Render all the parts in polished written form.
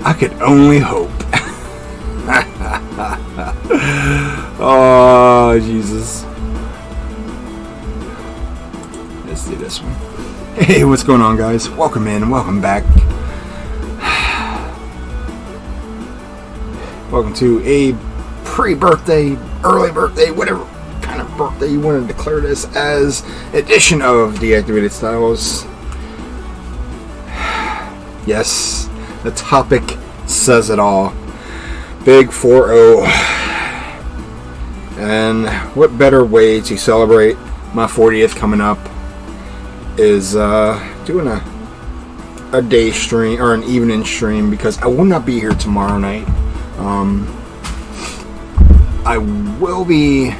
I could only hope. Oh, Jesus. Let's do this one. Hey, what's going on, guys? Welcome in, welcome back. Welcome to a pre-birthday, early birthday, whatever kind of birthday you want to declare this as, edition of Deactivated Styles. Yes, the topic says it all. Big 4-0. And what better way to celebrate my 40th coming up is doing a day stream or an evening stream, because I will not be here tomorrow night. I will be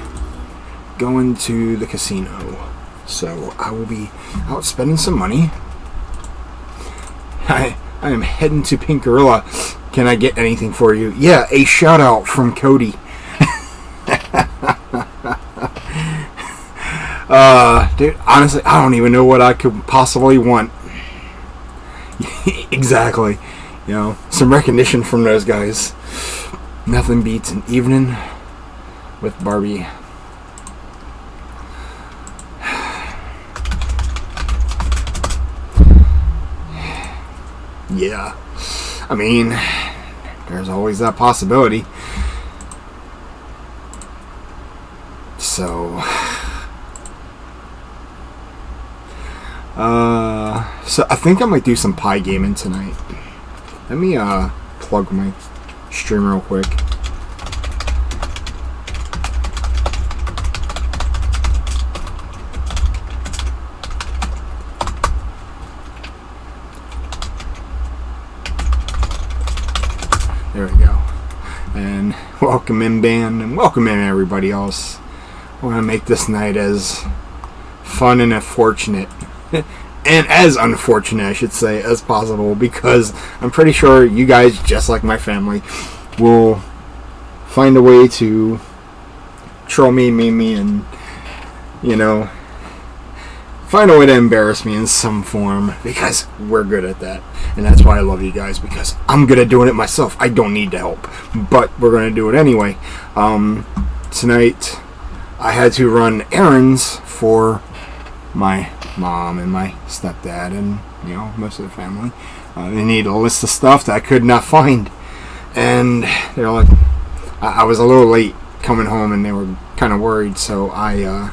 going to the casino, so I will be out spending some money. I am heading to Pink Gorilla. Can I get anything for you? Yeah, a shout out from Cody. Dude, honestly, I don't even know what I could possibly want. Exactly. You know, some recognition from those guys. Nothing beats an evening with Barbie. Yeah. I mean, there's always that possibility. So I think I might do some pie gaming tonight. Let me plug my stream real quick. There we go. And welcome in, band, and welcome in everybody else. I want to make this night as fun and unfortunate, and as unfortunate, I should say, as possible, because I'm pretty sure you guys, just like my family, will find a way to troll me, meme me, and, you know, find a way to embarrass me in some form, because we're good at that. And that's why I love you guys, because I'm good at doing it myself. I don't need the help, but we're going to do it anyway. Tonight, I had to run errands for my mom and my stepdad and, you know, most of the family. They need a list of stuff that I could not find. And they're like, I was a little late coming home, and they were kind of worried, so I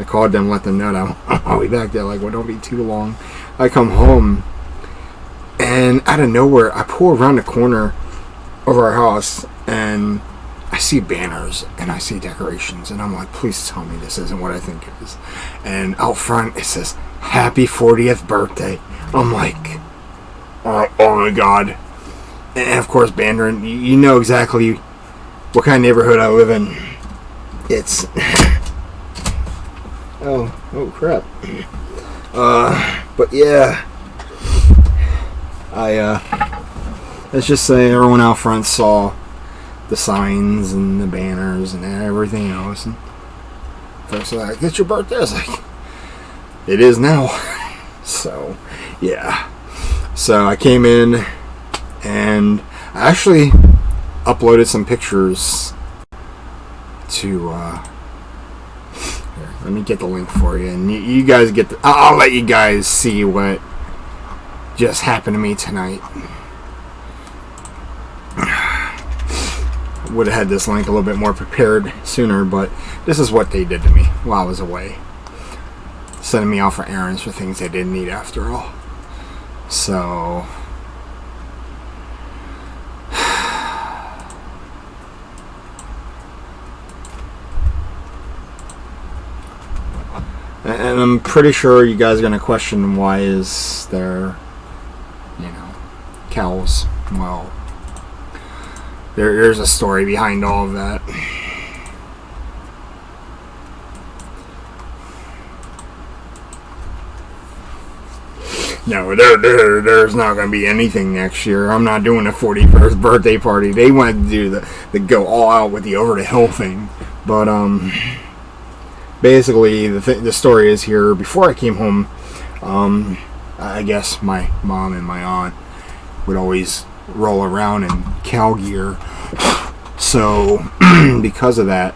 called them, let them know that I'll be back. They're like, well, don't be too long. I come home, and out of nowhere, I pull around the corner of our house, and I see banners, and I see decorations, and I'm like, please tell me this isn't what I think it is. And out front, it says, happy 40th birthday. I'm like, oh my God. And of course, Bandering, you know exactly what kind of neighborhood I live in. It's... oh crap. But yeah, let's just say everyone out front saw the signs and the banners and everything else, and folks are like, it's your birthday. I was like, it is now. So yeah, so I came in and I actually uploaded some pictures to here, let me get the link for you, and you guys get I'll let you guys see what just happened to me tonight. Would have had this link a little bit more prepared sooner, but this is what they did to me while I was away, sending me off for errands for things I didn't need after all. So and I'm pretty sure you guys are going to question, why is there, you know, cows? Well, there's a story behind all of that. No, there's not going to be anything next year. I'm not doing a 41st birthday party. They wanted to do the go all out with the over the hill thing. But, basically, the story is here. Before I came home, I guess my mom and my aunt would always roll around in cow gear. So because of that,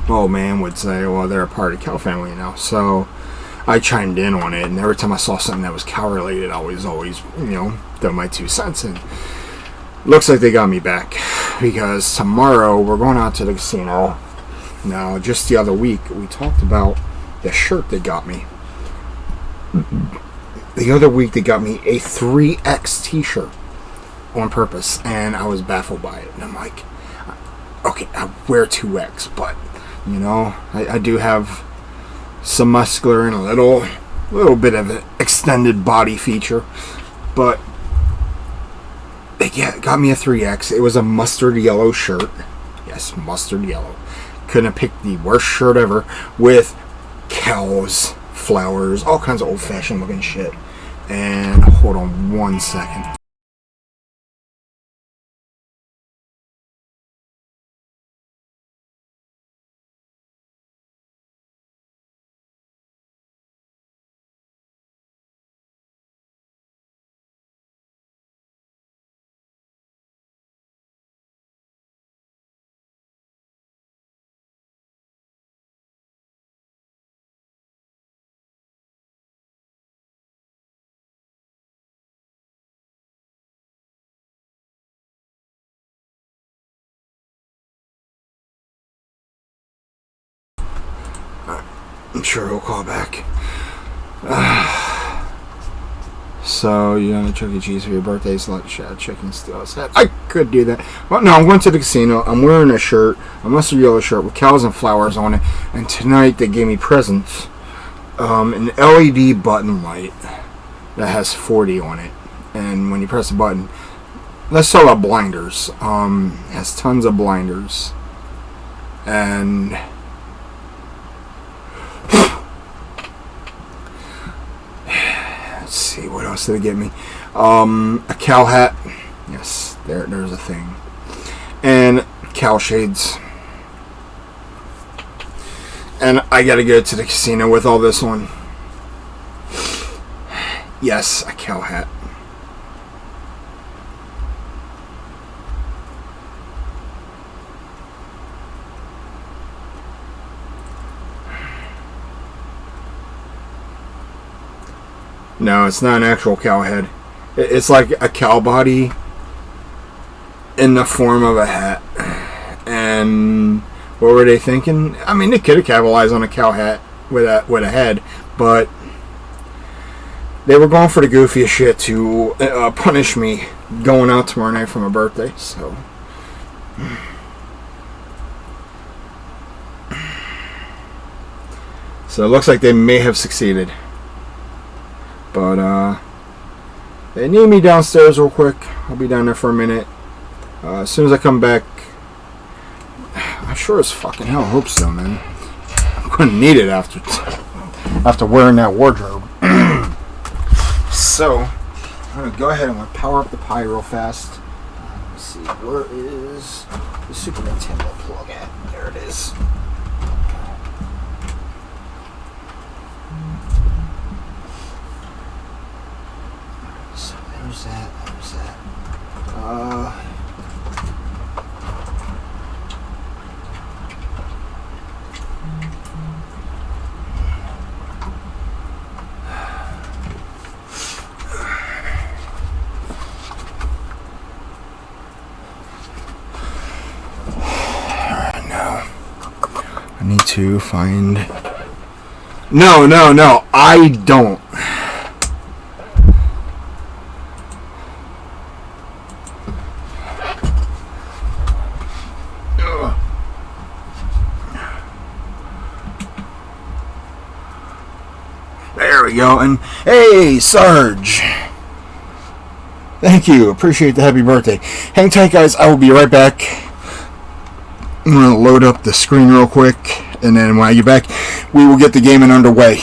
old man would say, well, they're a part of the cow family now. So I chimed in on it, and every time I saw something that was cow related, I was always, throw my 2 cents in. Looks like they got me back, because tomorrow we're going out to the casino. Now, just the other week, we talked about the shirt they got me. The other week, they got me a 3X t-shirt on purpose, and I was baffled by it. And I'm like, okay, I wear 2X, but, I do have some muscular and a little bit of an extended body feature, but they got me a 3X. It was a mustard yellow shirt. Yes, mustard yellow. Couldn't have picked the worst shirt ever, with cows, flowers, all kinds of old-fashioned looking shit. And hold on 1 second. I'm sure he'll call back. So, you're going to Chuck E. Cheese for your birthday, select chicken steal set. I could do that. Well, no, I'm going to the casino. I'm wearing a shirt, a mustard yellow shirt with cows and flowers on it. And tonight they gave me presents. An LED button light that has 40 on it. And when you press the button, let's talk about blinders. It has tons of blinders. And let's see, what else did they get me? A cow hat. Yes, there's a thing. And cow shades. And I gotta go to the casino with all this on. Yes, a cow hat. No, it's not an actual cow head. It's like a cow body in the form of a hat. And what were they thinking? I mean, they could have capitalized on a cow hat with a head, but they were going for the goofiest shit to punish me going out tomorrow night for my birthday. So it looks like they may have succeeded. But they need me downstairs real quick. I'll be down there for a minute. As soon as I come back, I sure as fucking hell hope so, man. I'm gonna need it after wearing that wardrobe. So I'm gonna go ahead and power up the Pi real fast. Let's see, where is the Super Nintendo plug at? There it is. So there's that. I need to find... No, I don't. There we go. And hey, Sarge. Thank you. Appreciate the happy birthday. Hang tight, guys. I will be right back. I'm going to load up the screen real quick, and then when I get back, we will get the gaming underway.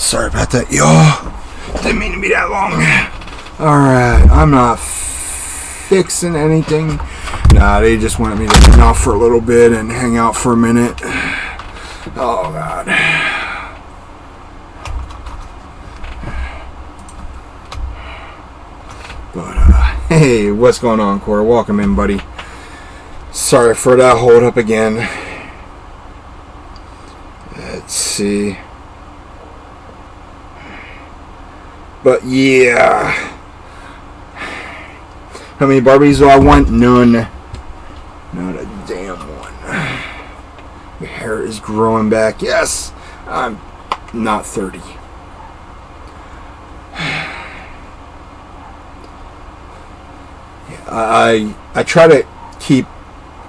Sorry about that, y'all. Didn't mean to be that long. Alright, I'm not fixing anything. Nah, they just wanted me to hang out for a little bit and hang out for a minute. Oh, God. But, hey, what's going on, Cora? Welcome in, buddy. Sorry for that hold up again. Let's see. But, yeah. How many Barbies do I want? None. Not a damn one. Your hair is growing back. Yes, I'm not 30. I try to keep.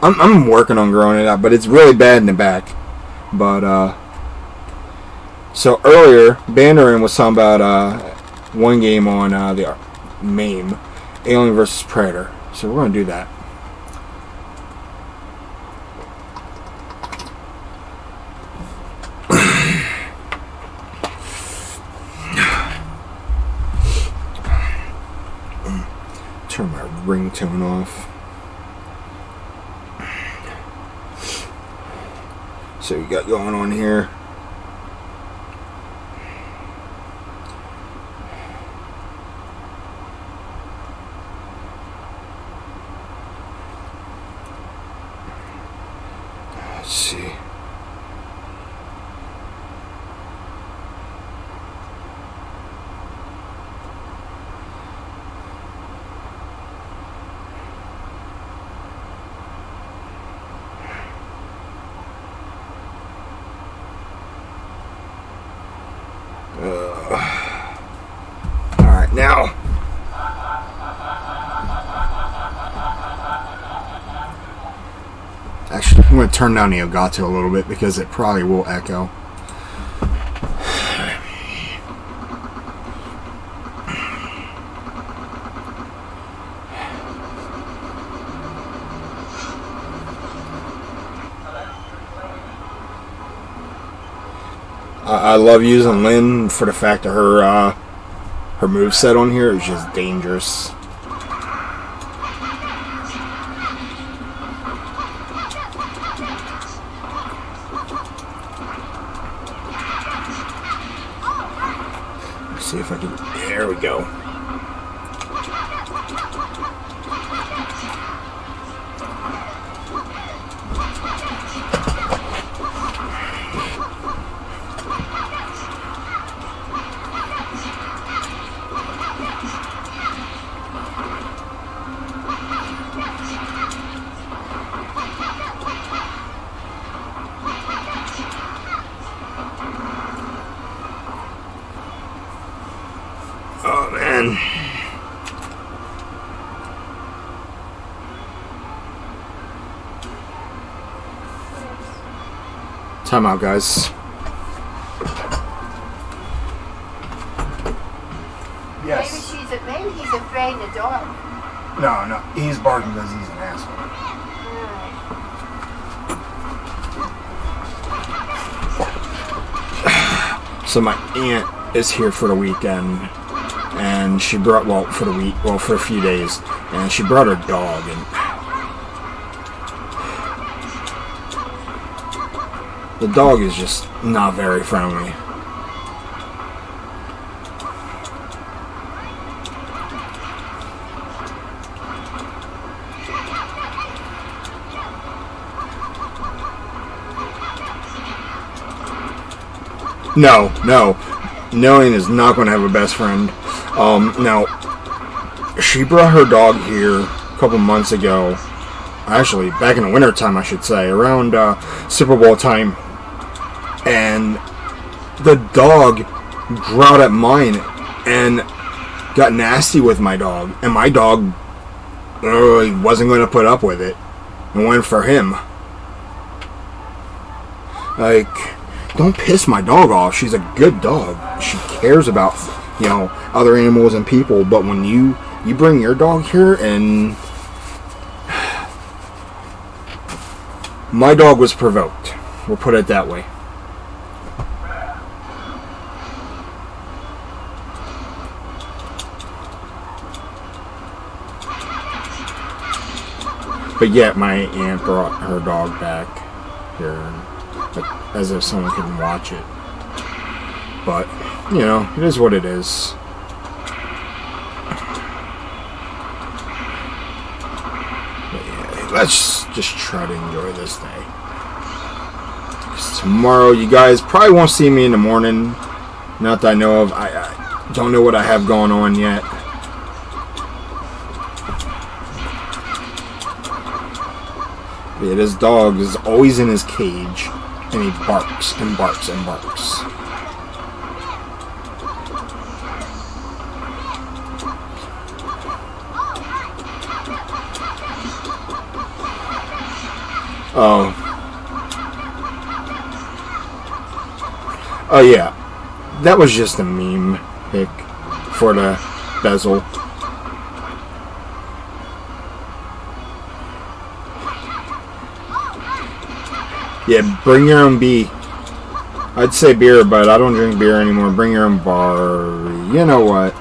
I'm working on growing it out, but it's really bad in the back. But so earlier, Banderin was talking about one game on the MAME, Alien vs Predator. So we're gonna do that. Turn my ringtone off. So we got going on here. Let's see. Alright, now actually I'm going to turn down the Elgato a little bit because it probably will echo. I love using Lynn for the fact that her moveset on here is just dangerous. Let's see if I can. There we go. Oh man. Time out, guys. Yes. Maybe he's afraid of the dog. No, he's barking because he's an asshole. So my aunt is here for the weekend, and she brought for a few days, and she brought her dog, and the dog is just not very friendly. No. Nellian is not going to have a best friend. Now, she brought her dog here a couple months ago. Actually, back in the winter time, I should say, around Super Bowl time. And the dog growled at mine and got nasty with my dog. And my dog wasn't going to put up with it and went for him. Like, don't piss my dog off. She's a good dog. She cares about, other animals and people. But when you bring your dog here, and my dog was provoked. We'll put it that way. But yet my aunt brought her dog back here, as if someone couldn't watch it. But, you know, it is what it is. But yeah, let's just try to enjoy this day. 'Cause tomorrow, you guys probably won't see me in the morning. Not that I know of. I don't know what I have going on yet. Yeah, this dog is always in his cage, and he barks and barks and barks. Oh. Oh yeah. That was just a meme pic for the bezel. Yeah, bring your own beer. I'd say beer, but I don't drink beer anymore. Bring your own bar. You know what?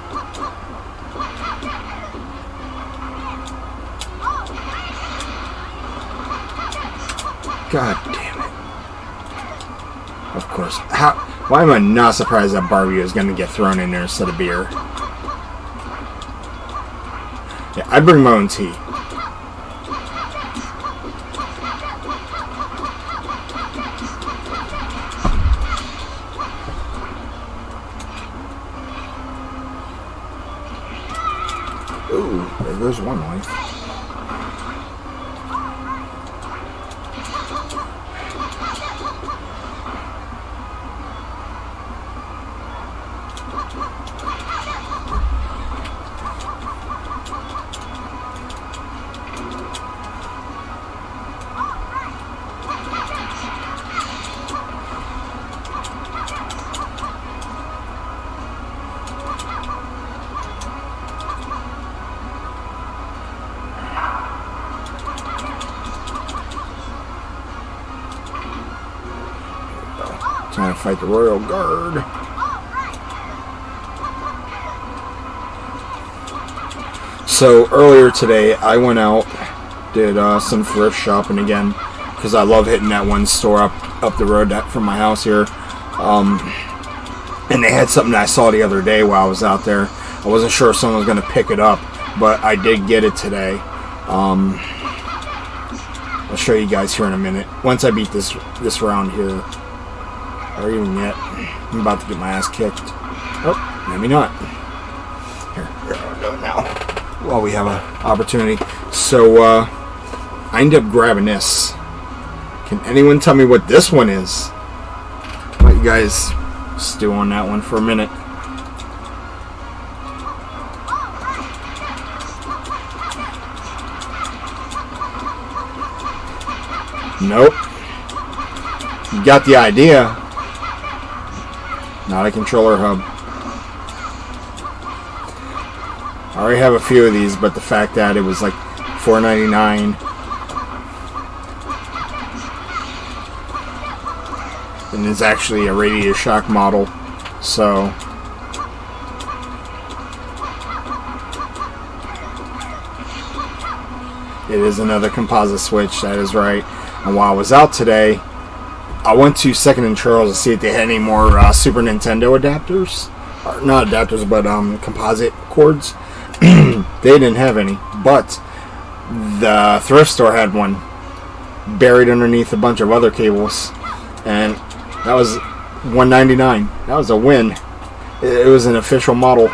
God damn it. Of course. Why am I not surprised that Barbie is going to get thrown in there instead of beer? Yeah, I'd bring my own tea. Ooh, there goes one life. Trying to fight the Royal Guard. So earlier today, I went out, did some thrift shopping again, because I love hitting that one store up the road from my house here. And they had something that I saw the other day while I was out there. I wasn't sure if someone was going to pick it up, but I did get it today. I'll show you guys here in a minute. Once I beat this round here. Or even yet. I'm about to get my ass kicked. Oh, maybe not. Here, I'll do it now. While we have an opportunity. So, I ended up grabbing this. Can anyone tell me what this one is? I'll let you guys stew on that one for a minute. Nope. You got the idea. Not a controller hub. I already have a few of these, but the fact that it was like $4.99. And it's actually a Radio Shack model. So it is another composite switch, that is right. And while I was out today, I went to Second and Charles to see if they had any more Super Nintendo adapters. Or not adapters, but composite cords. They didn't have any, but the thrift store had one buried underneath a bunch of other cables. And that was $1.99. That was a win. It was an official model.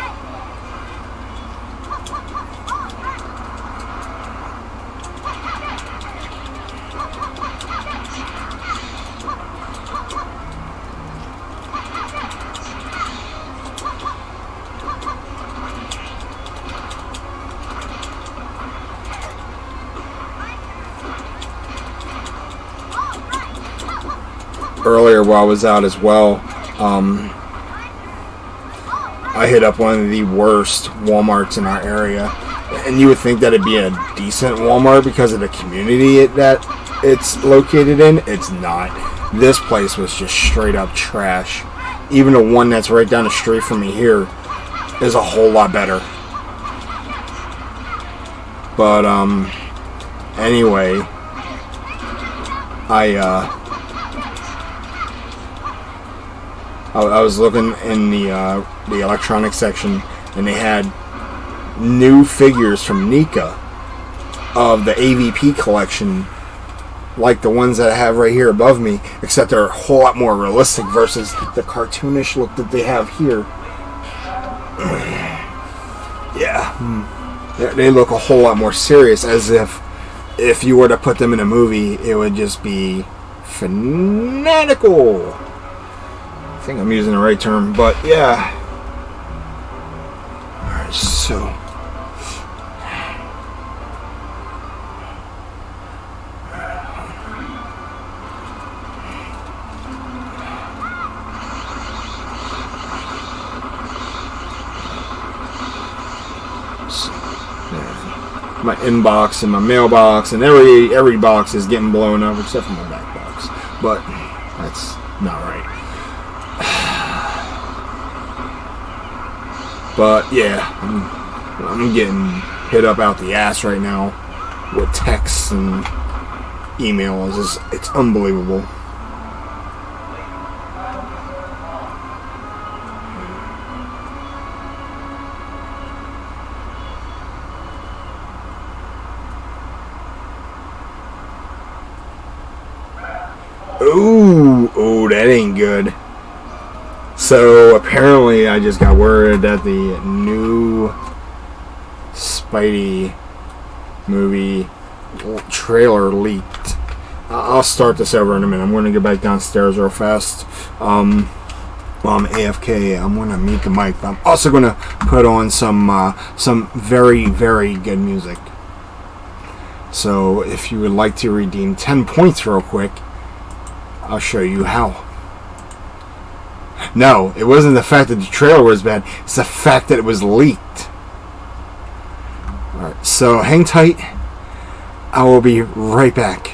Earlier while I was out as well, I hit up one of the worst Walmarts in our area, and you would think that it'd be a decent Walmart because of the community that it's located in. It's not. This place was just straight up trash. Even the one that's right down the street from me here is a whole lot better. But Anyway, I was looking in the electronics section, and they had new figures from Nika of the AVP collection, like the ones that I have right here above me, except they're a whole lot more realistic versus the cartoonish look that they have here. Yeah, they look a whole lot more serious, as if you were to put them in a movie, it would just be fanatical. I think I'm using the right term, but yeah. Alright, so my inbox and my mailbox and every box is getting blown up except for my back box, but that's not right. But yeah, I'm getting hit up out the ass right now with texts and emails. It's unbelievable. Ooh, that ain't good. So apparently I just got word that the new Spidey movie trailer leaked. I'll start this over in a minute. I'm going to get back downstairs real fast. While I'm AFK, I'm going to mute the mic. But I'm also going to put on some very, very good music. So if you would like to redeem 10 points real quick, I'll show you how. No, it wasn't the fact that the trailer was bad. It's the fact that it was leaked. Alright, so hang tight. I will be right back.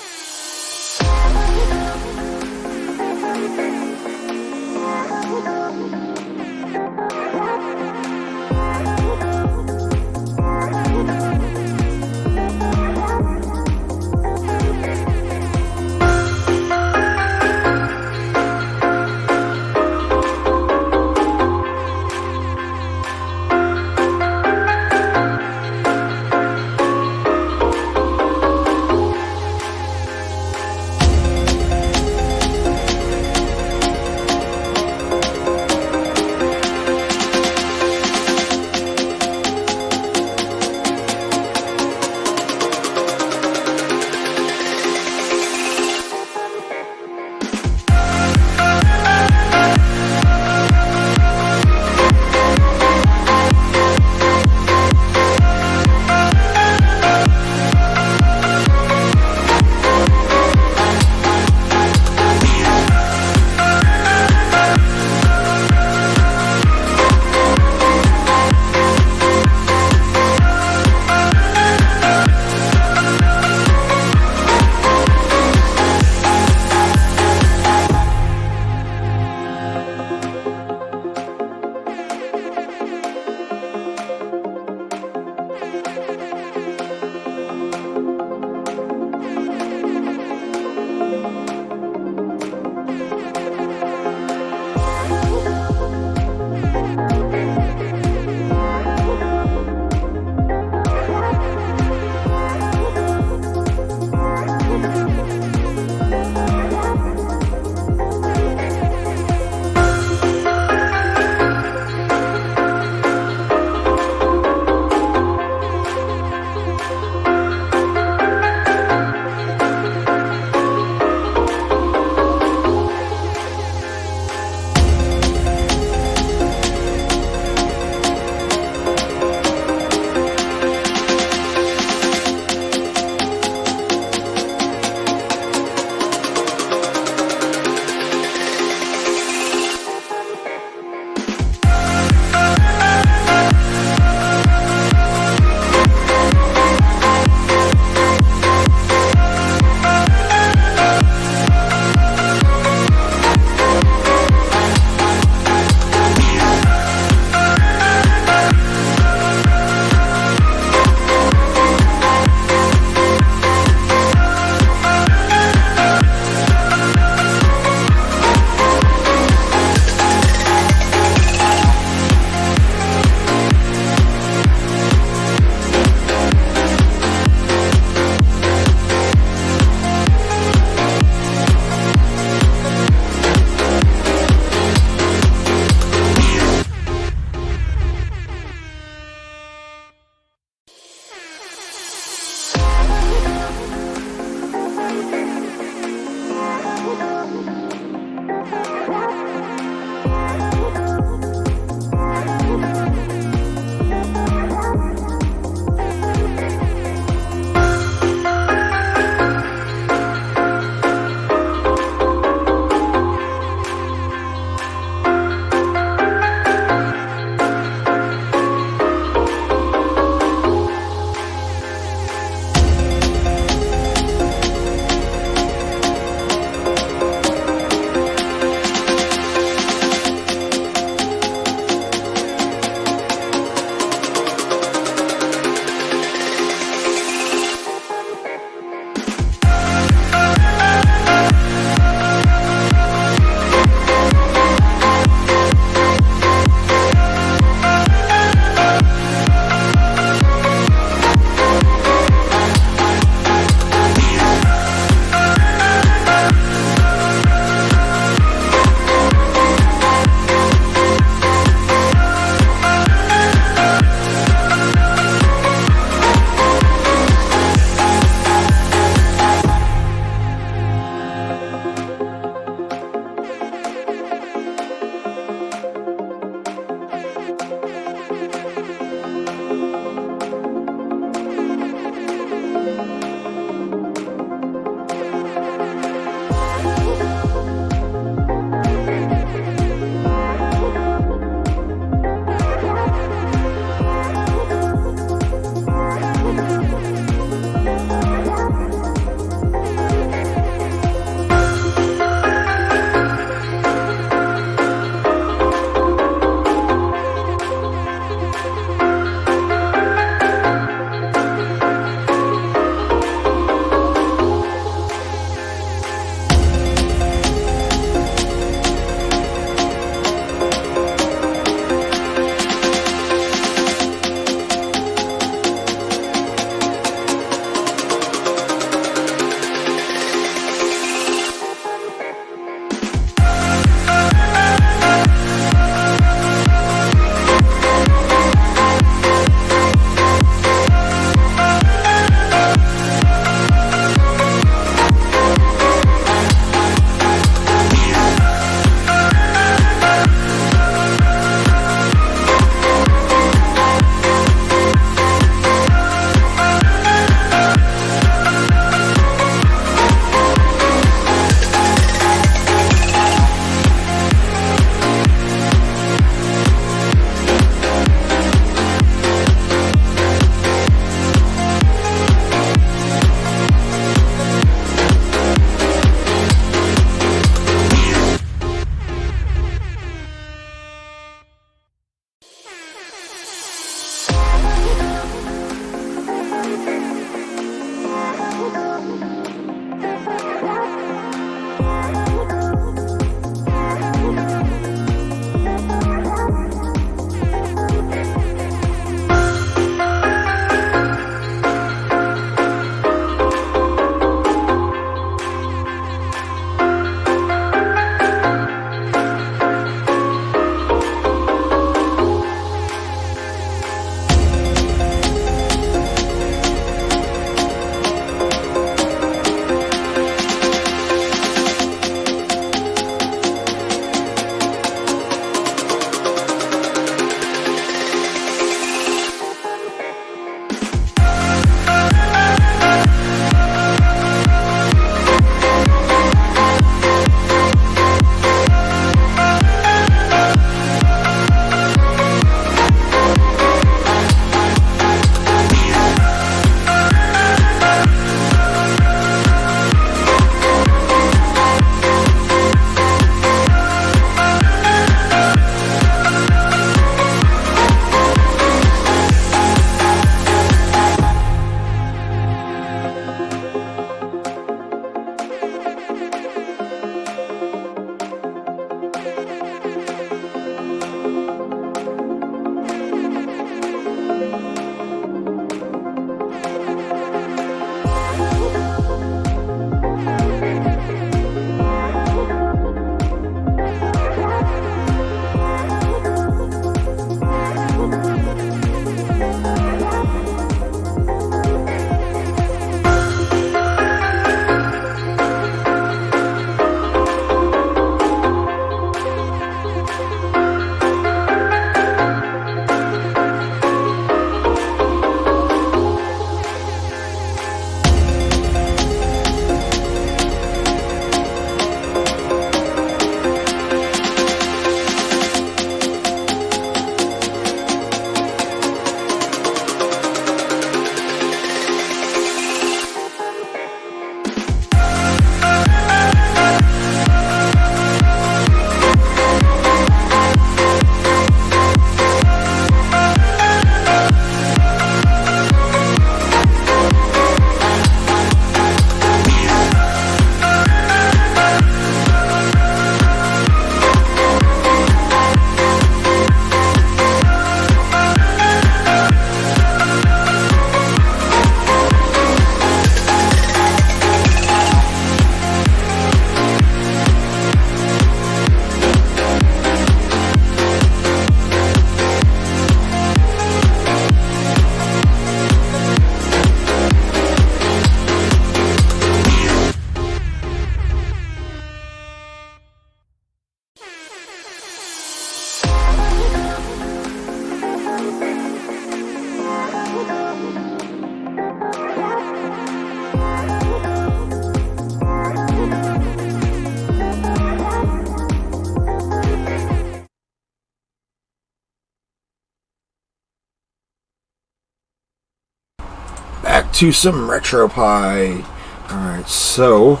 to some retro pie. Alright, so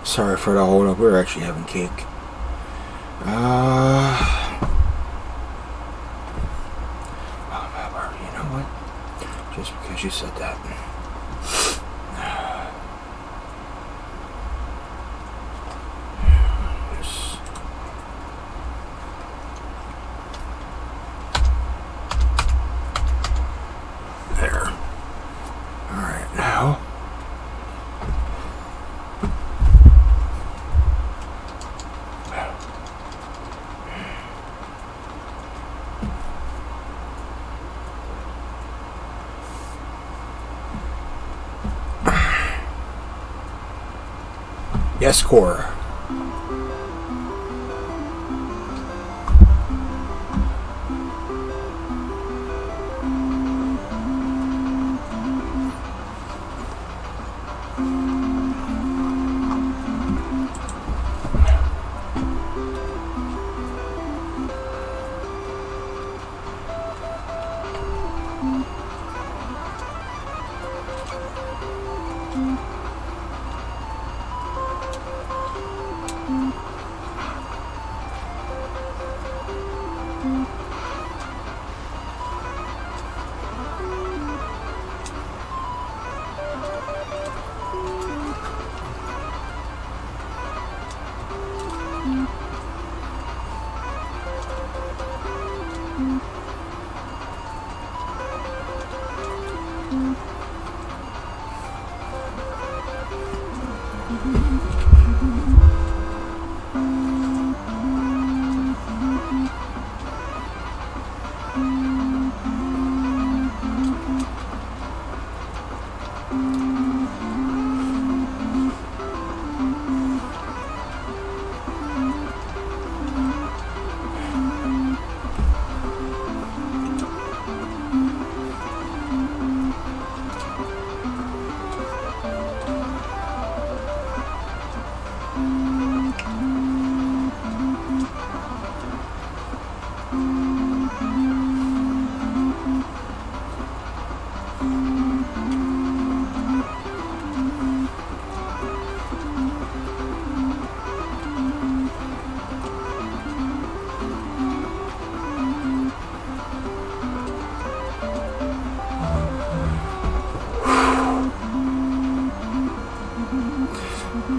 sorry for the hold up. We're actually having cake. You know what? Just because you said that. There. Alright, now. Yes, core.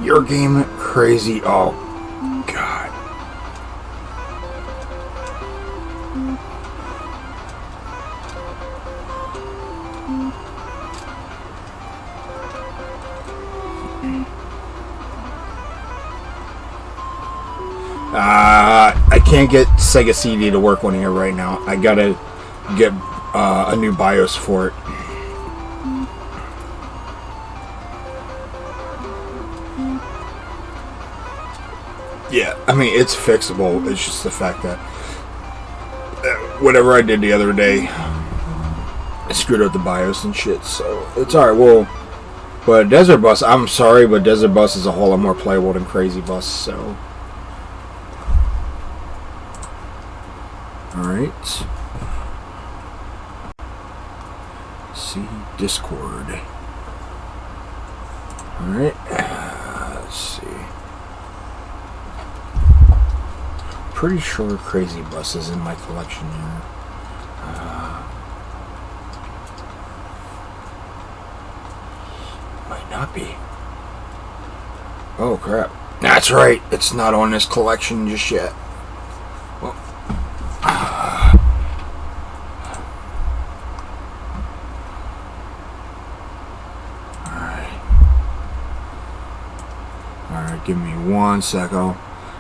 Your game crazy. Oh, God. I can't get Sega CD to work on here right now. I gotta get a new BIOS for it. Yeah, I mean, it's fixable. It's just the fact that whatever I did the other day, I screwed up the BIOS and shit, so it's alright. Well, but Desert Bus, I'm sorry, but Desert Bus is a whole lot more playable than Crazy Bus, so. Alright. See, Discord. Alright, let's see. Pretty sure Crazy Bus is in my collection here. Might not be. Oh crap. That's right. It's not on this collection just yet. Well, Alright, give me 1 sec. I'm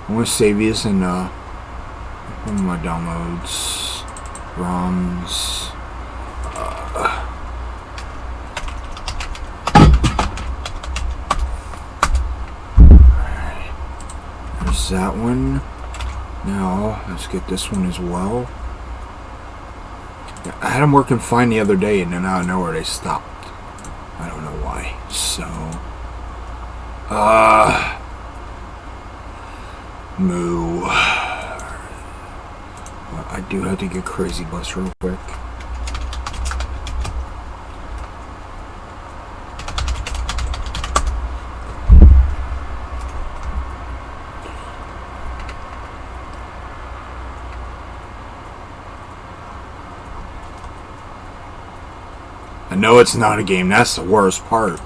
going to save these in one of my downloads. ROMs. Alright. There's that one. Now, let's get this one as well. I had them working fine the other day, and then out of nowhere they stopped. I don't know why. So, moo. Well, I do have to get Crazy Bus real quick. I know it's not a game. That's the worst part.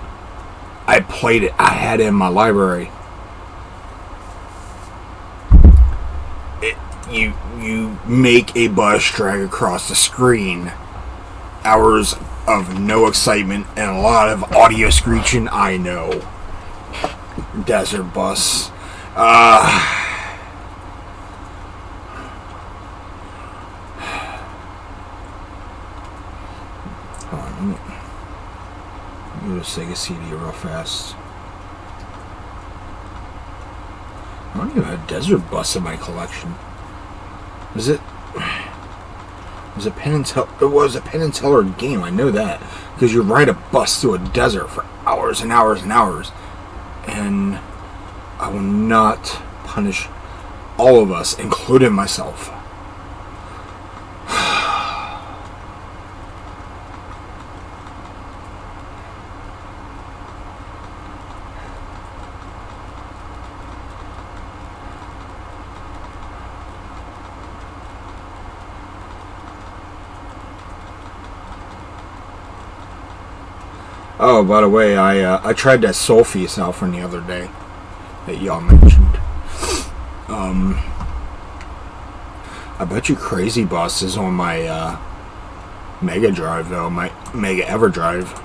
I played it. I had it in my library. You make a bus drag across the screen. Hours of no excitement and a lot of audio screeching. I know. Desert bus. Hold on, let me go to Sega CD real fast. I don't even have a Desert Bus in my collection. Was it? It was a Penn and Teller. It was a Penn and Teller game. I know that because you ride a bus through a desert for hours and hours and hours, and I will not punish all of us, including myself. Oh, by the way, I tried that Soul Feast Alpha the other day that y'all mentioned. I bet you Crazy Bus is on my Mega Drive though, my Mega EverDrive.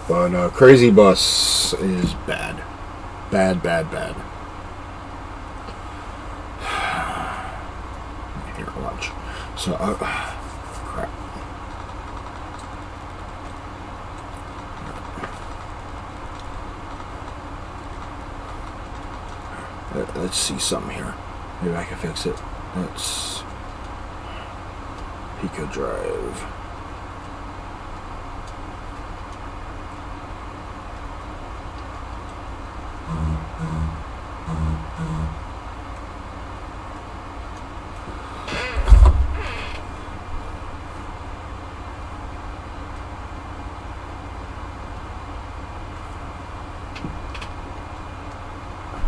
But Crazy Bus is bad. Bad. Here, watch. So, crap. Let's see something here. Maybe I can fix it. Let's Pico Drive.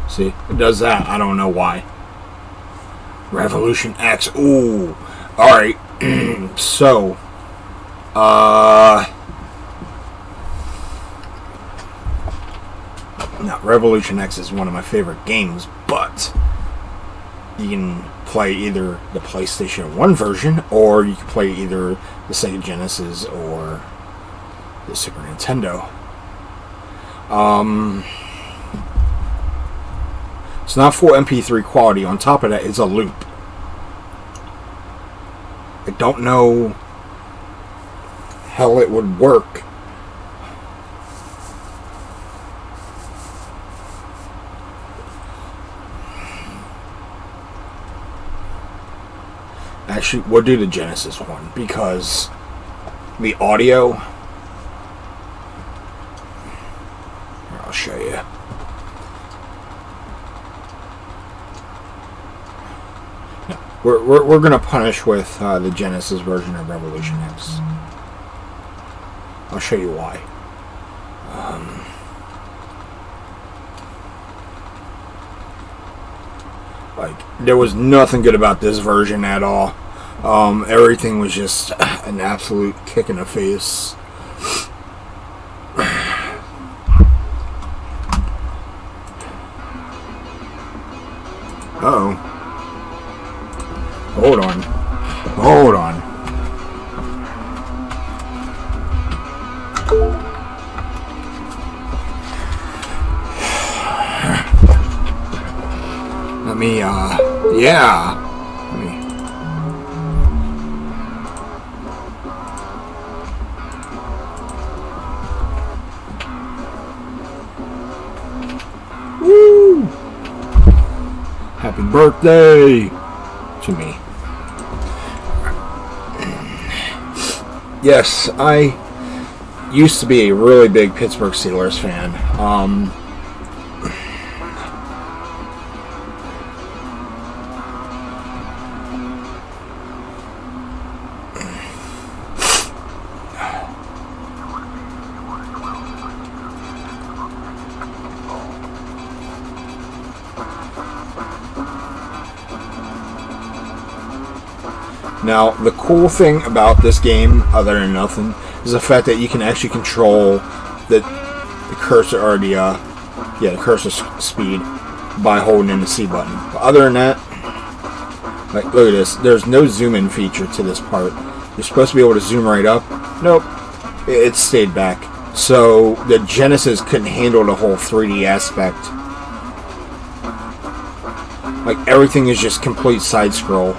See, it does that. I don't know why. Revolution X. Ooh. Alright. So. Now, Revolution X is one of my favorite games, but you can play either the PlayStation 1 version, or you can play either the Sega Genesis or the Super Nintendo. It's not full MP3 quality. On top of that, it's a loop. I don't know how it would work. Actually, we'll do the Genesis one because the audio. Here, I'll show you. We're gonna punish with the Genesis version of Revolution X. I'll show you why. Like, there was nothing good about this version at all. Everything was just an absolute kick in the face. Uh-oh. Hold on. Let me, yeah. Woo! Happy birthday to me. Yes, I used to be a really big Pittsburgh Steelers fan. Now, the cool thing about this game, other than nothing, is the fact that you can actually control the cursor or the cursor speed by holding in the C button. But other than that, like, look at this. There's no zoom in feature to this part. You're supposed to be able to zoom right up. Nope. It stayed back. So the Genesis couldn't handle the whole 3D aspect. Like, everything is just complete side scroll.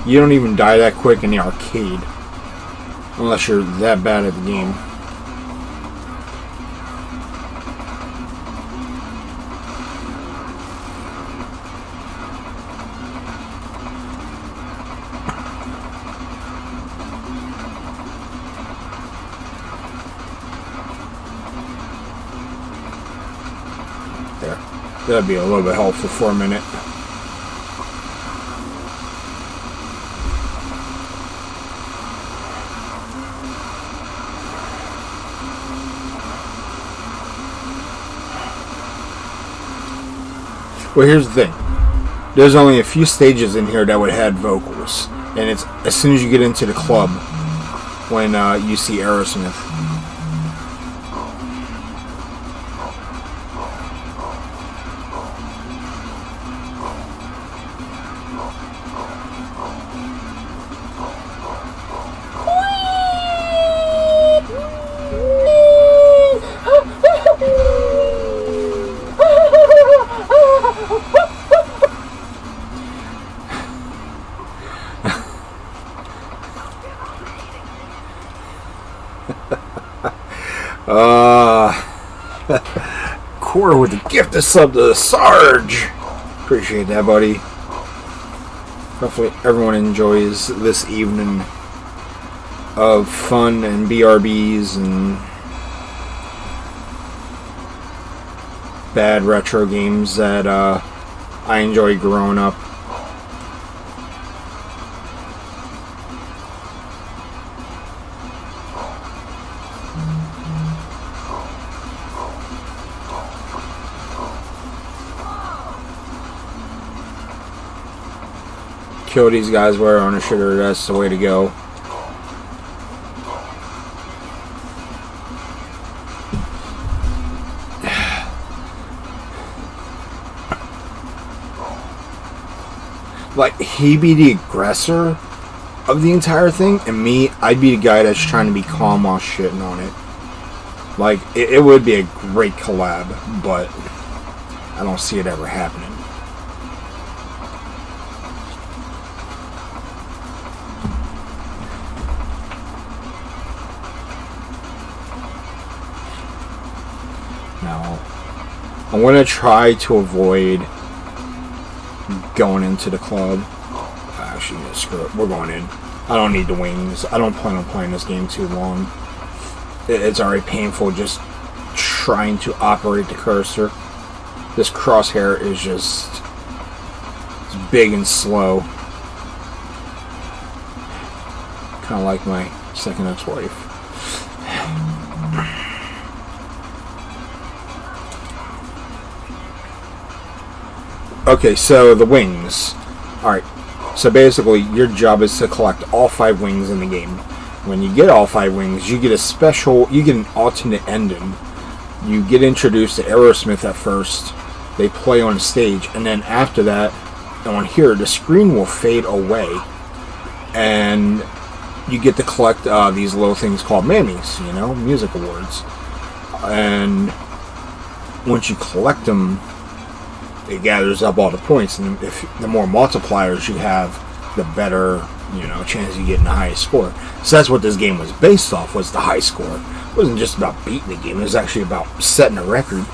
You don't even die that quick in the arcade. Unless you're that bad at the game. There. That'd be a little bit helpful for a minute. Well, here's the thing. There's only a few stages in here that would have vocals. And it's as soon as you get into the club when you see Aerosmith. Core with the gift of sub to Sarge. Appreciate that, buddy. Hopefully everyone enjoys this evening of fun and BRBs and bad retro games that I enjoyed growing up. Kill these guys where on a shitter, that's the way to go. Like, he be the aggressor of the entire thing, and me, I'd be the guy that's trying to be calm while shitting on it. Like, it would be a great collab, but I don't see it ever happening. Now, I'm going to try to avoid going into the club. Actually, screw it. We're going in. I don't need the wings. I don't plan on playing this game too long. It's already painful just trying to operate the cursor. This crosshair is just it's big and slow. Kind of like my second ex-wife. Okay, so the wings. Alright, so basically your job is to collect all 5 wings in the game. When you get all 5 wings, you get an alternate ending. You get introduced to Aerosmith at first. They play on stage, and then after that, on here, the screen will fade away. And you get to collect these little things called Mammies, music awards. And once you collect them, it gathers up all the points, and if the more multipliers you have, the better, chance you get in the highest score. So that's what this game was based off, was the high score. It wasn't just about beating the game, it was actually about setting a record.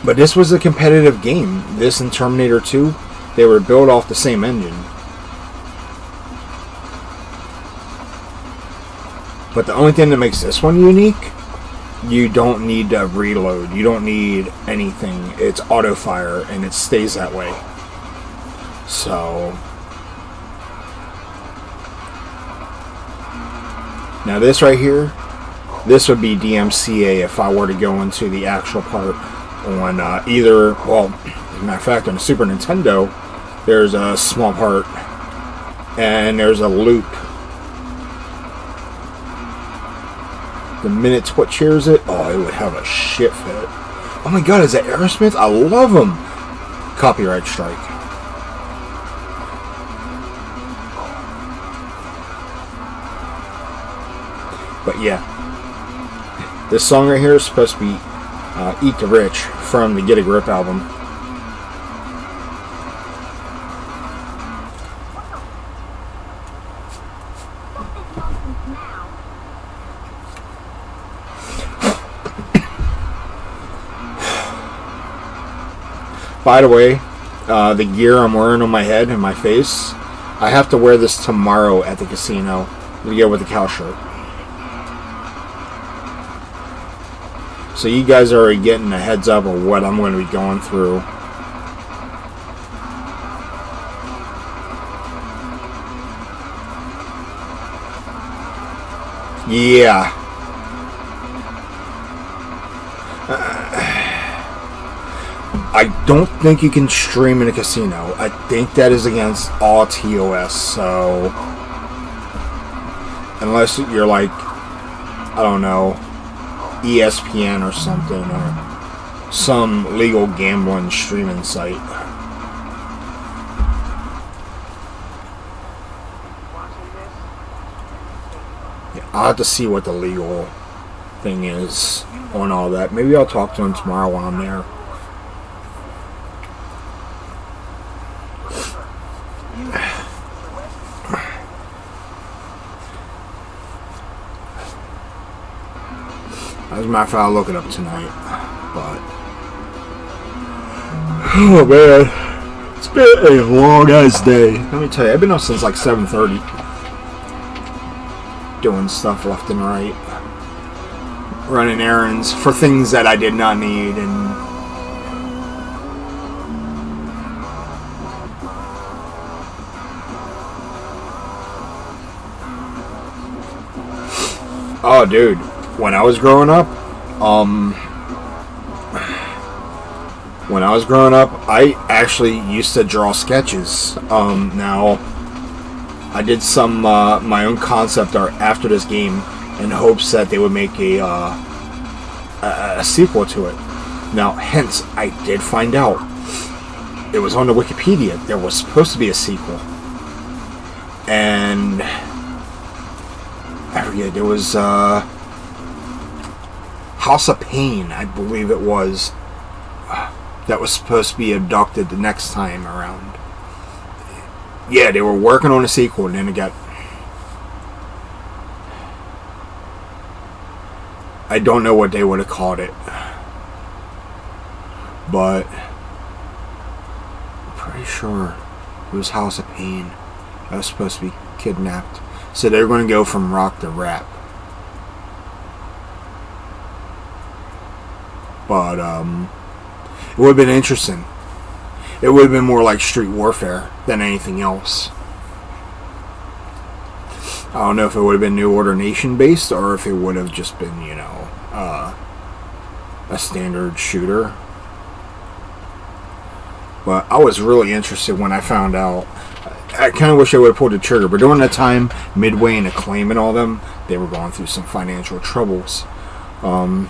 But this was a competitive game. This and Terminator 2, they were built off the same engine. But the only thing that makes this one unique, you don't need to reload. You don't need anything. It's auto fire, and it stays that way. So now this right here, this would be DMCA if I were to go into the actual part on either, well, as a matter of fact, on the Super Nintendo, there's a small part and there's a loop. The minute Twitch hears it, oh, it would have a shit fit. Oh my god, is that Aerosmith? I love them. Copyright strike. But yeah, this song right here is supposed to be Eat the Rich from the Get a Grip album. By the way, the gear I'm wearing on my head and my face, I have to wear this tomorrow at the casino to go with the cow shirt. So you guys are already getting a heads up of what I'm going to be going through. Yeah. I don't think you can stream in a casino. I think that is against all TOS. So unless you're like, I don't know, ESPN or something, or some legal gambling streaming site. Yeah, I'll have to see what the legal thing is on all that. Maybe I'll talk to him tomorrow while I'm there. As a matter of fact, I'll look it up tonight. But oh man, it's been a long ass day. Let me tell you, I've been up since like 7:30, doing stuff left and right, running errands for things that I did not need, and oh dude, when I was growing up, I actually used to draw sketches. Now, I did some my own concept art after this game in hopes that they would make a sequel to it. Now, hence, I did find out it was on the Wikipedia. There was supposed to be a sequel, and I forget, there was House of Pain, I believe it was, that was supposed to be abducted the next time around. Yeah, they were working on a sequel, and then it got... I don't know what they would have called it, but I'm pretty sure it was House of Pain. I was supposed to be kidnapped. So they were going to go from rock to rap. But it would have been interesting. It would have been more like Street Warfare than anything else. I don't know if it would have been New Order Nation based, or if it would have just been, you know, a standard shooter. But I was really interested when I found out. I kind of wish I would have pulled the trigger, but during that time, Midway and Acclaim and all them, they were going through some financial troubles. And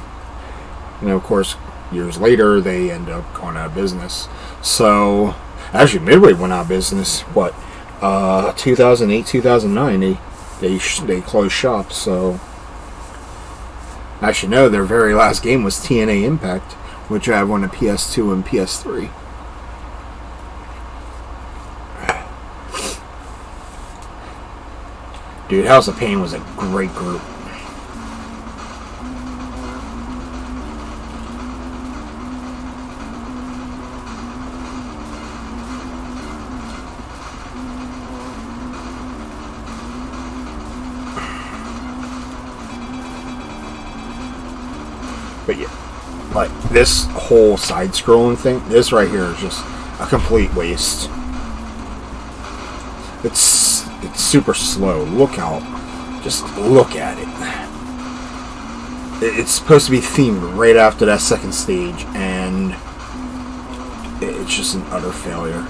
of course, years later, they end up going out of business. So, actually, Midway went out of business, 2008, 2009, they closed shop, so... Actually, no, their very last game was TNA Impact, which I have on the PS2 and PS3. Dude, House of Pain was a great group. But yeah, like this whole side-scrolling thing, this right here is just a complete waste. It's super slow. Just look at it. It's supposed to be themed right after that second stage, and it's just an utter failure.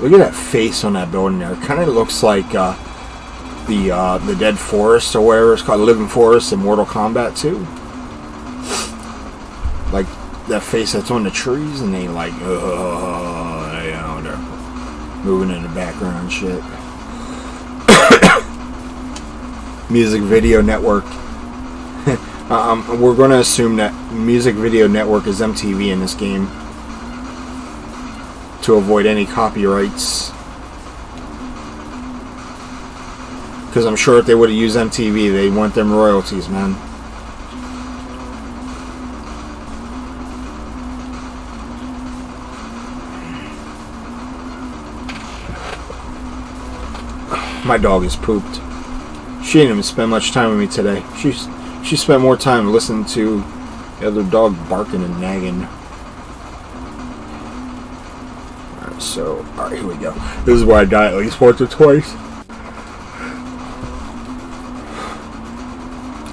Look at that face on that building there. It kind of looks like the Dead Forest, or whatever it's called, Living Forest in Mortal Kombat 2. Like that face that's on the trees, and they like, they're moving in the background and shit. Music Video Network. We're going to assume that Music Video Network is MTV in this game to avoid any copyrights. Because I'm sure if they would have used MTV, they'd want them royalties, man. My dog is pooped. She didn't even spend much time with me today. She spent more time listening to the other dog barking and nagging. Alright, here we go. This is where I die at least once or twice.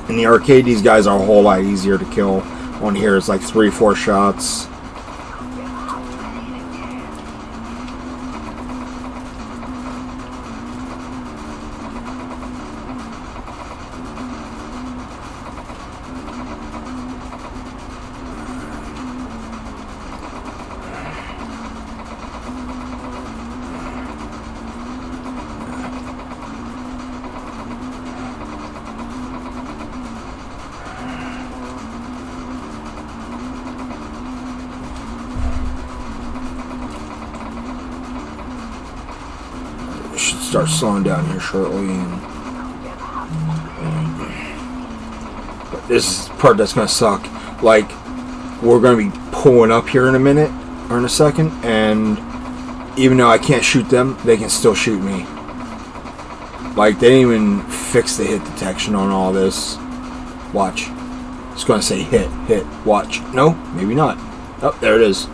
In the arcade, these guys are a whole lot easier to kill. On here, it's like 3-4 shots. Start slowing down here shortly, but this part that's gonna suck. Like, we're gonna be pulling up here in a minute or in a second, and even though I can't shoot them, they can still shoot me. Like, they didn't even fix the hit detection on all this. Watch. It's gonna say hit, watch. No, maybe not. Oh, there it is.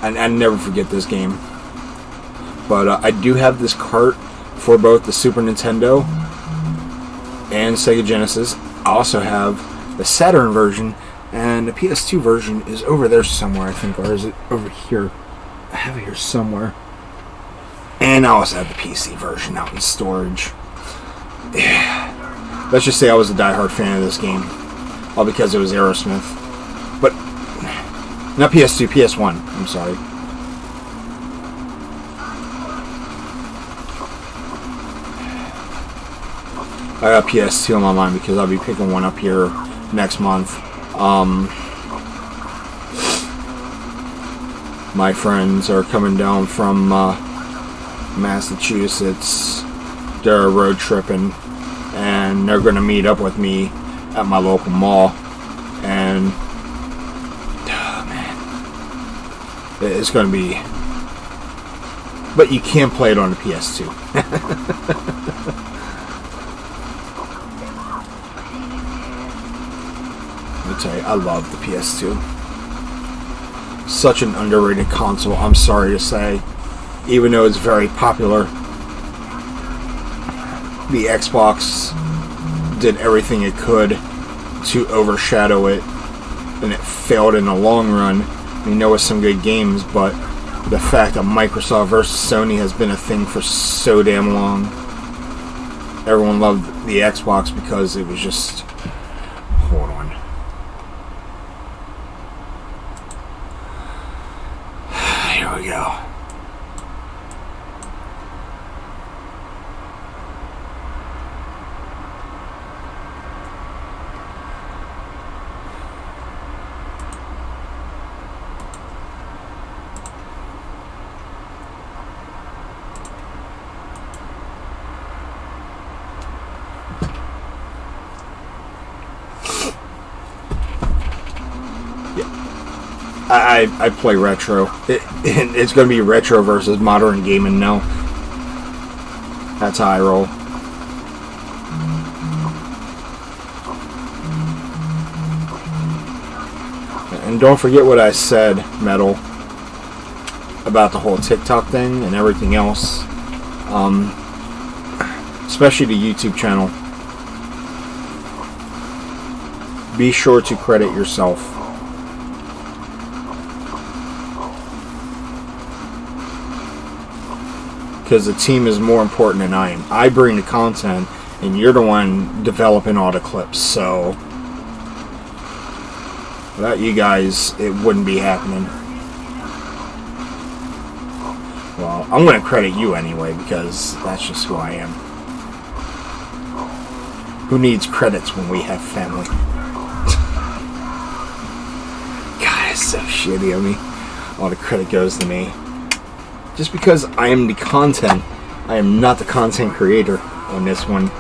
I never forget this game. But I do have this cart for both the Super Nintendo and Sega Genesis. I also have the Saturn version, and the PS2 version is over there somewhere, I think. Or is it over here? I have it here somewhere. And I also have the PC version out in storage. Yeah. Let's just say I was a diehard fan of this game. All because it was Aerosmith. But, not PS2, PS1. I'm sorry. I got PS2 on my mind because I'll be picking one up here next month. My friends are coming down from Massachusetts. They're road tripping, and they're going to meet up with me at my local mall. And man, it's going to be. But you can't play it on the PS2. I love the PS2. Such an underrated console, I'm sorry to say. Even though it's very popular, the Xbox did everything it could to overshadow it, and it failed in the long run. We know it's some good games, but the fact that Microsoft versus Sony has been a thing for so damn long. Everyone loved the Xbox because it was just... Hold on. Here we go. I play retro. It's going to be retro versus modern gaming now. That's how I roll. And don't forget what I said, Metal, about the whole TikTok thing and everything else, especially the YouTube channel, be sure to credit yourself. Because the team is more important than I am. I bring the content, and you're the one developing all the clips. So without you guys, it wouldn't be happening. Well, I'm going to credit you anyway, because that's just who I am. Who needs credits when we have family? God, it's so shitty of me. All the credit goes to me. Just because I am the content, I am not the content creator on this one.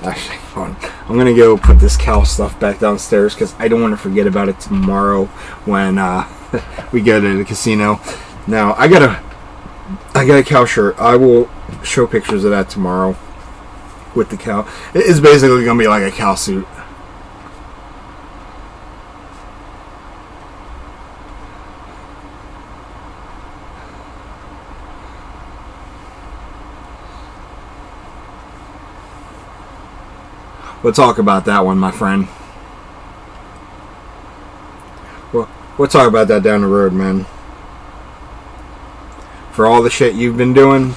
Actually, hold on. I'm going to go put this cow stuff back downstairs because I don't want to forget about it tomorrow when we go to the casino. Now, I got a cow shirt. I will show pictures of that tomorrow with the cow. It's basically going to be like a cow suit. We'll talk about that one, my friend. We'll talk about that down the road, man. For all the shit you've been doing,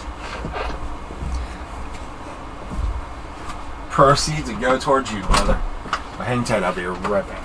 proceeds to go towards you, brother. But hang tight, I'll be right back.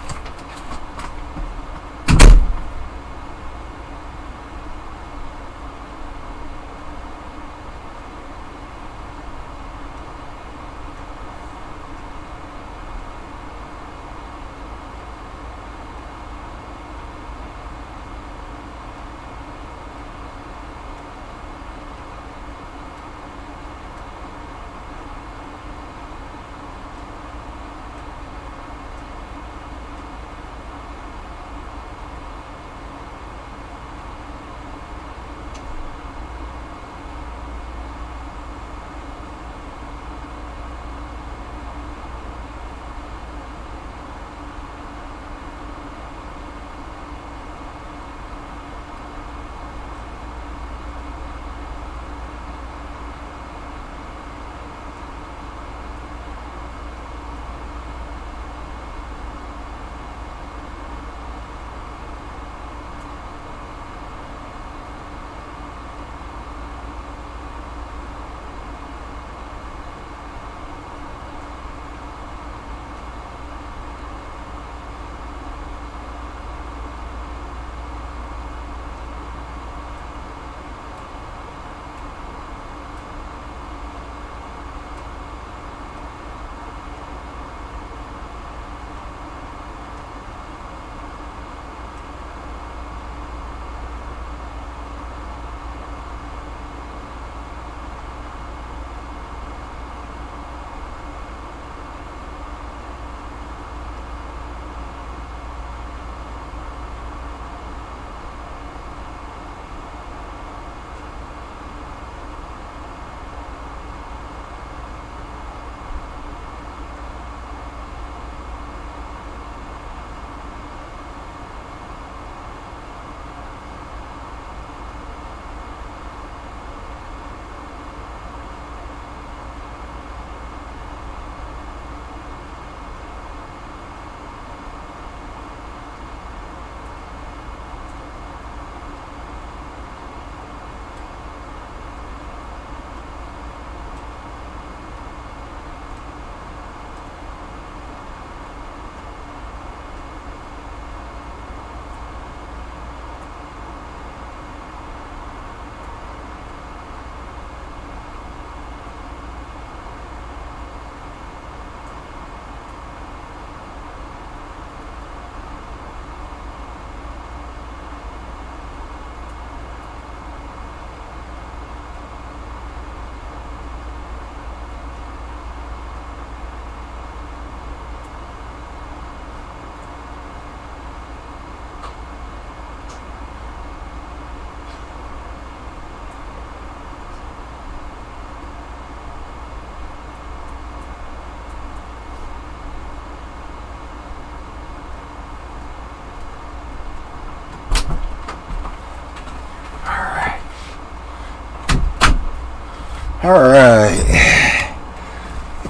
Alright.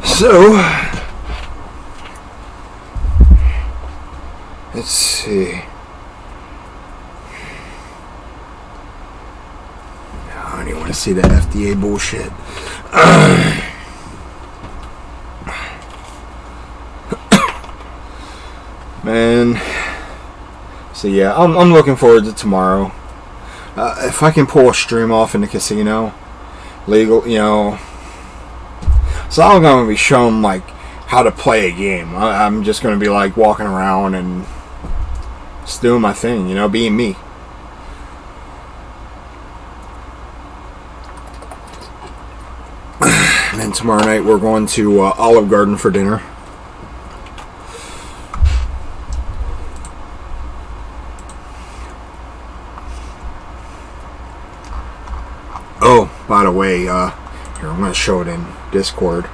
So, let's see. I don't even want to see that FDA bullshit. Man. So yeah, I'm looking forward to tomorrow. If I can pull a stream off in the casino, legal, so I'm going to be shown like how to play a game. I'm just going to be like walking around and just doing my thing, being me. And then tomorrow night we're going to Olive Garden for dinner. Oh, by the way, here, I'm going to show it in Discord.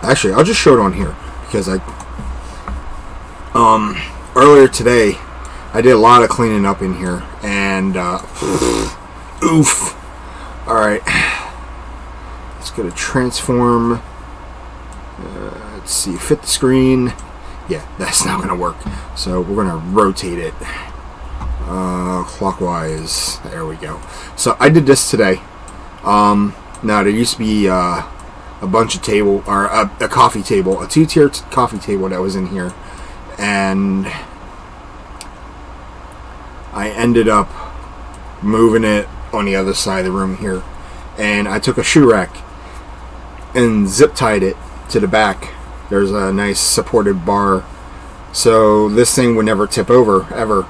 Actually, I'll just show it on here because earlier today I did a lot of cleaning up in here and oof. Alright, let's go to transform. Let's see, fit the screen. Yeah, that's not gonna work, so we're gonna rotate it clockwise. There we go. So I did this today. Now there used to be a bunch of table, or a coffee table, a two-tier coffee table that was in here, and I ended up moving it on the other side of the room here, and I took a shoe rack and zip tied it to the back. There's a nice supported bar, so this thing would never tip over ever.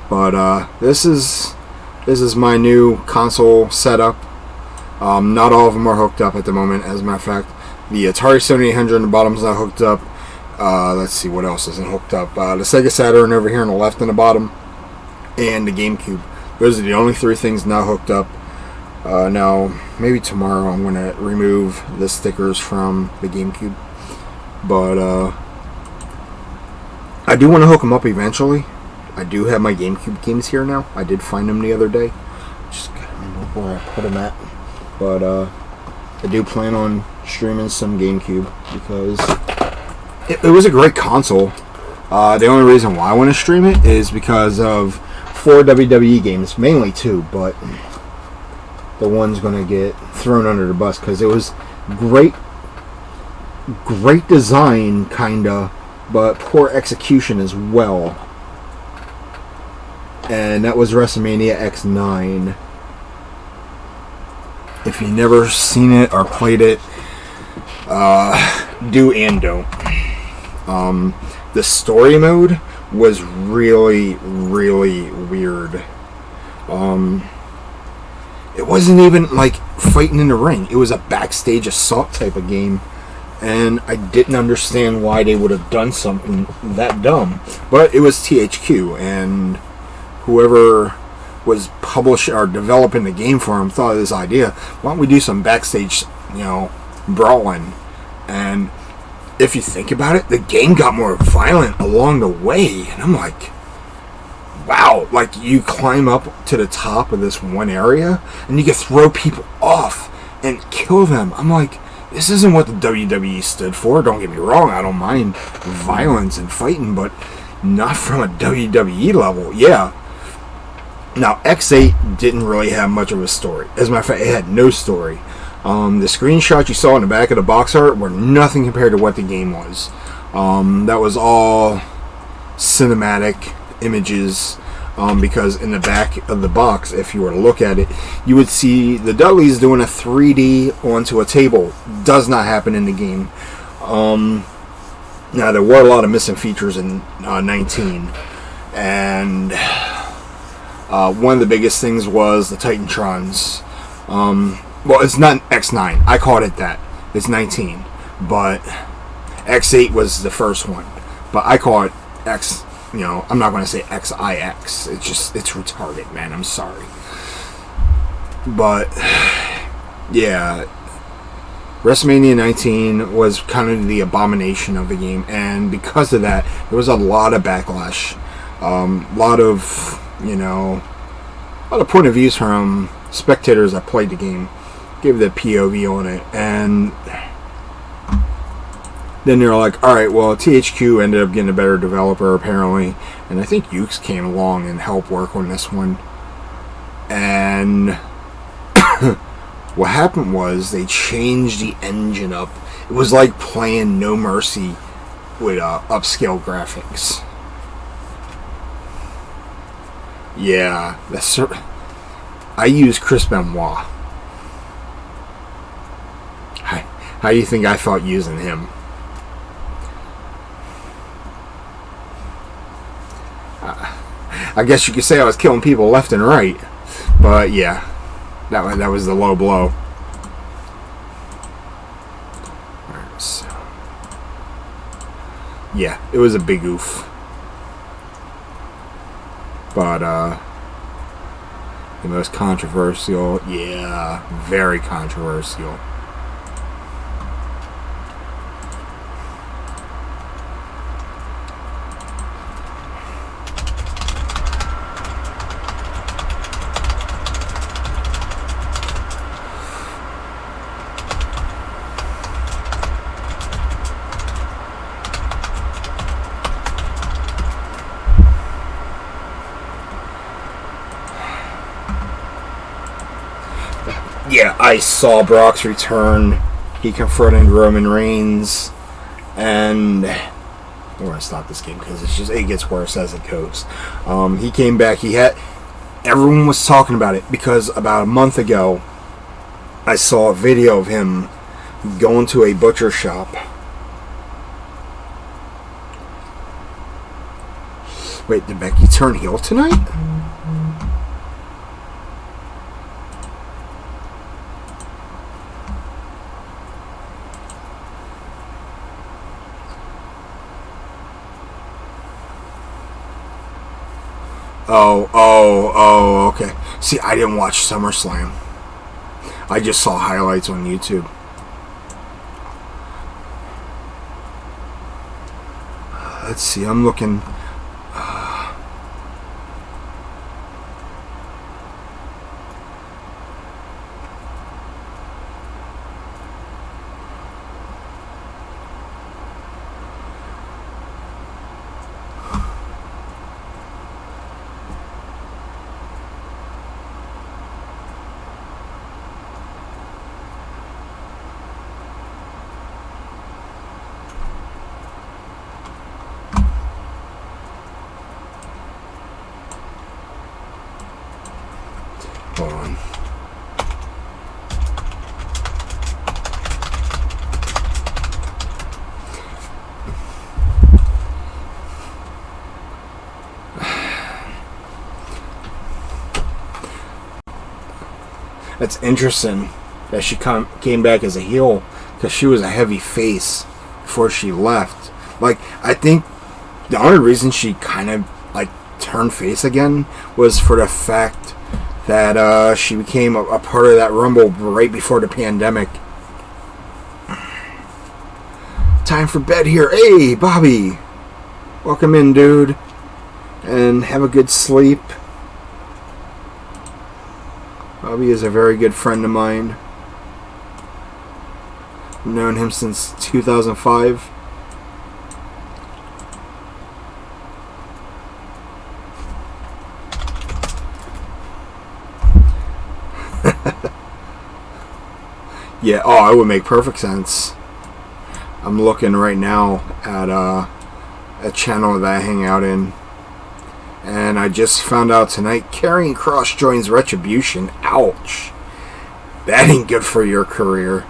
But this is my new console setup. Not all of them are hooked up at the moment. As a matter of fact, the Atari 7800 on the bottom is not hooked up. Let's see what else isn't hooked up. The Sega Saturn over here on the left on the bottom, and the GameCube. Those are the only three things not hooked up. Now, maybe tomorrow I'm going to remove the stickers from the GameCube. But I do want to hook them up eventually. I do have my GameCube games here now. I did find them the other day. Just gotta remember where I put them at. But I do plan on streaming some GameCube because it was a great console. The only reason why I want to stream it is because of 4 WWE games, mainly 2, but the one's going to get thrown under the bus because it was great design, kinda, but poor execution as well. And that was WrestleMania X9. If you've never seen it or played it, do and don't. The story mode was really, really weird. It wasn't even like fighting in the ring. It was a backstage assault type of game. And I didn't understand why they would have done something that dumb. But it was THQ, and whoever was publishing or developing the game for him thought of this idea. Why don't we do some backstage, brawling? And if you think about it, the game got more violent along the way. And I'm like, wow, like you climb up to the top of this one area and you can throw people off and kill them. I'm like, this isn't what the WWE stood for. Don't get me wrong, I don't mind violence and fighting, but not from a WWE level. Yeah. Now, X8 didn't really have much of a story. As a matter of fact, it had no story. The screenshots you saw in the back of the box art were nothing compared to what the game was. That was all cinematic images, because in the back of the box, if you were to look at it, you would see the Dudleys doing a 3D onto a table. Does not happen in the game. Now, there were a lot of missing features in 19, and one of the biggest things was the Titantrons. Well, it's not X9. I called it that. It's 19. But X8 was the first one. But I call it X, I'm not going to say XIX. It's retarded, man. I'm sorry. But, yeah. WrestleMania 19 was kind of the abomination of the game. And because of that, there was a lot of backlash. A lot of, lot of point of views from spectators that played the game, gave the POV on it, and then they're like, alright, well, THQ ended up getting a better developer apparently, and I think Ukes came along and helped work on this one. And what happened was they changed the engine up. It was like playing No Mercy with upscale graphics. Yeah, I use Chris Benoit. How do you think I felt using him? I guess you could say I was killing people left and right, but yeah, that was the low blow. Alright, so yeah, it was a big oof. But the most controversial, yeah, very controversial. Yeah, I saw Brock's return. He confronted Roman Reigns, and we're gonna stop this game because it gets worse as it goes. He came back. Everyone was talking about it because about a month ago, I saw a video of him going to a butcher shop. Wait, did Becky turn heel tonight? Oh, okay. See, I didn't watch SummerSlam. I just saw highlights on YouTube. Let's see, I'm looking. Hold on. That's interesting that she came back as a heel because she was a heavy face before she left. Like, I think the only reason she kind of like turned face again was for the fact that she became a part of that Rumble right before the pandemic. Time for bed here. Hey, Bobby. Welcome in, dude. And have a good sleep. Bobby is a very good friend of mine. I've known him since 2005. Yeah, it would make perfect sense. I'm looking right now at a channel that I hang out in. And I just found out tonight, Karrion Kross joins Retribution. Ouch. That ain't good for your career.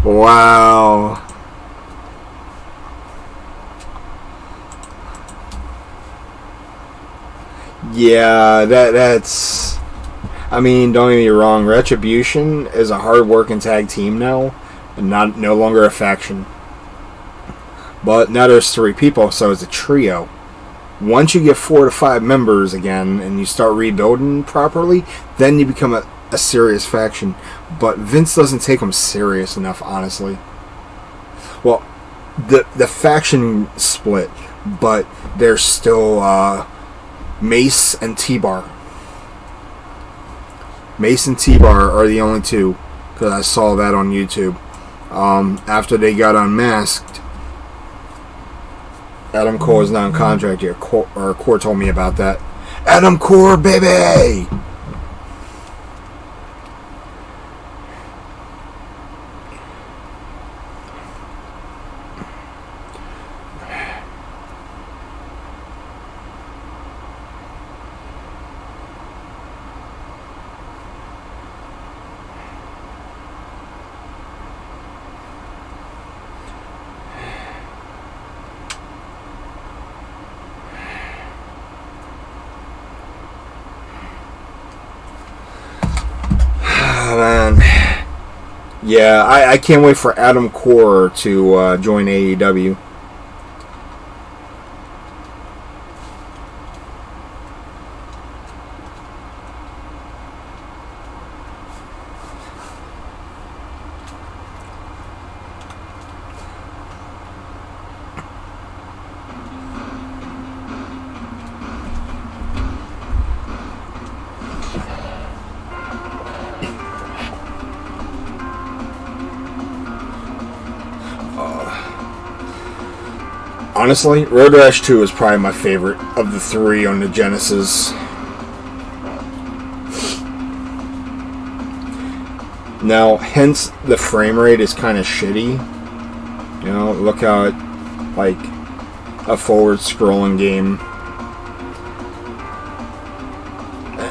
Wow. Yeah, that's... I mean, don't get me wrong, Retribution is a hard-working tag team now, and no longer a faction. But now there's 3 people, so it's a trio. Once you get 4 to 5 members again, and you start rebuilding properly, then you become a serious faction. But Vince doesn't take them serious enough, honestly. Well, the faction split, but there's still Mace and T-Bar. Mace and T-Bar are the only two, because I saw that on YouTube. After they got unmasked, Adam Cole is not in contract here. Core told me about that. Adam Core, baby! Man. Yeah, I can't wait for Adam Core to join AEW. Honestly, Road Rash 2 is probably my favorite of the three on the Genesis. Now, hence the frame rate is kind of shitty. You know, look how it, like, a forward scrolling game.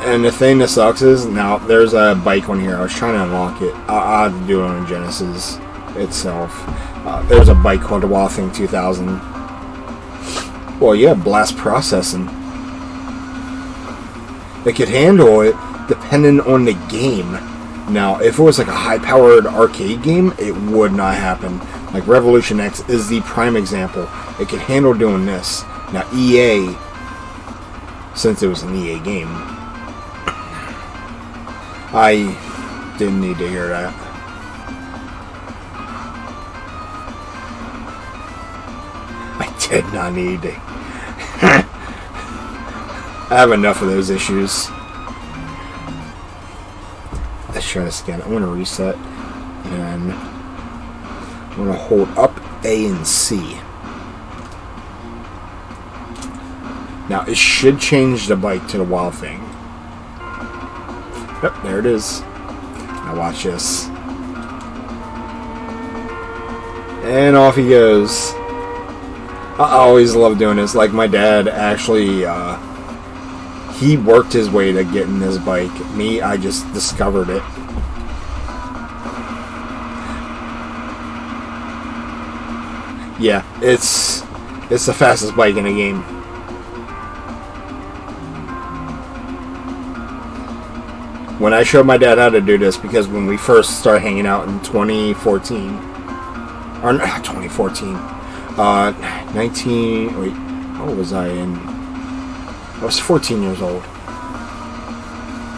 And the thing that sucks is, now, there's a bike on here. I was trying to unlock it. I'll have to do it on Genesis itself. There's a bike called the Wild Thing 2000. Well, yeah, blast processing. It could handle it depending on the game. Now, if it was like a high-powered arcade game, it would not happen. Like Revolution X is the prime example. It could handle doing this. Now, EA, since it was an EA game, I didn't need to hear that. I did not need to. I have enough of those issues. Let's try this again. I'm going to reset. And I'm going to hold up A and C. Now, it should change the bike to the Wild Thing. Yep, there it is. Now watch this. And off he goes. I always love doing this. Like my dad actually, he worked his way to getting this bike. Me, I just discovered it. Yeah, it's the fastest bike in the game. When I showed my dad how to do this, because when we first started hanging out in 2014, or not 2014, 19, wait, what was I in? I was 14 years old.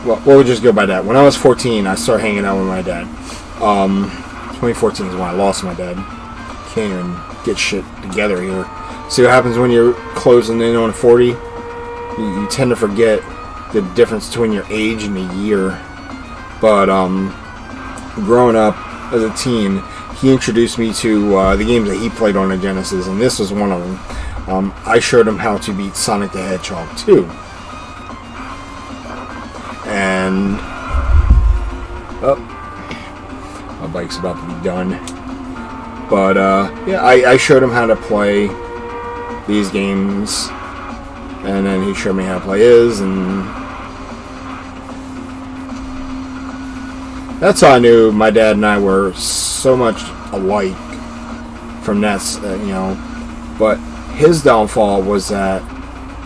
Well, we'll just go by that. When I was 14, I started hanging out with my dad. 2014 is when I lost my dad. Can't even get shit together here. See what happens when you're closing in on 40? You tend to forget the difference between your age and the year. But growing up as a teen, he introduced me to the games that he played on the Genesis, and this was one of them. I showed him how to beat Sonic the Hedgehog 2. And my bike's about to be done. But yeah, I showed him how to play these games, and then he showed me how to play his, and that's how I knew my dad and I were so much alike from that, you know. But his downfall was that,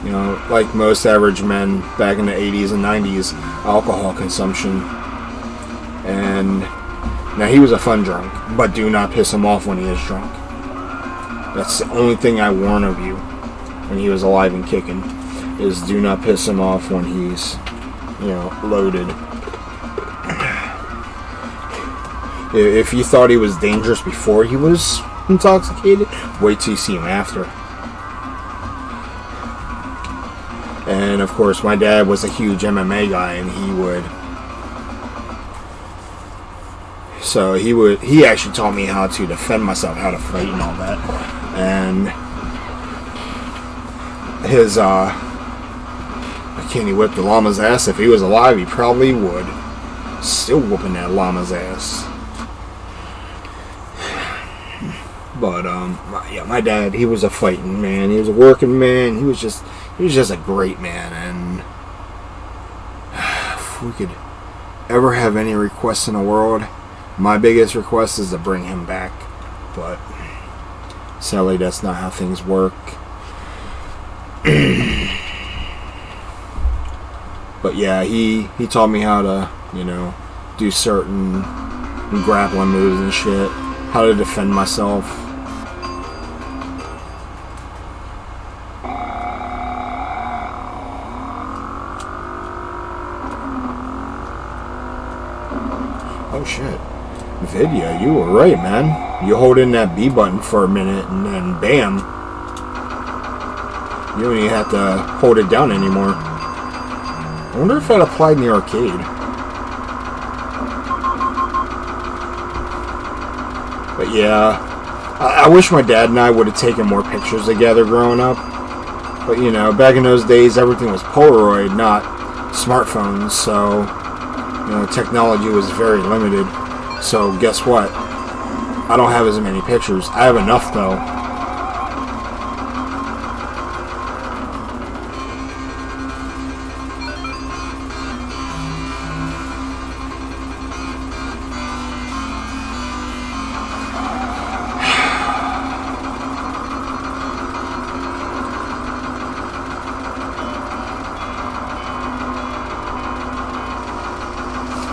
you know, like most average men back in the 80s and 90s, alcohol consumption. And now he was a fun drunk, but do not piss him off when he is drunk. That's the only thing I warn of you when he was alive and kicking, is do not piss him off when he's, you know, loaded. If you thought he was dangerous before he was intoxicated, wait till you see him after. And of course, my dad was a huge MMA guy, and he actually taught me how to defend myself, how to fight and all that. And can he whip the llama's ass? If he was alive, he probably would. Still whooping that llama's ass. But my dad, he was a fighting man. He was a working man. He was just a great man. And if we could ever have any requests in the world, my biggest request is to bring him back. But sadly, that's not how things work. But yeah, he taught me how to, do certain grappling moves and shit, how to defend myself. Oh shit. Video, you were right, man. You hold in that B button for a minute and then bam. You don't even have to hold it down anymore. I wonder if that applied in the arcade. But yeah, I wish my dad and I would have taken more pictures together growing up. But back in those days, everything was Polaroid, not smartphones, so technology was very limited. So guess what? I don't have as many pictures. I have enough though.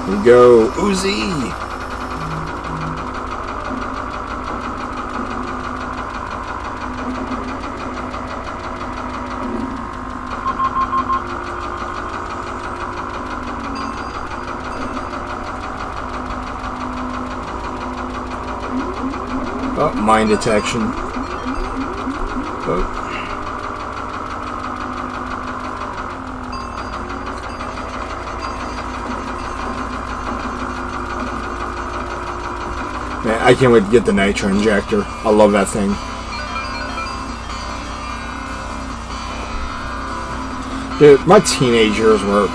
Here we go, Uzi. Oh, mine detection. Oh. Man, I can't wait to get the nitro injector. I love that thing. Dude, my teenage years were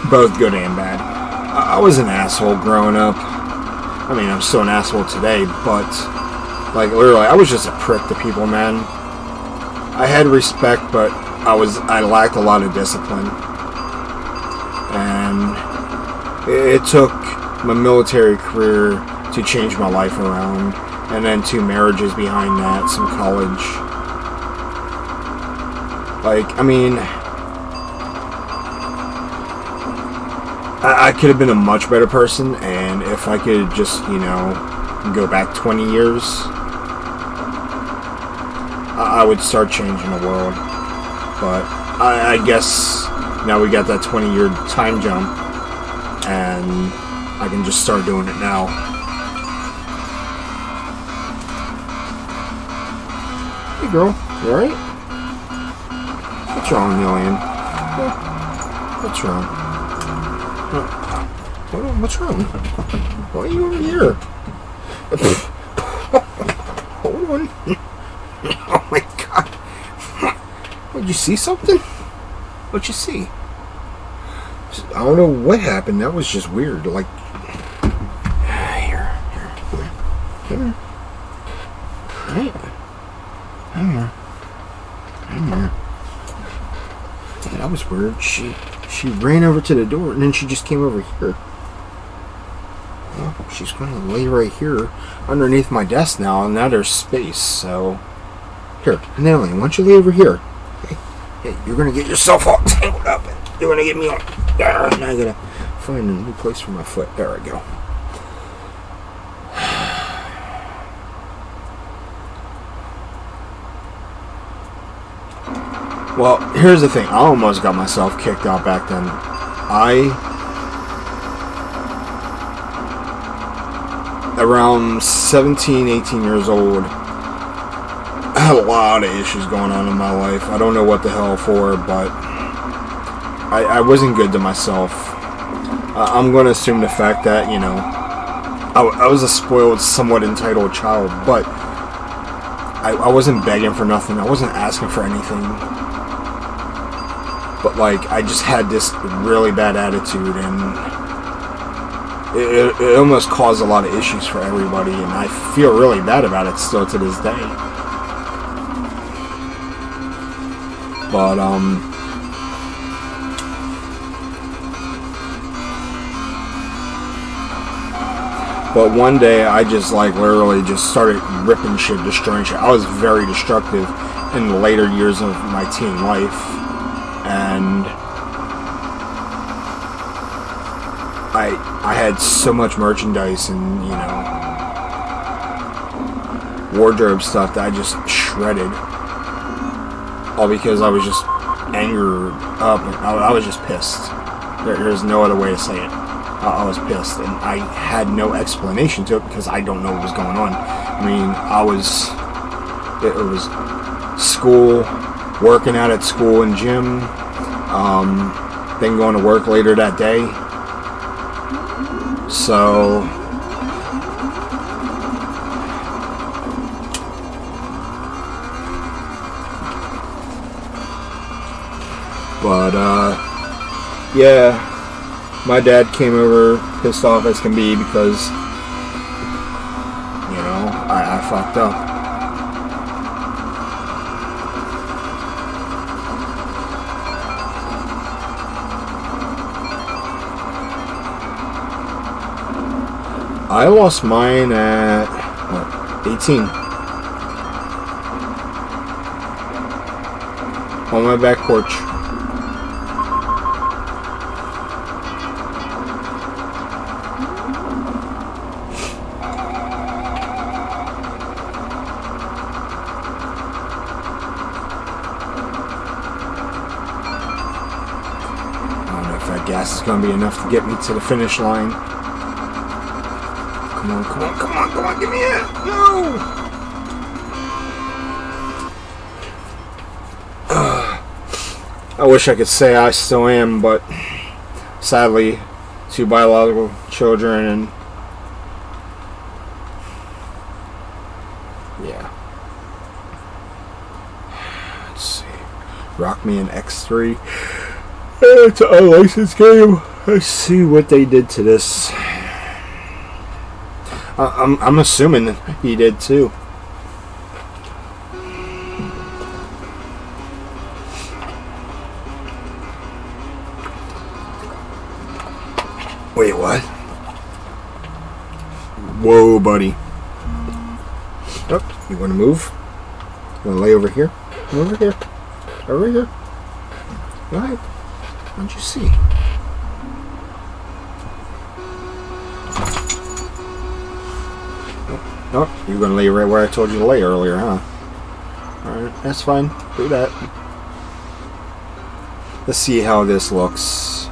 both good and bad. I was an asshole growing up. I mean, I'm still an asshole today, but literally, I was just a prick to people, man. I had respect, but I lacked a lot of discipline. And it took my military career to change my life around, and then 2 marriages behind that, some college. I could have been a much better person, and if I could just, go back 20 years, I would start changing the world. But I guess now we got that 20-year time jump, and I can just start doing it now. Hey girl, you alright? What's wrong, Million? What's wrong? Hold on, what's wrong? Why are you over here? Hold on. Oh my god. What, you see something? What'd you see? I don't know what happened. That was just weird. Here. Right? Here. Yeah, that was weird. She ran over to the door and then she just came over here. Well, she's going to lay right here underneath my desk now, and now there's space, so... Here, Nelly, why don't you lay over here? Hey, you're going to get yourself all tangled up, and you're going to get me all... Now I got to find a new place for my foot. There I go. Well, here's the thing. I almost got myself kicked out back then. Around 17, 18 years old, I had a lot of issues going on in my life. I don't know what the hell for, but I wasn't good to myself. I'm going to assume the fact that, I was a spoiled, somewhat entitled child, but I wasn't begging for nothing. I wasn't asking for anything. But, I just had this really bad attitude, and it almost caused a lot of issues for everybody, and I feel really bad about it still to this day. But, But one day I just literally just started ripping shit, destroying shit. I was very destructive in the later years of my teen life. And I had so much merchandise and, wardrobe stuff that I just shredded. All because I was just angered up. I was just pissed. There's no other way to say it. I was pissed, and I had no explanation to it because I don't know what was going on. I mean, it was school, working out at school and gym, then going to work later that day. So, but, yeah. My dad came over pissed off as can be because, I fucked up. I lost mine at, 18. On my back porch. Gas is going to be enough to get me to the finish line. Come on, give me it! No! I wish I could say I still am, but sadly, 2 biological children and yeah. Let's see. Rock me an X3. It's an unlicensed game. Let's see what they did to this. I'm assuming he did too. Wait, what? Whoa, buddy. Oh, you want to move? You want to lay over here? Over here. Over here. All right. What'd you see? Oh, you're going to lay right where I told you to lay earlier, huh? Alright, that's fine. Do that. Let's see how this looks.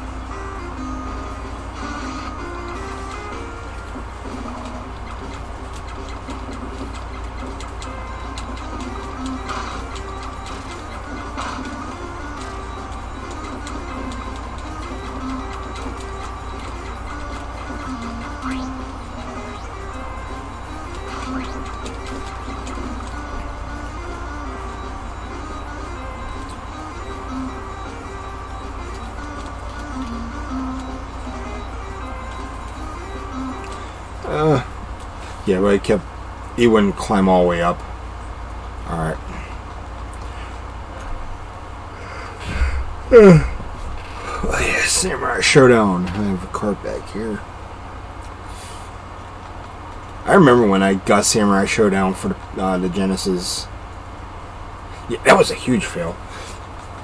Yeah, but he wouldn't climb all the way up. Alright. Oh yeah, Samurai Showdown. I have a cart back here. I remember when I got Samurai Showdown for the Genesis. Yeah, that was a huge fail.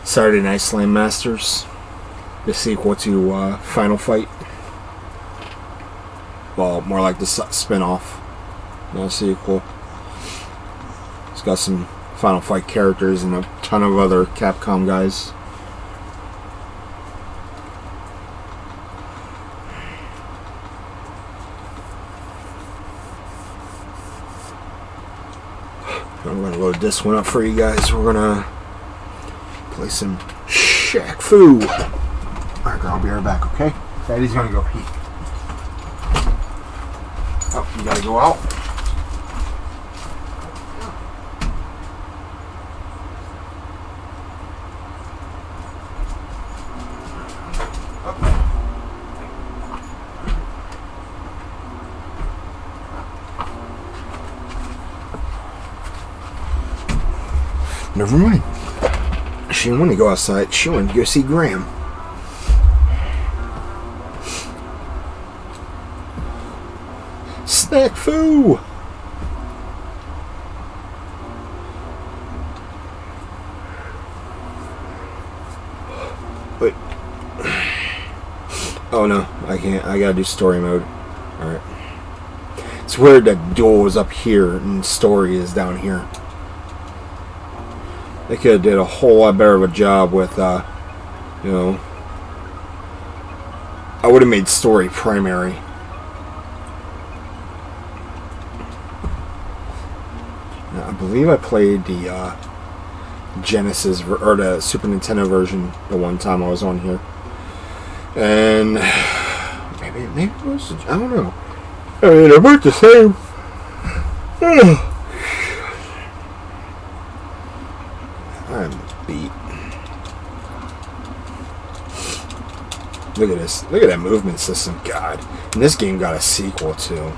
Saturday Night Slam Masters. The sequel to Final Fight. Well, more like the spin-off. No sequel. It's got some Final Fight characters and a ton of other Capcom guys. I'm gonna load this one up for you guys. We're gonna play some Shaq Fu. Alright, girl, I'll be right back, okay? Daddy's gonna go pee. Oh, you gotta go out? Never mind. She didn't want to go outside. She wanted to go see Graham. Snack foo! Wait. Oh no, I can't. I gotta do story mode. Alright. It's weird that duel is up here and story is down here. They could have did a whole lot better of a job with, you know, I would have made story primary. Now, I believe I played the Genesis or the Super Nintendo version the one time I was on here, and maybe it was, I don't know. I mean, they're both the same. I'm beat. Look at this. Look at that movement system. God. And this game got a sequel too.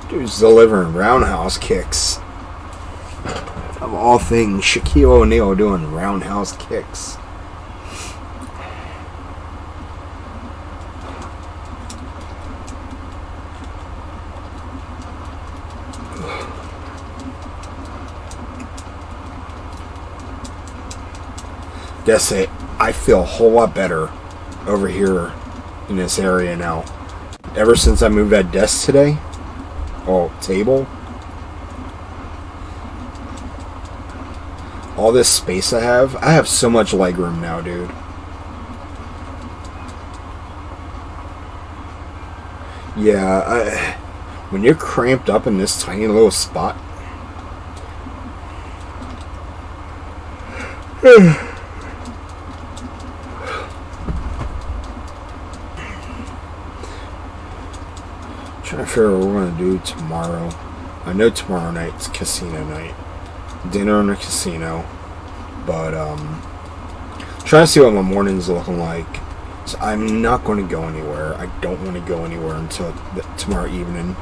Dude's delivering roundhouse kicks. Of all things, Shaquille O'Neal doing roundhouse kicks. Guess it. I feel a whole lot better over here in this area now. Ever since I moved that desk today. Oh, table. All this space I have so much legroom now, dude. Yeah, when you're cramped up in this tiny little spot. Trying to figure out what we're gonna do tomorrow. I know tomorrow night's casino night. Dinner in a casino. But trying to see what my morning's looking like. So I'm not going to go anywhere. I don't want to go anywhere until tomorrow evening.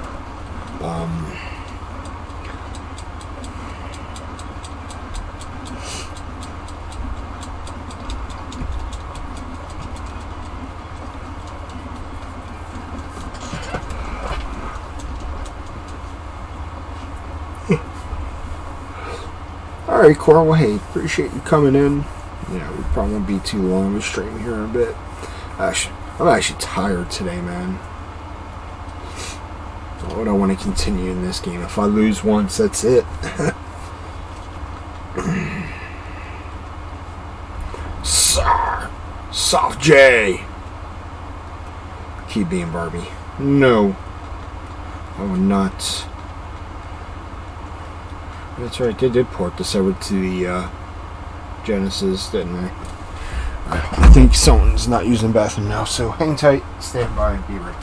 Alright, Cora, well, hey, appreciate you coming in. Yeah, we probably won't be too long. We'll stream here in a bit. I'm actually tired today, man. Why would I want to continue in this game? If I lose once, that's it. Soft J! Keep being Barbie. No. I will not. That's right, they did port this over to the Genesis, didn't they? I think someone's not using the bathroom now, so hang tight, stand by, and be ready.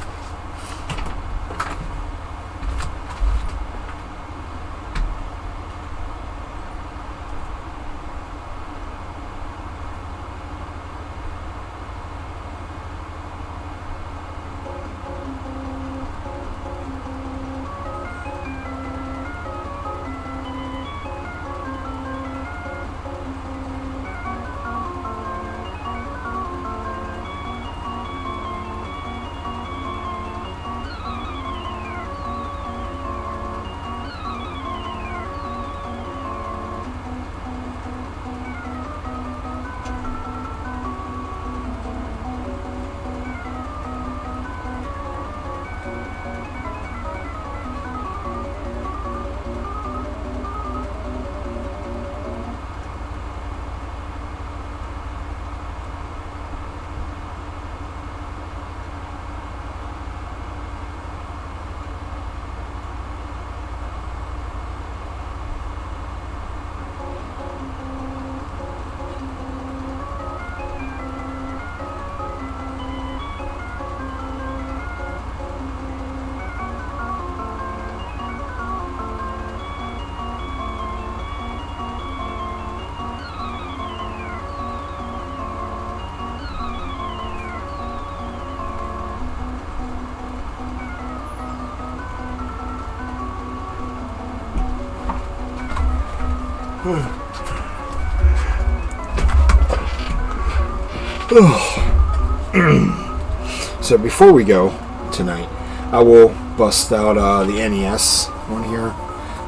So before we go tonight, I will bust out the NES one here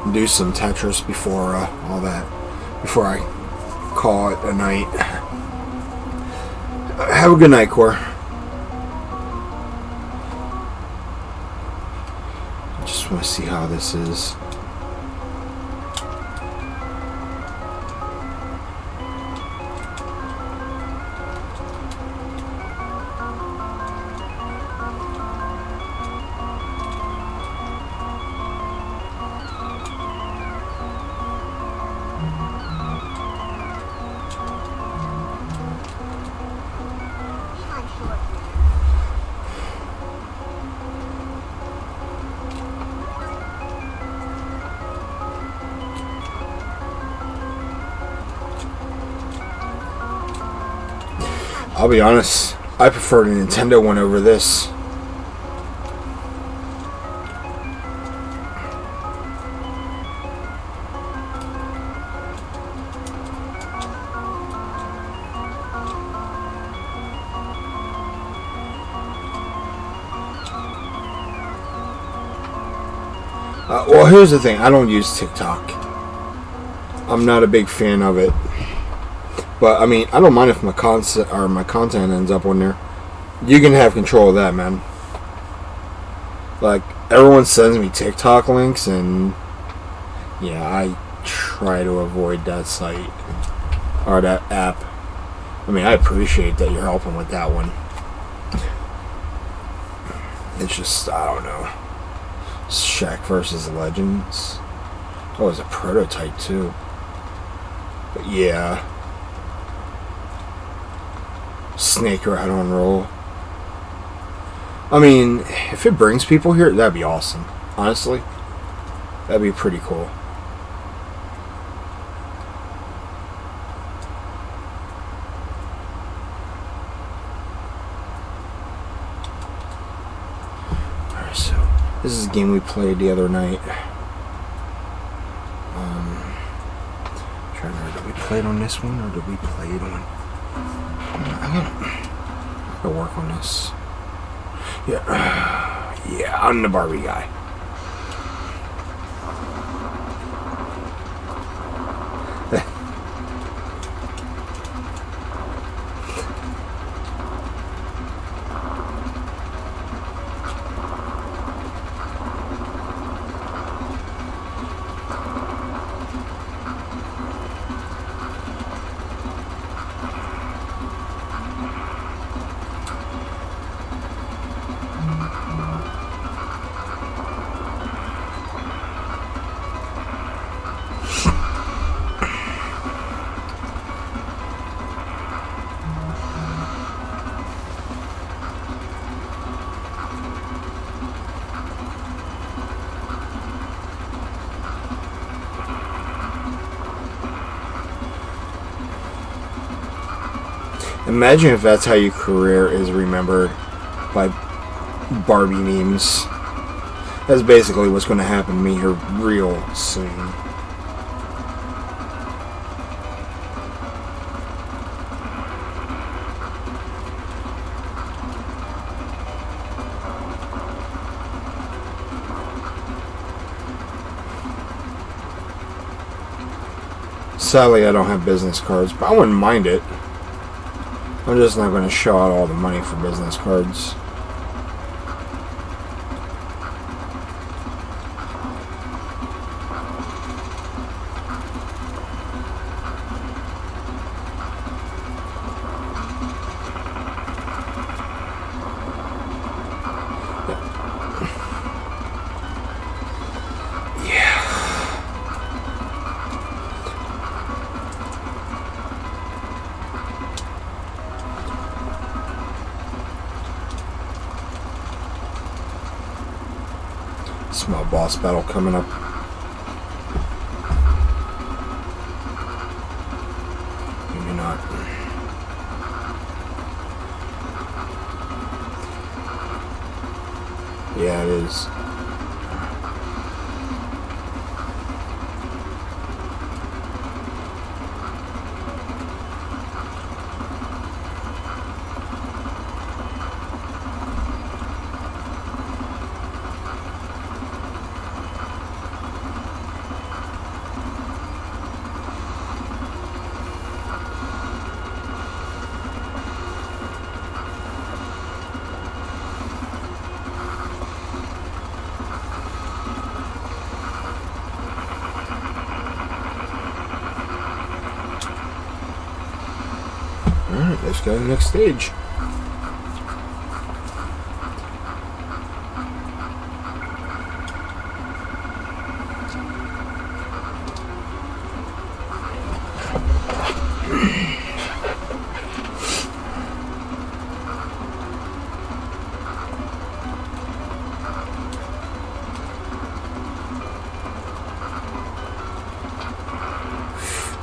and do some Tetris before all that. Before I call it a night. Have a good night, Core. I just want to see how this is. I'll be honest, I prefer the Nintendo one over this. Well, here's the thing. I don't use TikTok. I'm not a big fan of it. But I mean, I don't mind if my content ends up on there. You can have control of that, man. Like, everyone sends me TikTok links, and yeah, I try to avoid that site or that app. I mean, I appreciate that you're helping with that one. It's just, I don't know. Shaq versus Legends. Oh, it was a prototype too. But yeah. Snake Rat on roll. I mean, if it brings people here, that'd be awesome. Honestly, that'd be pretty cool. Alright, so this is a game we played the other night. Trying to remember, did we play it on this one or did we play it on? I gotta work on this. Yeah, I'm the Barbie guy. Imagine if that's how your career is remembered by Barbie memes. That's basically what's going to happen to me here real soon. Sadly, I don't have business cards, but I wouldn't mind it. I'm just not going to show out all the money for business cards. Small boss battle coming up. Maybe not. Yeah, it is. Let's go to the next stage.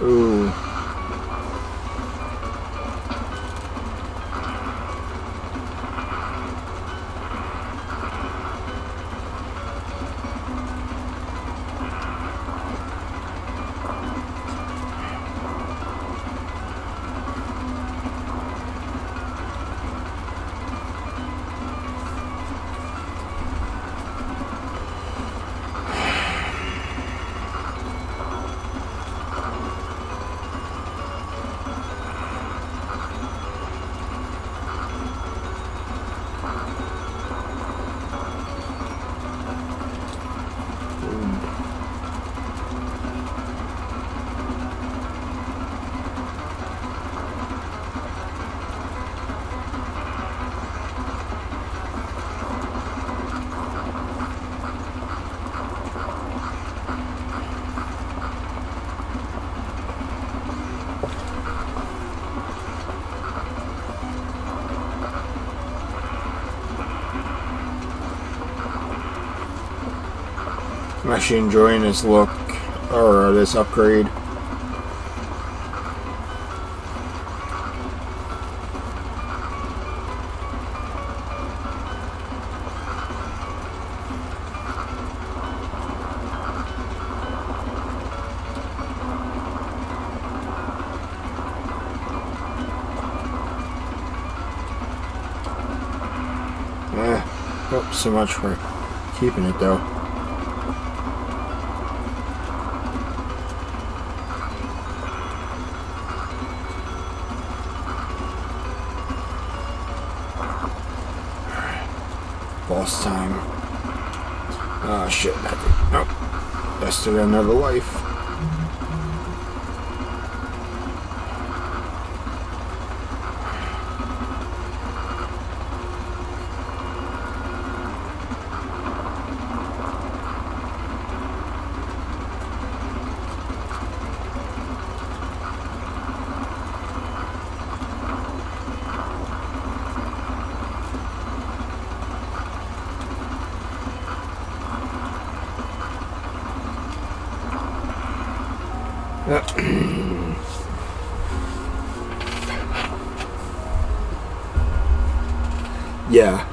Ooh. I'm actually enjoying this look, or this upgrade. Not so much for keeping it though. Boss time. Oh shit, nope. That's still another life. Yeah.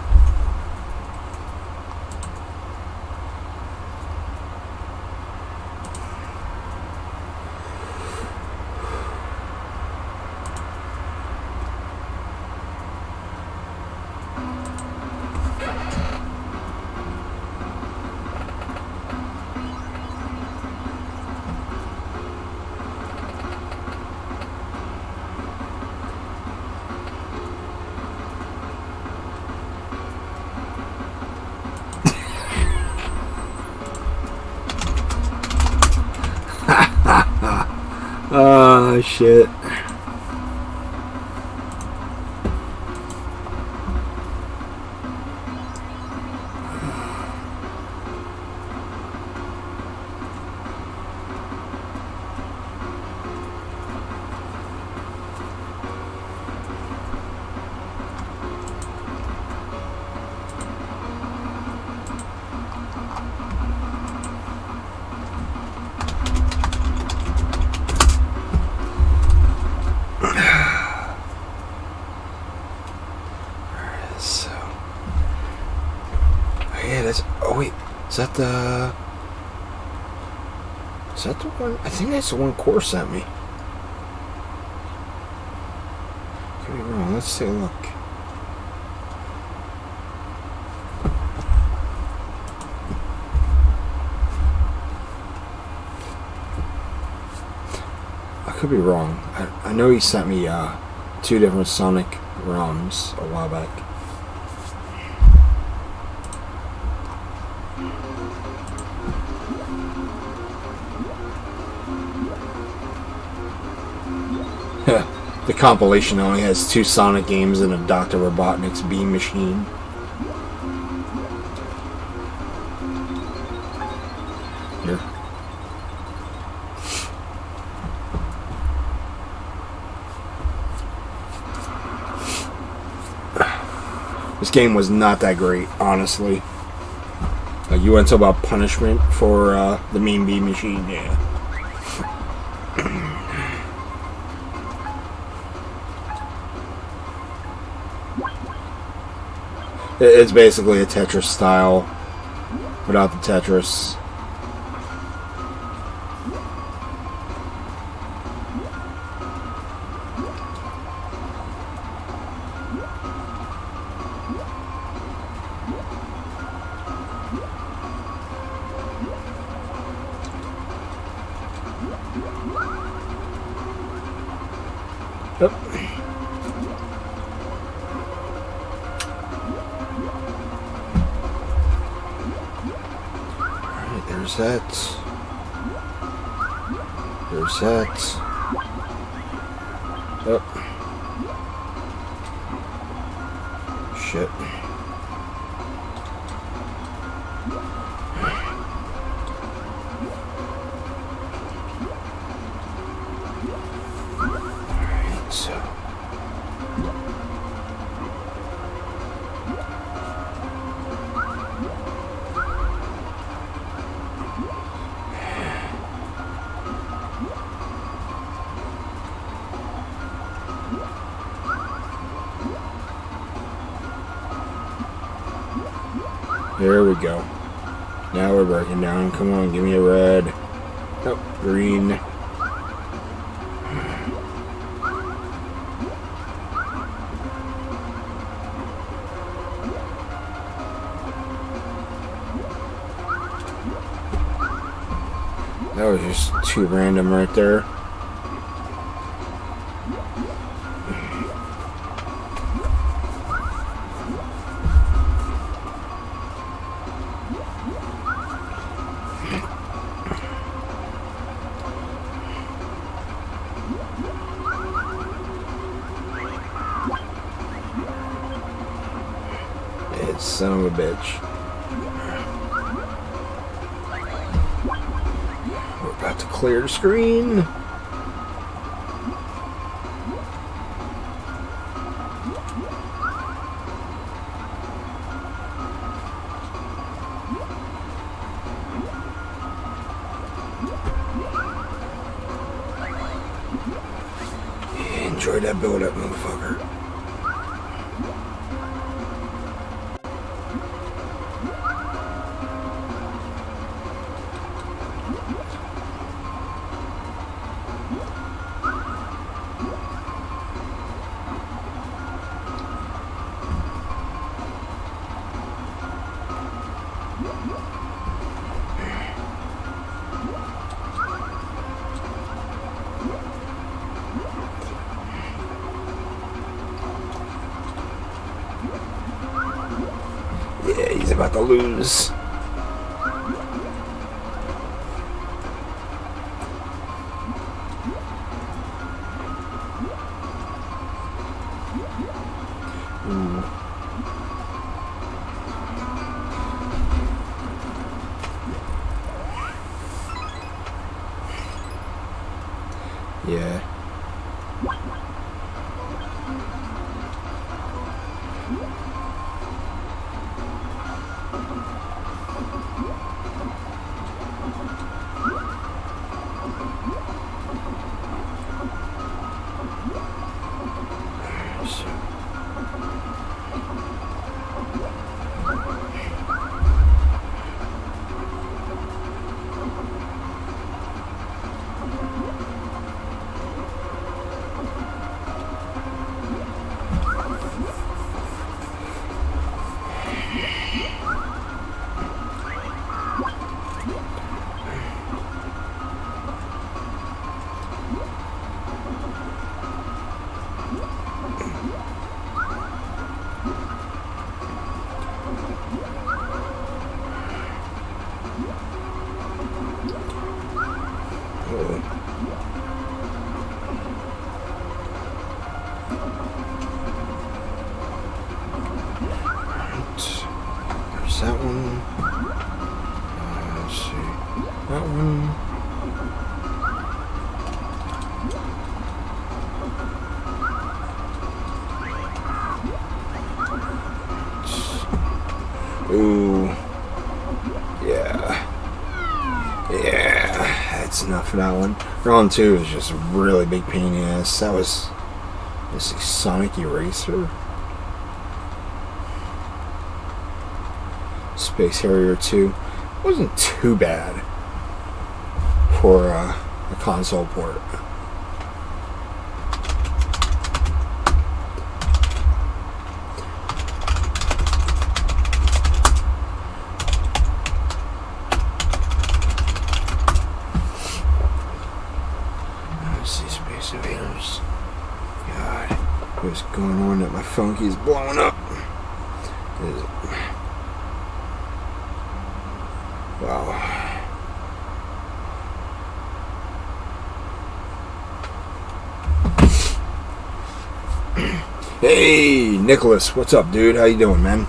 Oh shit. So, yeah, that's. Oh wait, is that the? Is that the one? I think that's the one Core sent me. Could be wrong. Let's take a look. I could be wrong. I know he sent me 2 different Sonic ROMs a while back. The compilation only has 2 Sonic games and a Dr. Robotnik's Beam Machine. Here. This game was not that great, honestly. You want to talk about punishment for the Mean Beam Machine? Yeah. It's basically a Tetris style without the Tetris. Yep. Alright, there's that. There's that. Oh. Shit. Alright, so. There we go. Now we're breaking down. Come on, give me a red. Oh, green. That was just too random right there. Son of a bitch. We're about to clear the screen. Enjoy that build up, motherfucker. Yeah, he's about to lose. Ooh. Yeah. that one? Let's see. That one. Ooh. Yeah. Yeah. That's enough for that one. Round 2 is just a really big pain in the ass. That was... Let's see, Sonic Eraser. Space Harrier 2. Wasn't too bad for a console port. Let's see, Space Invaders. God, what's going on that my phone keeps blowing up? Wow. Hey, Nicholas, what's up, dude? How you doing, man?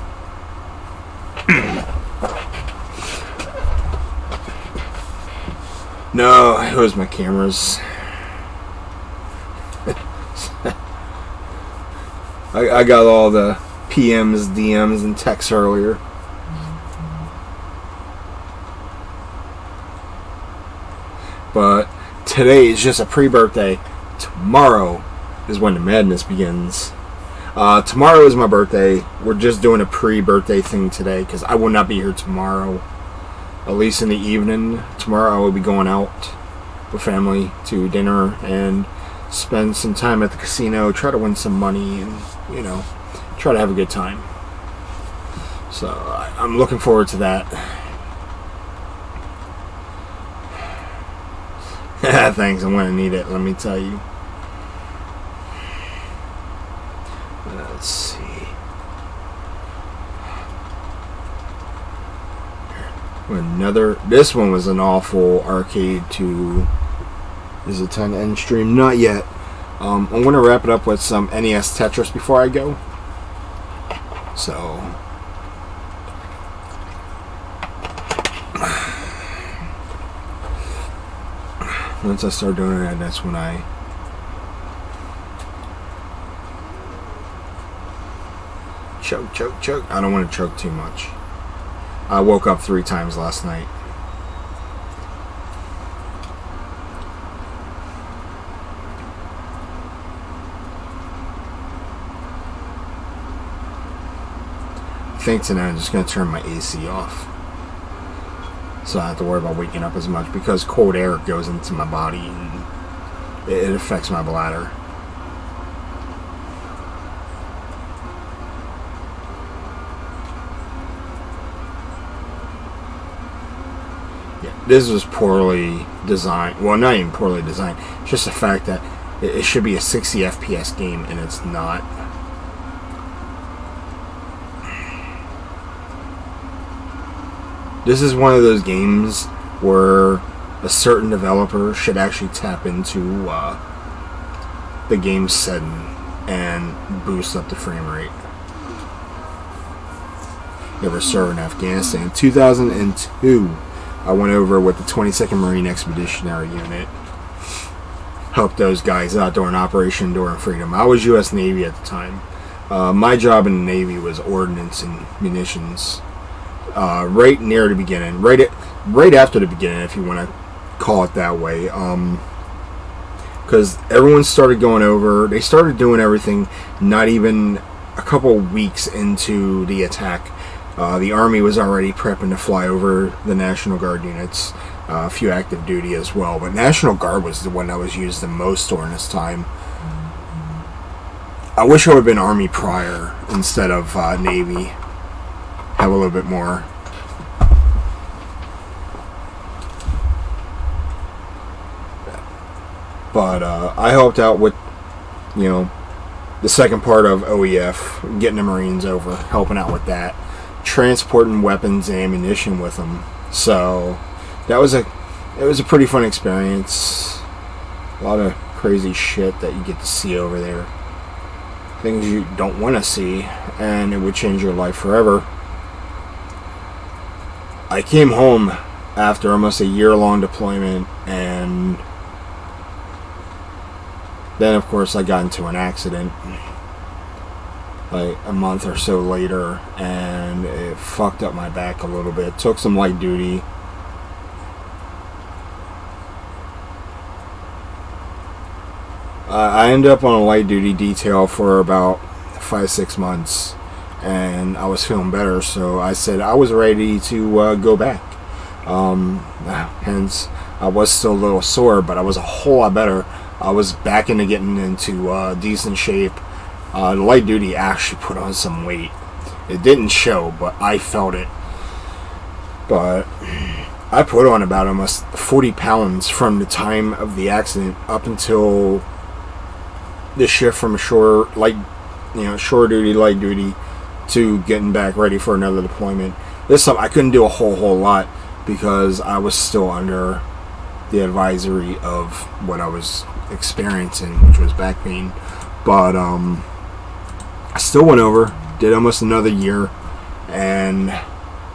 No, it was my cameras. I got all the PMs, DMs, and texts earlier. But today is just a pre-birthday. Tomorrow is when the madness begins. Tomorrow is my birthday. We're just doing a pre-birthday thing today because I will not be here tomorrow. At least in the evening. Tomorrow I will be going out with family to dinner and spend some time at the casino, try to win some money, and, you know, try to have a good time. So I'm looking forward to that. Thanks, I'm going to need it, let me tell you. Let's see. This one was an awful arcade to... Is it time to end stream? Not yet. I'm going to wrap it up with some NES Tetris before I go. So... Once I start doing that, that's when I... Choke. I don't want to choke too much. I woke up 3 times last night. I think tonight I'm just going to turn my AC off. So I don't have to worry about waking up as much because cold air goes into my body and it affects my bladder. Yeah, this was poorly designed. Well, not even poorly designed. It's just the fact that it should be a 60 FPS game and it's not. This is one of those games where a certain developer should actually tap into the game's setting and boost up the frame rate. They were serving Afghanistan. In 2002, I went over with the 22nd Marine Expeditionary Unit. Helped those guys out during Operation Enduring Freedom. I was U.S. Navy at the time. My job in the Navy was ordnance and munitions. Right near the beginning, right after the beginning, if you want to call it that way, because everyone started going over. They started doing everything. Not even a couple weeks into the attack, the Army was already prepping to fly over the National Guard units, a few active duty as well. But National Guard was the one that was used the most during this time. I wish I would have been Army prior instead of Navy. Have a little bit more. But I helped out with, the second part of OEF, getting the Marines over, helping out with that, transporting weapons and ammunition with them. So it was a pretty fun experience. A lot of crazy shit that you get to see over there. Things you don't want to see, and it would change your life forever. I came home after almost a year-long deployment, and then, of course, I got into an accident like a month or so later, and it fucked up my back a little bit. Took some light duty. I ended up on a light duty detail for about 5-6 months, and I was feeling better, so I said I was ready to go back. Hence, I was still a little sore, but I was a whole lot better. I was back into getting into decent shape. The light duty actually put on some weight. It didn't show, but I felt it. But I put on about almost 40 pounds from the time of the accident up until the shift from shore duty, light duty, to getting back ready for another deployment. This time I couldn't do a whole lot because I was still under the advisory of what I was experiencing, which was back pain. But I still went over, did almost another year, and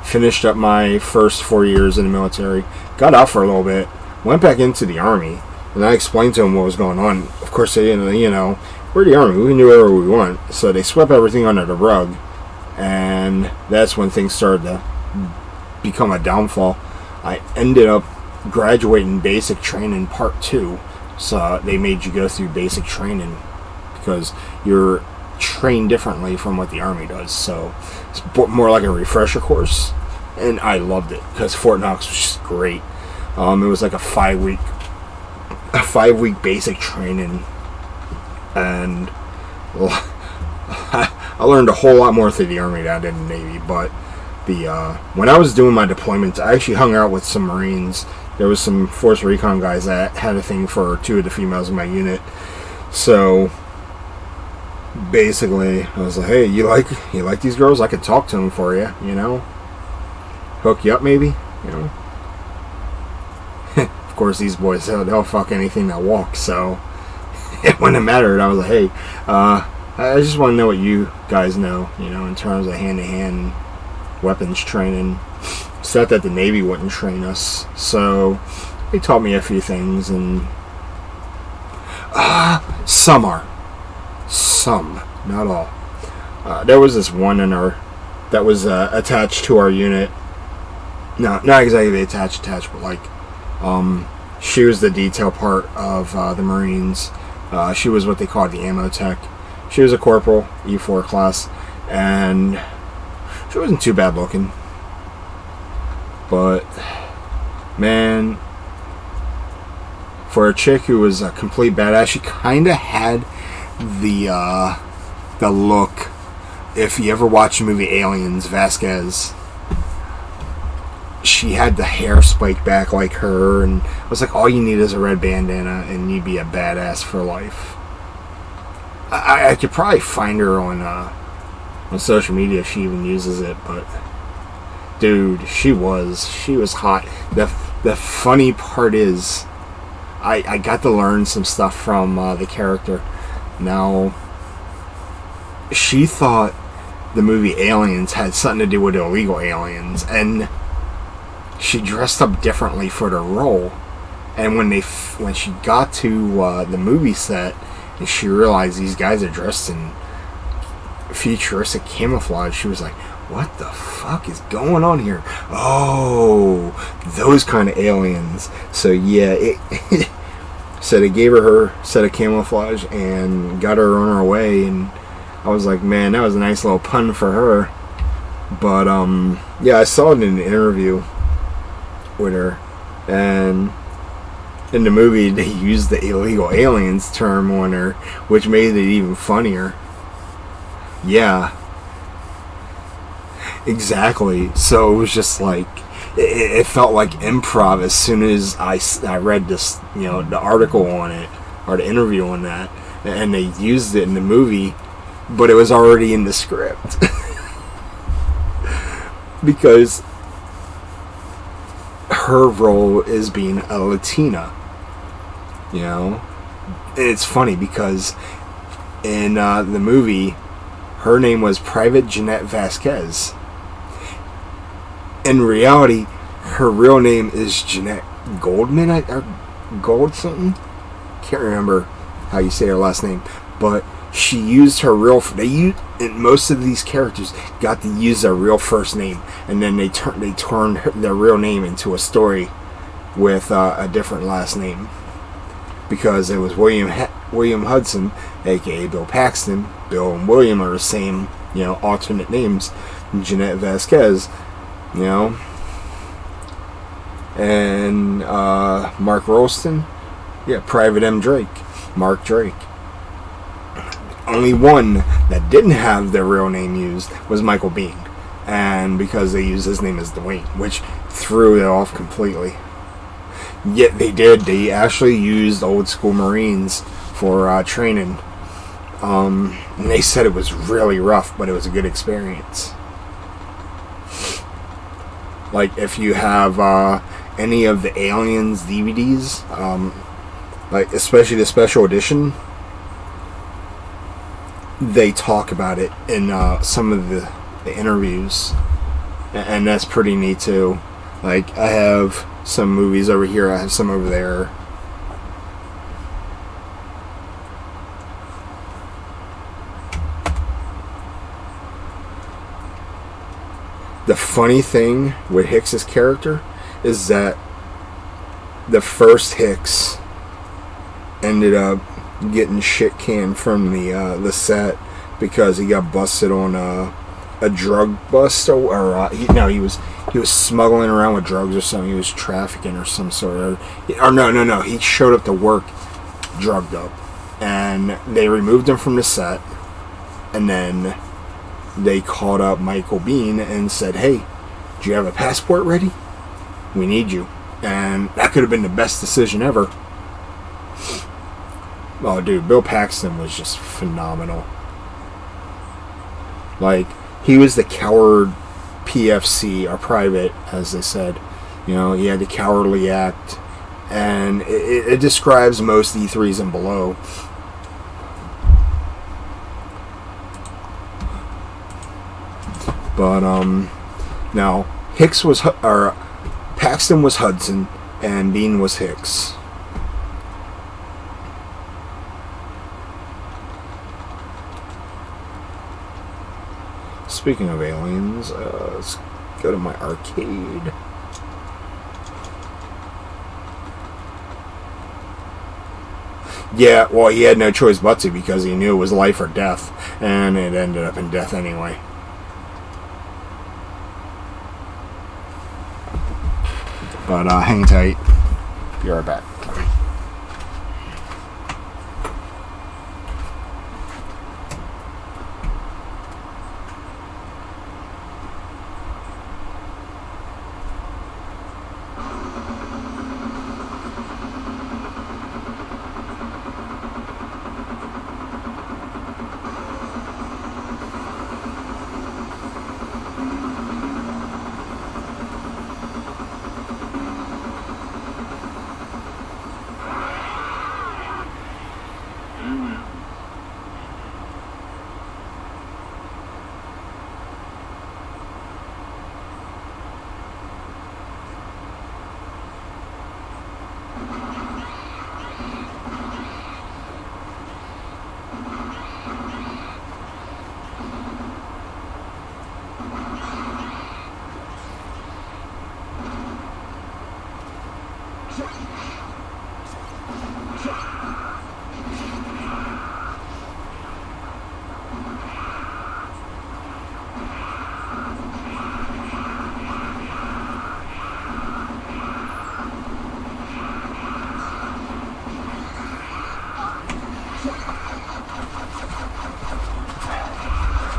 finished up my first 4 years in the military. Got out for a little bit, went back into the Army, and I explained to them what was going on. Of course, they didn't, we're the Army, we can do whatever we want. So they swept everything under the rug, and that's when things started to become a downfall. I ended up graduating basic training part 2. So they made you go through basic training because you're trained differently from what the Army does. So it's more like a refresher course, and I loved it because Fort Knox was just great. It was like a 5-week basic training, and I learned a whole lot more through the Army than I did in the Navy. But when I was doing my deployments, I actually hung out with some Marines. There was some Force Recon guys that had a thing for 2 of the females in my unit. So basically, I was like, "Hey, you like these girls? I could talk to them for you. Hook you up, maybe. Of course, these boys they'll fuck anything that walks. So it wouldn't have mattered. I was like, "Hey, I just want to know what you guys know. In terms of hand-to-hand weapons training." It's not that the Navy wouldn't train us, so they taught me a few things, and some, not all. There was this one that was attached to our unit. No, not exactly attached, but like, she was the detail part of the Marines. She was what they called the ammo tech. She was a corporal, E4 class, and she wasn't too bad looking. But, man, for a chick who was a complete badass, she kind of had the look. If you ever watch the movie Aliens, Vasquez, she had the hair spiked back like her, and it was like, all you need is a red bandana, and you'd be a badass for life. I could probably find her on social media if she even uses it, but dude, she was hot. The funny part is, I got to learn some stuff from the character. Now, she thought the movie Aliens had something to do with illegal aliens, and she dressed up differently for the role. And when she got to the movie set, and she realized these guys are dressed in futuristic camouflage, she was like, "What the fuck is going on here?" Oh, those kind of aliens. So yeah, so they gave her set of camouflage and got her on her way, and I was like, man, that was a nice little pun for her. But yeah, I saw it in an interview with her, and in the movie they used the illegal aliens term on her, which made it even funnier. Yeah, exactly. So it was just like, it felt like improv as soon as I read this, the article on it, or the interview on that, and they used it in the movie, but it was already in the script. Because her role is being a Latina, and it's funny because in the movie, her name was Private Jeanette Vasquez. in reality, her real name is Jeanette Goldman, or Gold something. Can't remember how you say her last name, but she used her real. Most of these characters got to use their real first name, and then they turned their real name into a story with a different last name, because it was William Hudson, aka Bill Paxton. Bill and William are the same, alternate names. Jeanette Vasquez, and Mark Rolston, Private M. Drake, Mark Drake. Only one that didn't have their real name used was Michael Biehn, and because they used his name as Dwayne, which threw it off completely. Yet they actually used old school Marines for training. And they said it was really rough, but it was a good experience. Like, if you have any of the Aliens DVDs, like especially the special edition, they talk about it in some of the interviews, and that's pretty neat too. Like, I have some movies over here, I have some over there. The funny thing with Hicks's character is that the first Hicks ended up getting shit canned from the set because he got busted on a drug bust, or he was smuggling around with drugs or something. He was trafficking or some sort or no, he showed up to work drugged up, and they removed him from the set, and then they called up Michael Biehn and said, "Hey, do you have a passport ready? We need you." And that could have been the best decision ever. Oh, dude, Bill Paxton was just phenomenal. Like, he was the coward PFC, or private, as they said. He had the cowardly act, and it describes most E3s and below. But now Paxton was Hudson, and Biehn was Hicks. Speaking of aliens, let's go to my arcade. Yeah, well, he had no choice but to, because he knew it was life or death, and it ended up in death anyway. But hang tight. Be right back.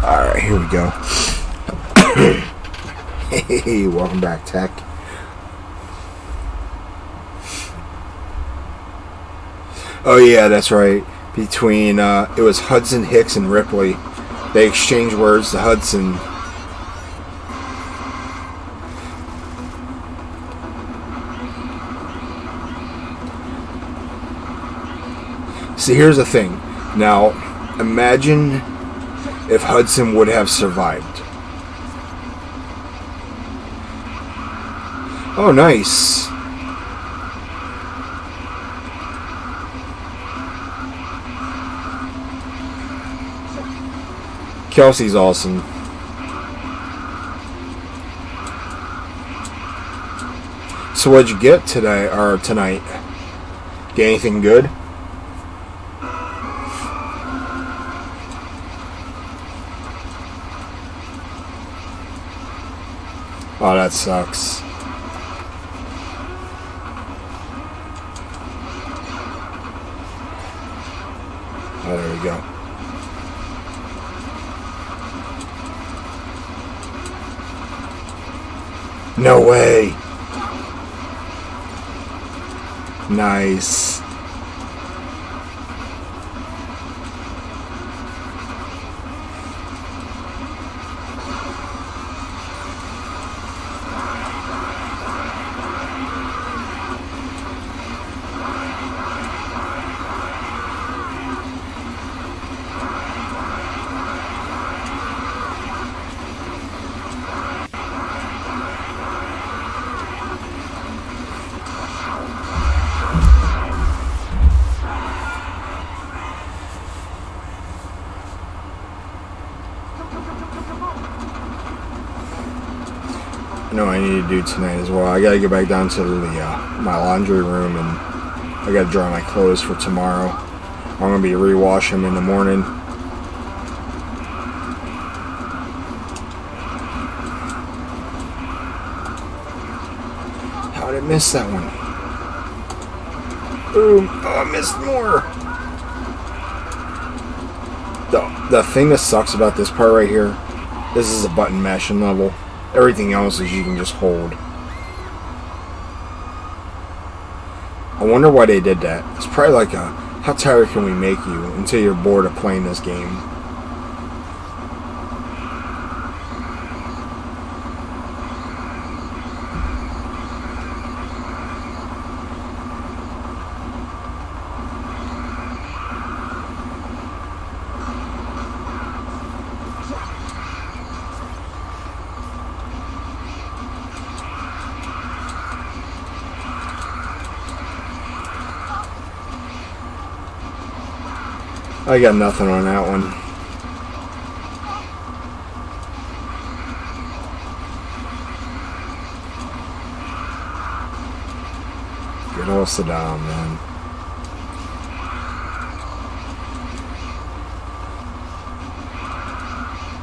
Alright, here we go. Hey, welcome back, Tech. Oh yeah, that's right. Between, it was Hudson, Hicks, and Ripley. They exchanged words to Hudson. See, here's the thing. Now, imagine if Hudson would have survived. Oh, nice. Kelsey's awesome. So what'd you get today or tonight? Get anything good? Oh, that sucks. Oh, there we go. No way. Nice. I know I need to do tonight as well. I gotta get back down to my laundry room, and I gotta dry my clothes for tomorrow. I'm gonna be rewash them in the morning. How did I miss that one? Boom! Oh, I missed more. The thing that sucks about this part right here, this is a button mashing level. Everything else is you can just hold. I wonder why they did that. It's probably like a, how tired can we make you until you're bored of playing this game? I got nothing on that one. Good old Saddam, man.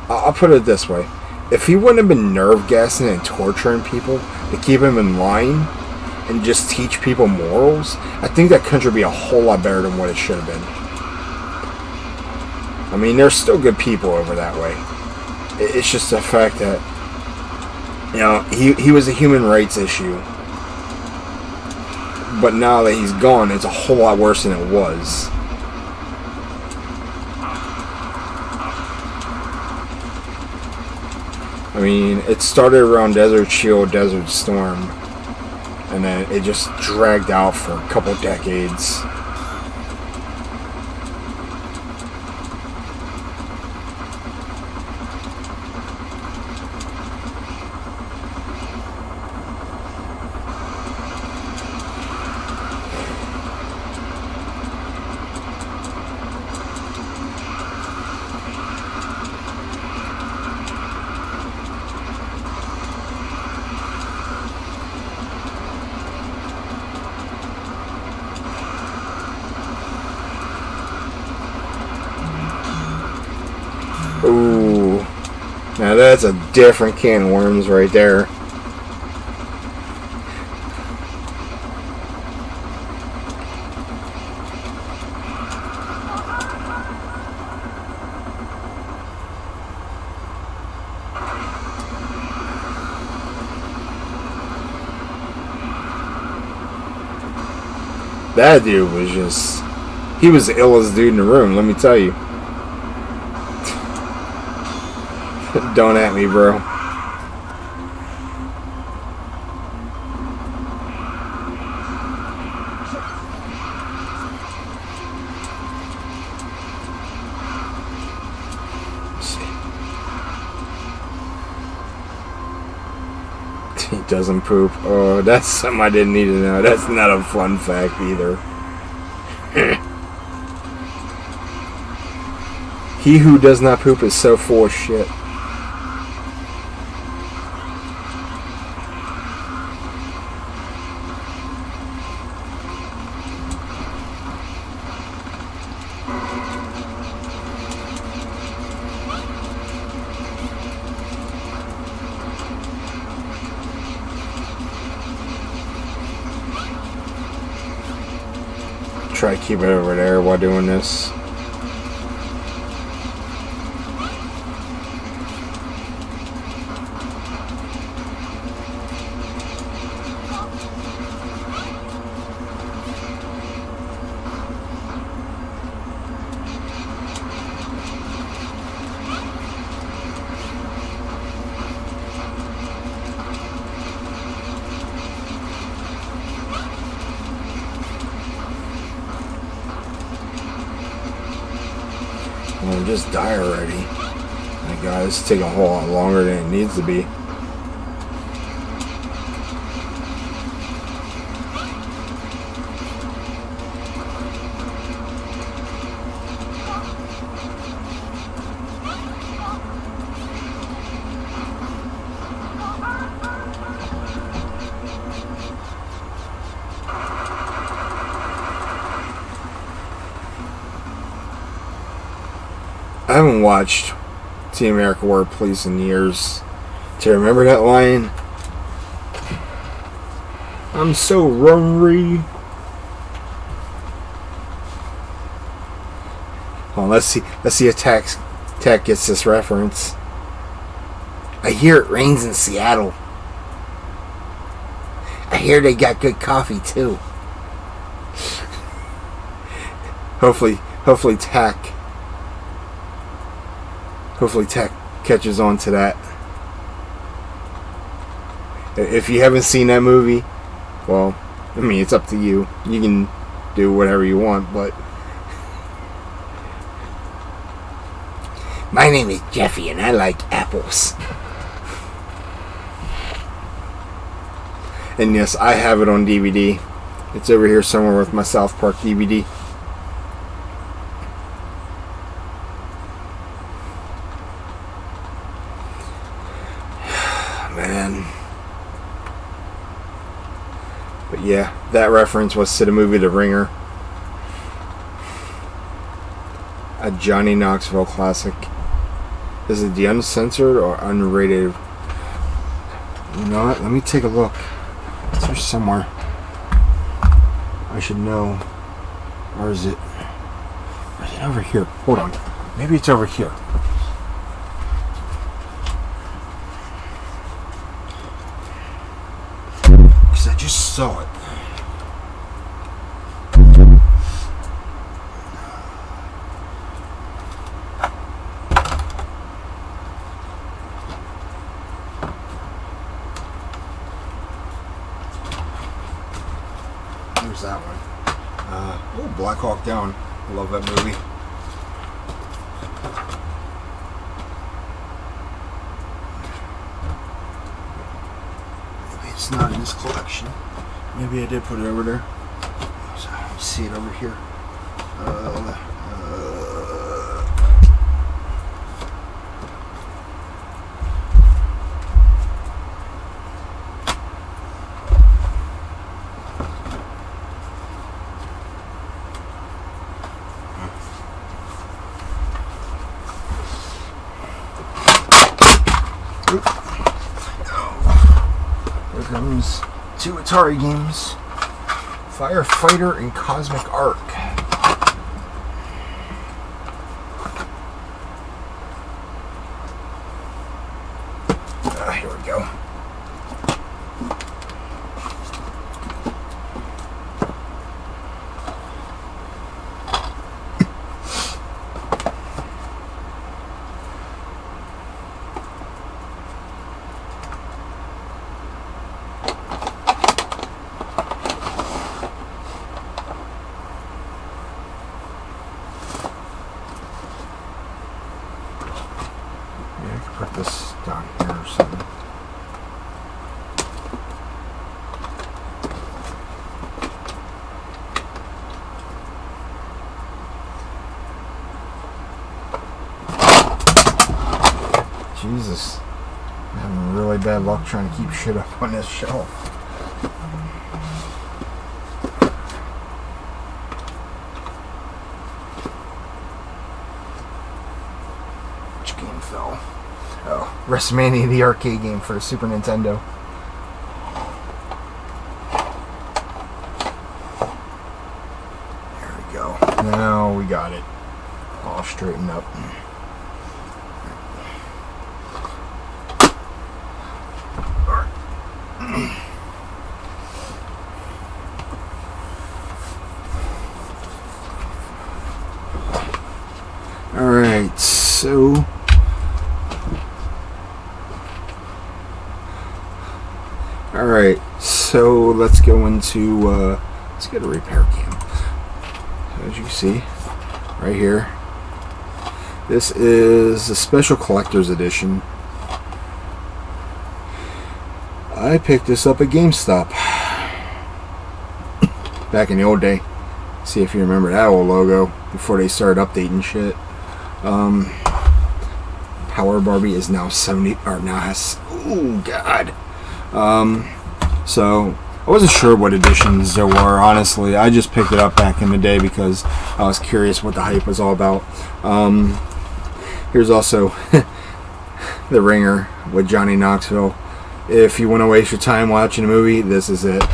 I'll put it this way. If he wouldn't have been nerve gassing and torturing people to keep him in line and just teach people morals, I think that country would be a whole lot better than what it should have been. I mean, there's still good people over that way. It's just the fact that, you know, he was a human rights issue. But now that he's gone, it's a whole lot worse than it was. I mean, it started around Desert Shield, Desert Storm. And then it just dragged out for a couple decades. Ooh, now that's a different can of worms right there. That dude was just, he was the illest dude in the room, let me tell you. Don't at me, bro. Let's see. He doesn't poop. Oh, that's something I didn't need to know. That's not a fun fact either. He who does not poop is so full of shit. Try to keep it over there while doing this. Well, just die already. My God, it's taking a whole lot longer than it needs to be. I haven't watched Team America War Police in years. Do you remember that line? I'm so hungry. Well, let's see if Tech gets this reference. I hear it rains in Seattle. I hear they got good coffee too. Hopefully Tech catches on to that. If you haven't seen that movie, well, I mean, it's up to you. You can do whatever you want, but... My name is Jeffy, and I like apples. And yes, I have it on DVD. It's over here somewhere with my South Park DVD. Man. But yeah, that reference was to the movie The Ringer. A Johnny Knoxville classic. Is it the uncensored or unrated? You know what? Let me take a look. It's here somewhere. I should know. Or is it? Or is it over here? Hold on. Maybe it's over here. Because I just saw it. Here's that one. Oh, Black Hawk Down. I love that movie. Maybe it's not in this collection. Maybe I did put it over there. So I don't see it over here. Here comes two Atari games. Firefighter and Cosmic Arc. Here we go. Put this down here or something. is having really bad luck trying to keep shit up on this shelf. Which game fell? Oh, WrestleMania, the arcade game for Super Nintendo. There we go. Now we got it all straightened up. Alright, so let's go into let's get a repair cam. As you can see right here, this is a special collector's edition. I picked this up at GameStop back in the old day. See if you remember that old logo before they started updating shit. Power Barbie is now 70, or now has, oh god. So I wasn't sure what editions there were, honestly. I just picked it up back in the day because I was curious what the hype was all about. Here's also The Ringer with Johnny Knoxville. If you want to waste your time watching a movie, this is it. Let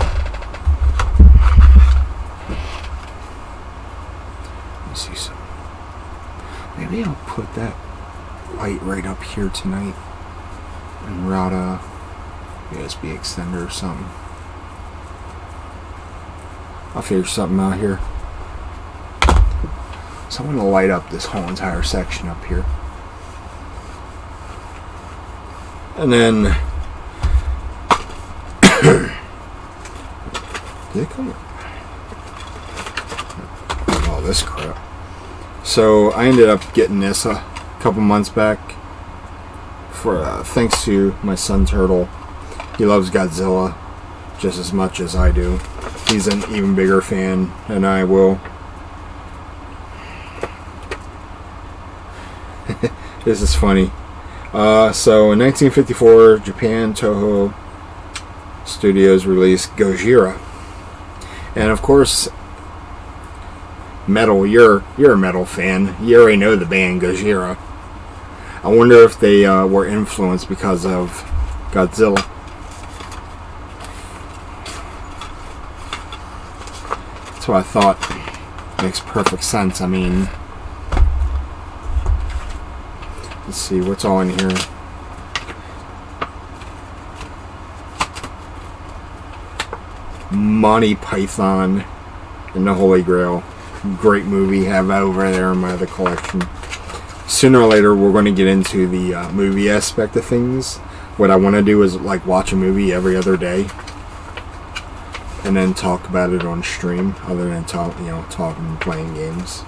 me see some. Maybe I'll put that light right up here tonight and route a USB extender or something. I'll figure something out here. So I'm going to light up this whole entire section up here. And then did it come? Oh, this crap. So I ended up getting this a couple months back for thanks to my son Turtle. He loves Godzilla just as much as I do. He's an even bigger fan than I will. This is funny. So in 1954, Japan Toho Studios released Gojira, and of course, metal. You're a metal fan. You already know the band Gojira. I wonder if they were influenced because of Godzilla. That's what I thought. Makes perfect sense. I mean, let's see what's all in here. Monty Python and the Holy Grail. Great movie. Have that over there in my other collection. Sooner or later, we're going to get into the movie aspect of things. What I want to do is like watch a movie every other day, and then talk about it on stream, other than talking and playing games.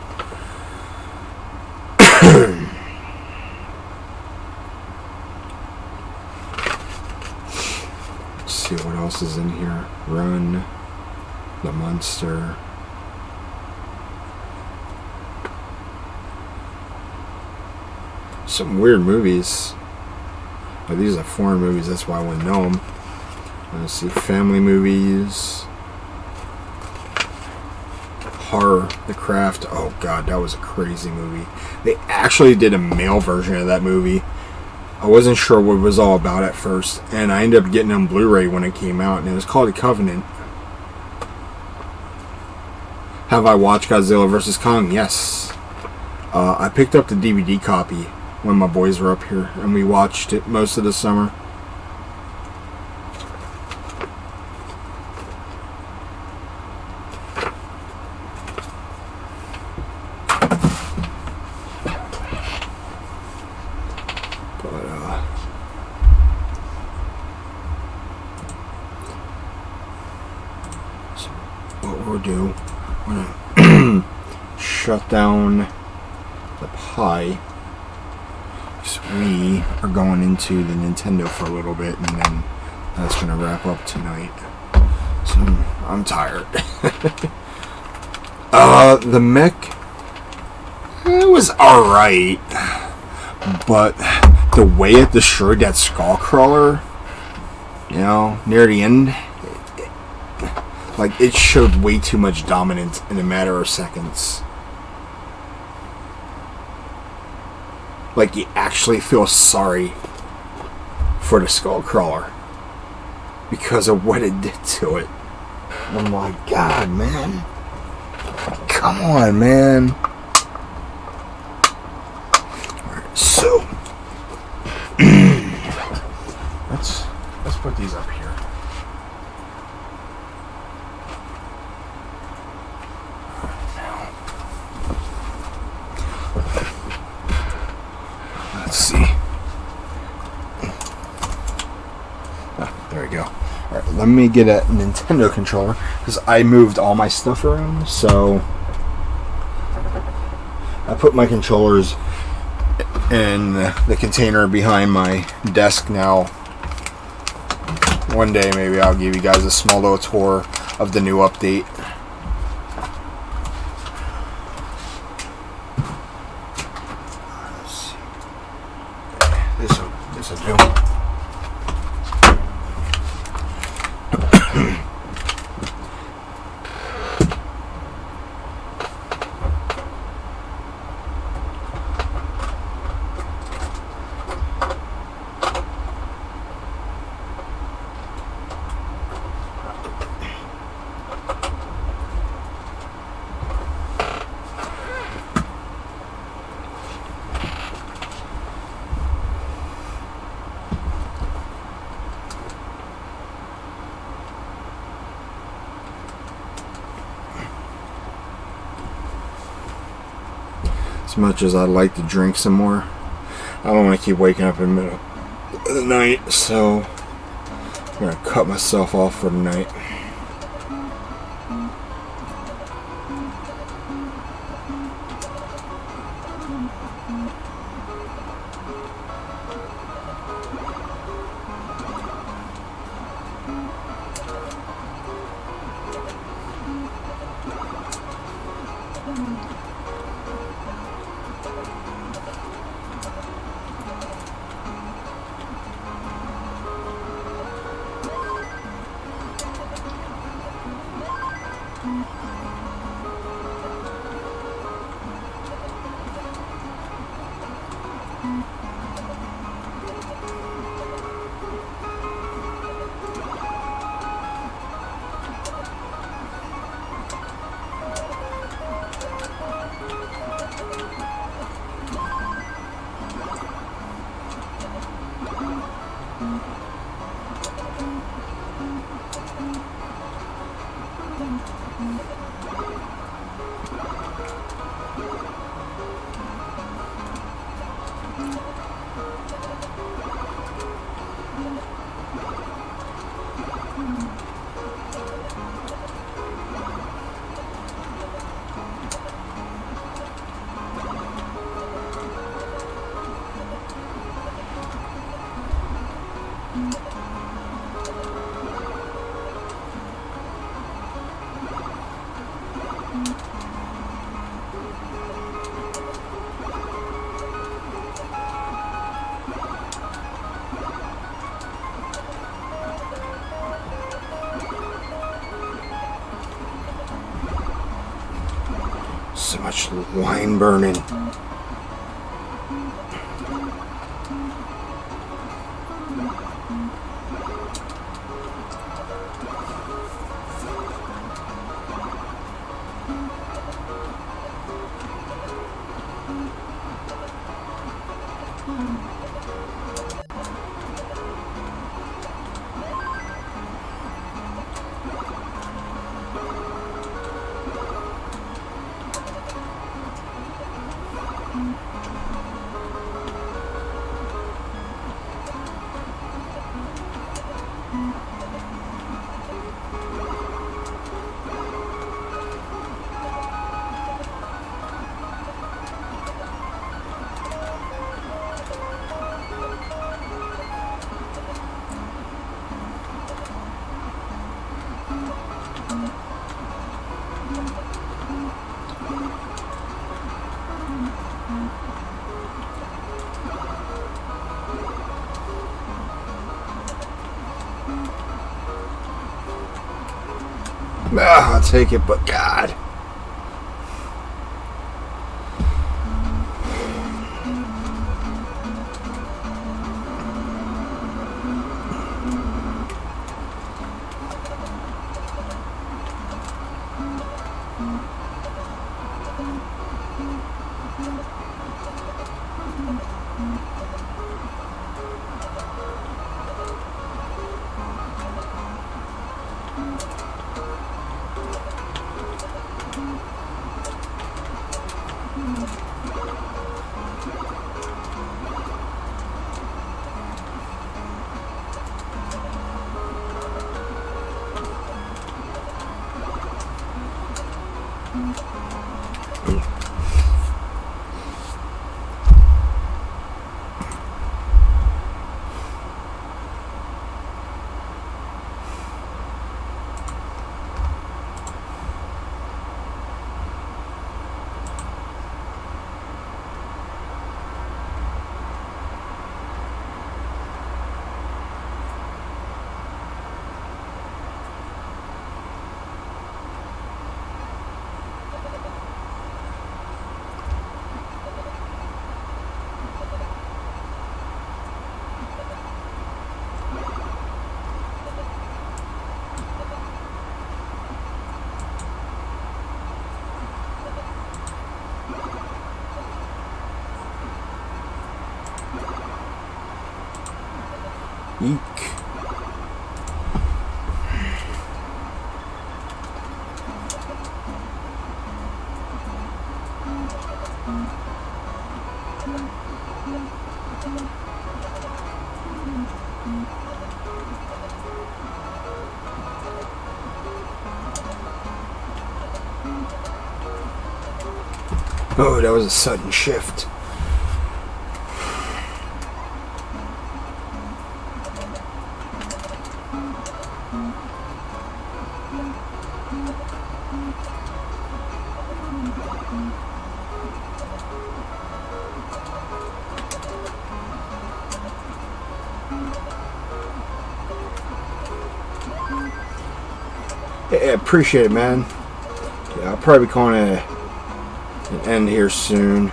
Let's see what else is in here. Run, The Monster. Some weird movies. Oh, these are foreign movies, that's why I wouldn't know them. Let's see, family movies. Horror, The Craft. Oh god, that was a crazy movie. They actually did a male version of that movie. I wasn't sure what it was all about at first, and I ended up getting it on Blu-ray when it came out, and it was called The Covenant. Have I watched Godzilla vs. Kong? Yes. I picked up the DVD copy when my boys were up here, and we watched it most of the summer. So what we'll do, we're gonna shut down the Pi. So we are going into the Nintendo for a little bit, and then that's going to wrap up tonight. So I'm tired. The mech, it was alright, but the way it destroyed that skull crawler, you know, near the end, like, it showed way too much dominance in a matter of seconds. Like, you actually feel sorry for the skull crawler because of what it did to it. Oh my god, man. Come on, man. Alright, so let's put these up here. Let's see. There we go. Alright, let me get a Nintendo controller because I moved all my stuff around, so I put my controllers in the container behind my desk now. One day maybe I'll give you guys a small little tour of the new update. Let's see. This will do. As much as I'd like to drink some more, I don't want to keep waking up in the middle of the night, so I'm going to cut myself off for the night. So much wine burning. I'll take it, but God. Eek. Oh, that was a sudden shift. Yeah, appreciate it, man. Yeah, I'll probably be calling it an end here soon.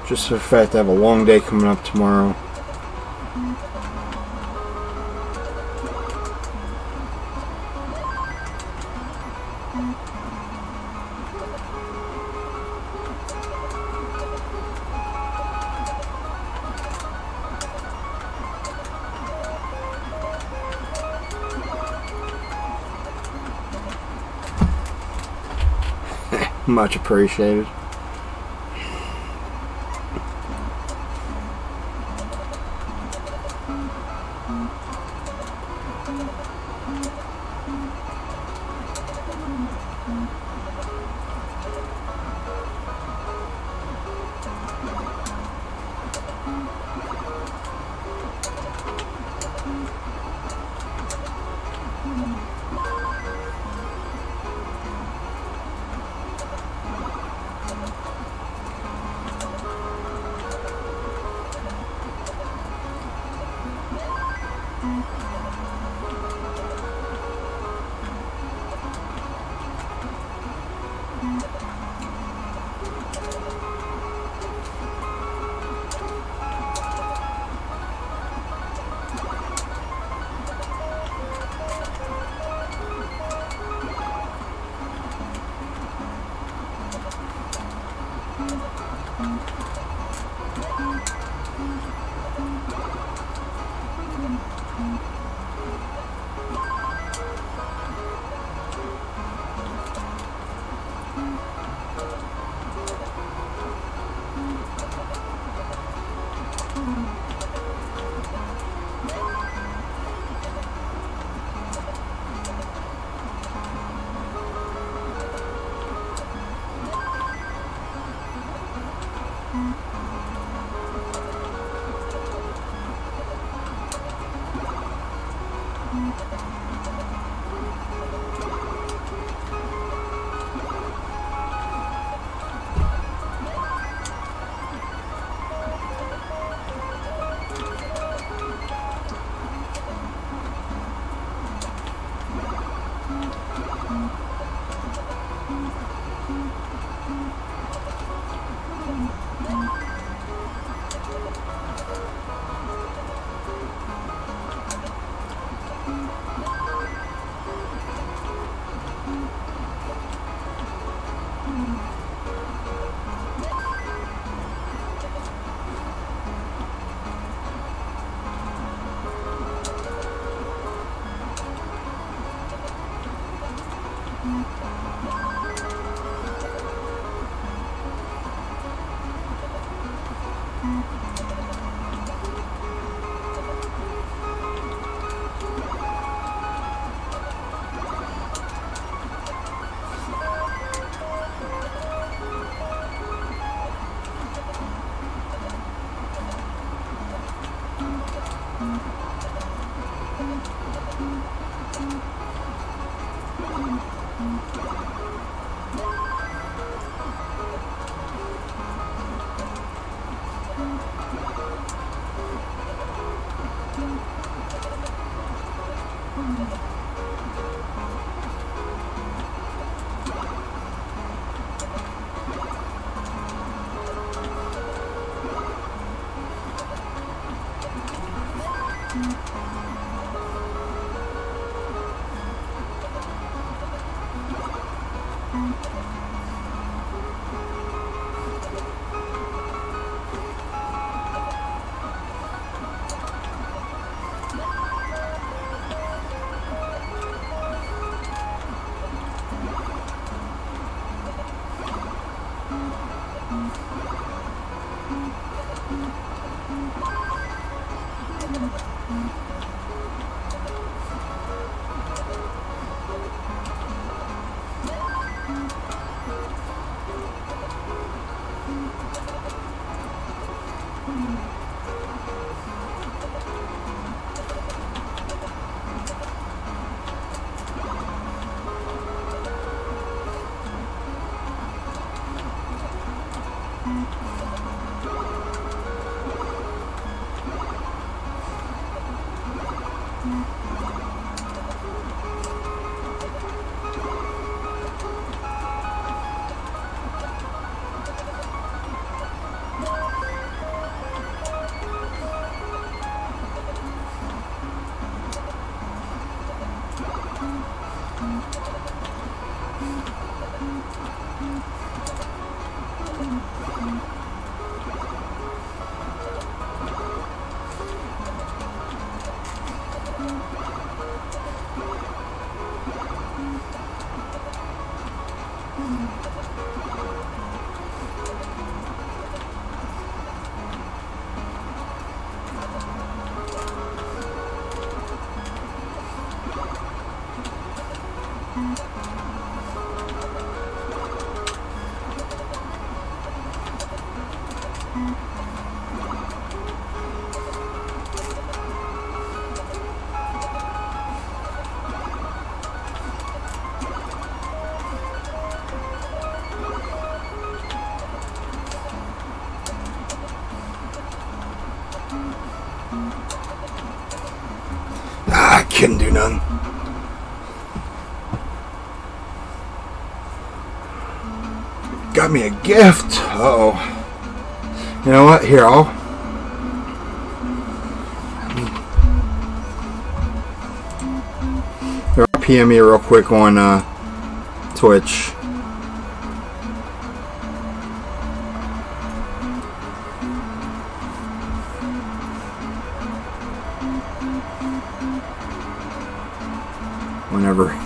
Just for the fact I have a long day coming up tomorrow. Much appreciated. I couldn't do nothing. Got me a gift. Uh-oh. You know what? Here, I'll PM me real quick on Twitch. Whenever.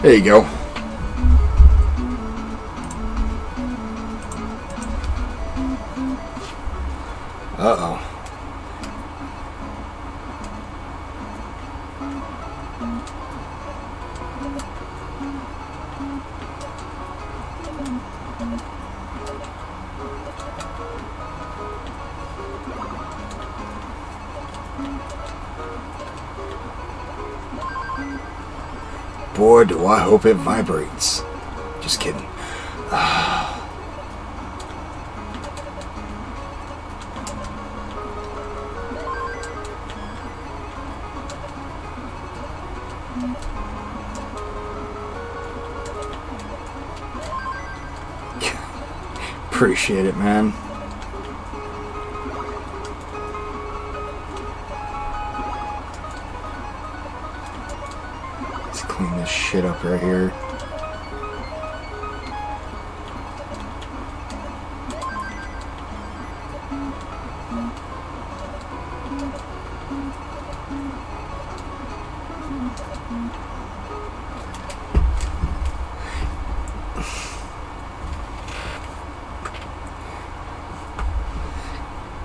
There you go. Uh-oh. Boy, do I hope it vibrates. Just kidding. Appreciate it, man. clean this shit up right here.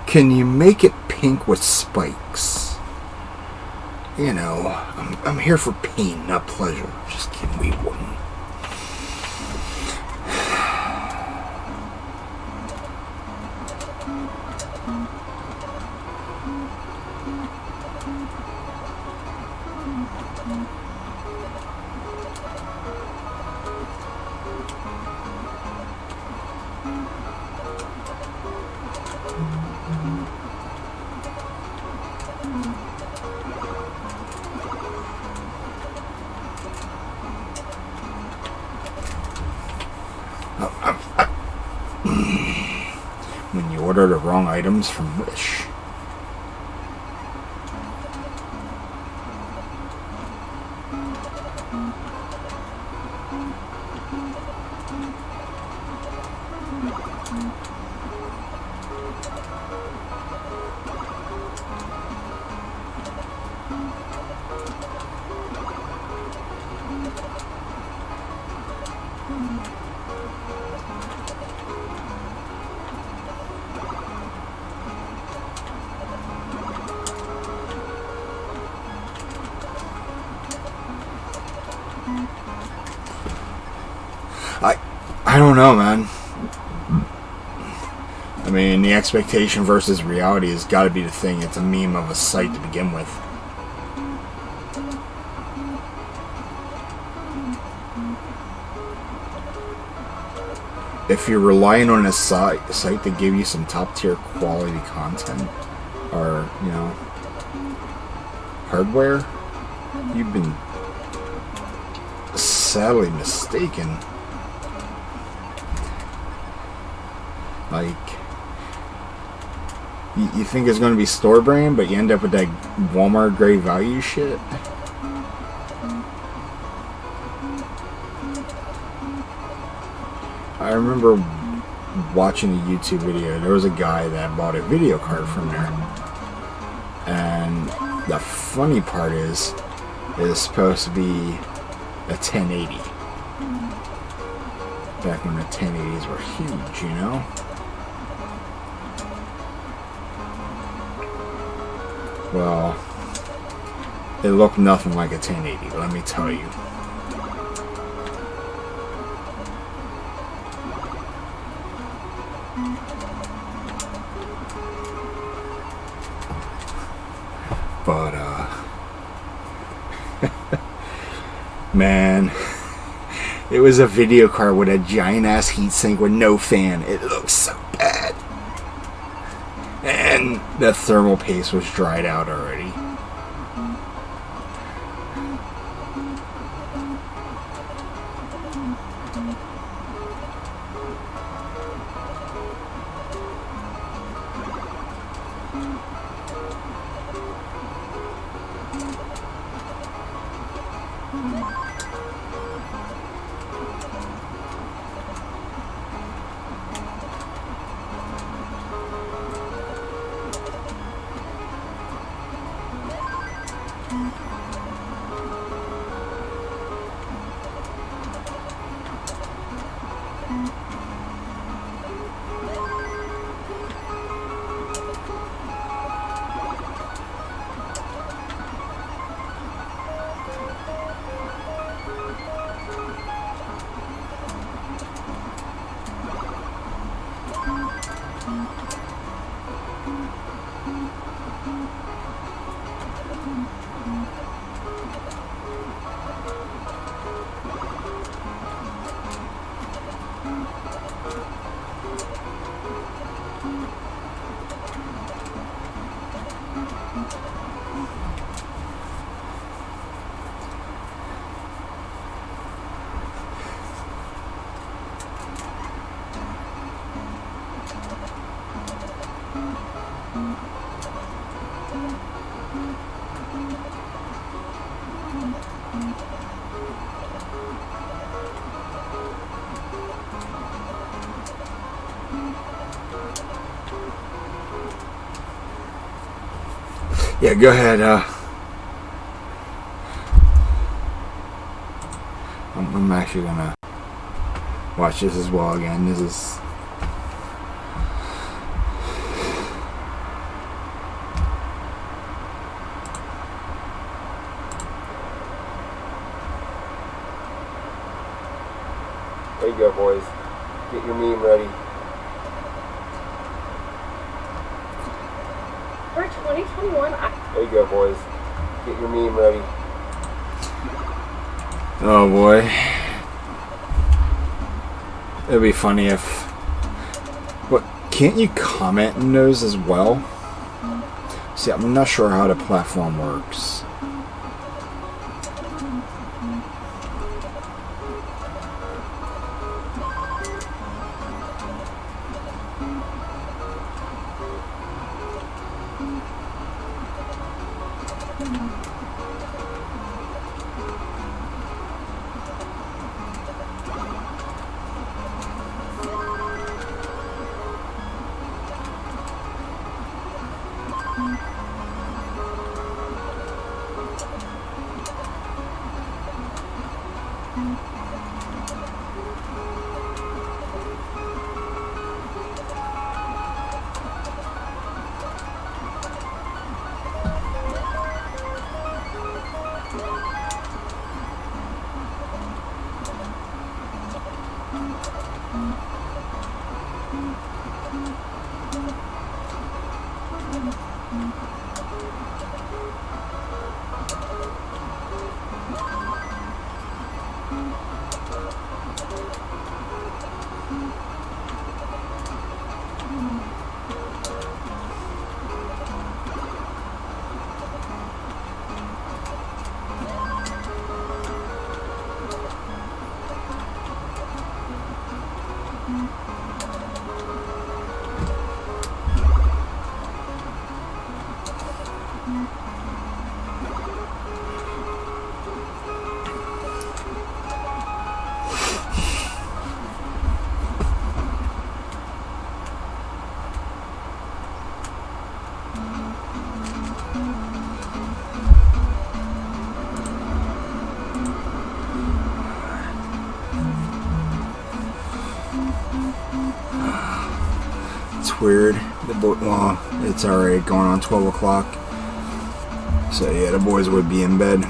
Can you make it pink with spikes? You know, I'm here for pain, not pleasure. Just kidding, we wouldn't. When you order the wrong items from Wish. I don't know, man. I mean, the expectation versus reality has got to be the thing. It's a meme of a site to begin with. If you're relying on a site to give you some top tier quality content, or, you know, hardware, you've been sadly mistaken. Like, you think it's going to be store brand, but you end up with that Walmart grade value shit. I remember watching a YouTube video. There was a guy that bought a video card from there, and the funny part is it's supposed to be a 1080. Back when the 1080s were huge, you know. Well, it looked nothing like a 1080, let me tell you. But, man, it was a video card with a giant ass heatsink with no fan. It looks so bad. And the thermal paste was dried out already. Yeah, go ahead. I'm actually gonna watch this as well again. This is. There you go, boys. Get your meme ready. For 2021, There you go, boys. Get your meme ready. Oh boy. It'd be funny if. What? Can't you comment in those as well? See, I'm not sure how the platform works. Weird. Well, it's already going on 12 o'clock. So yeah, the boys would be in bed.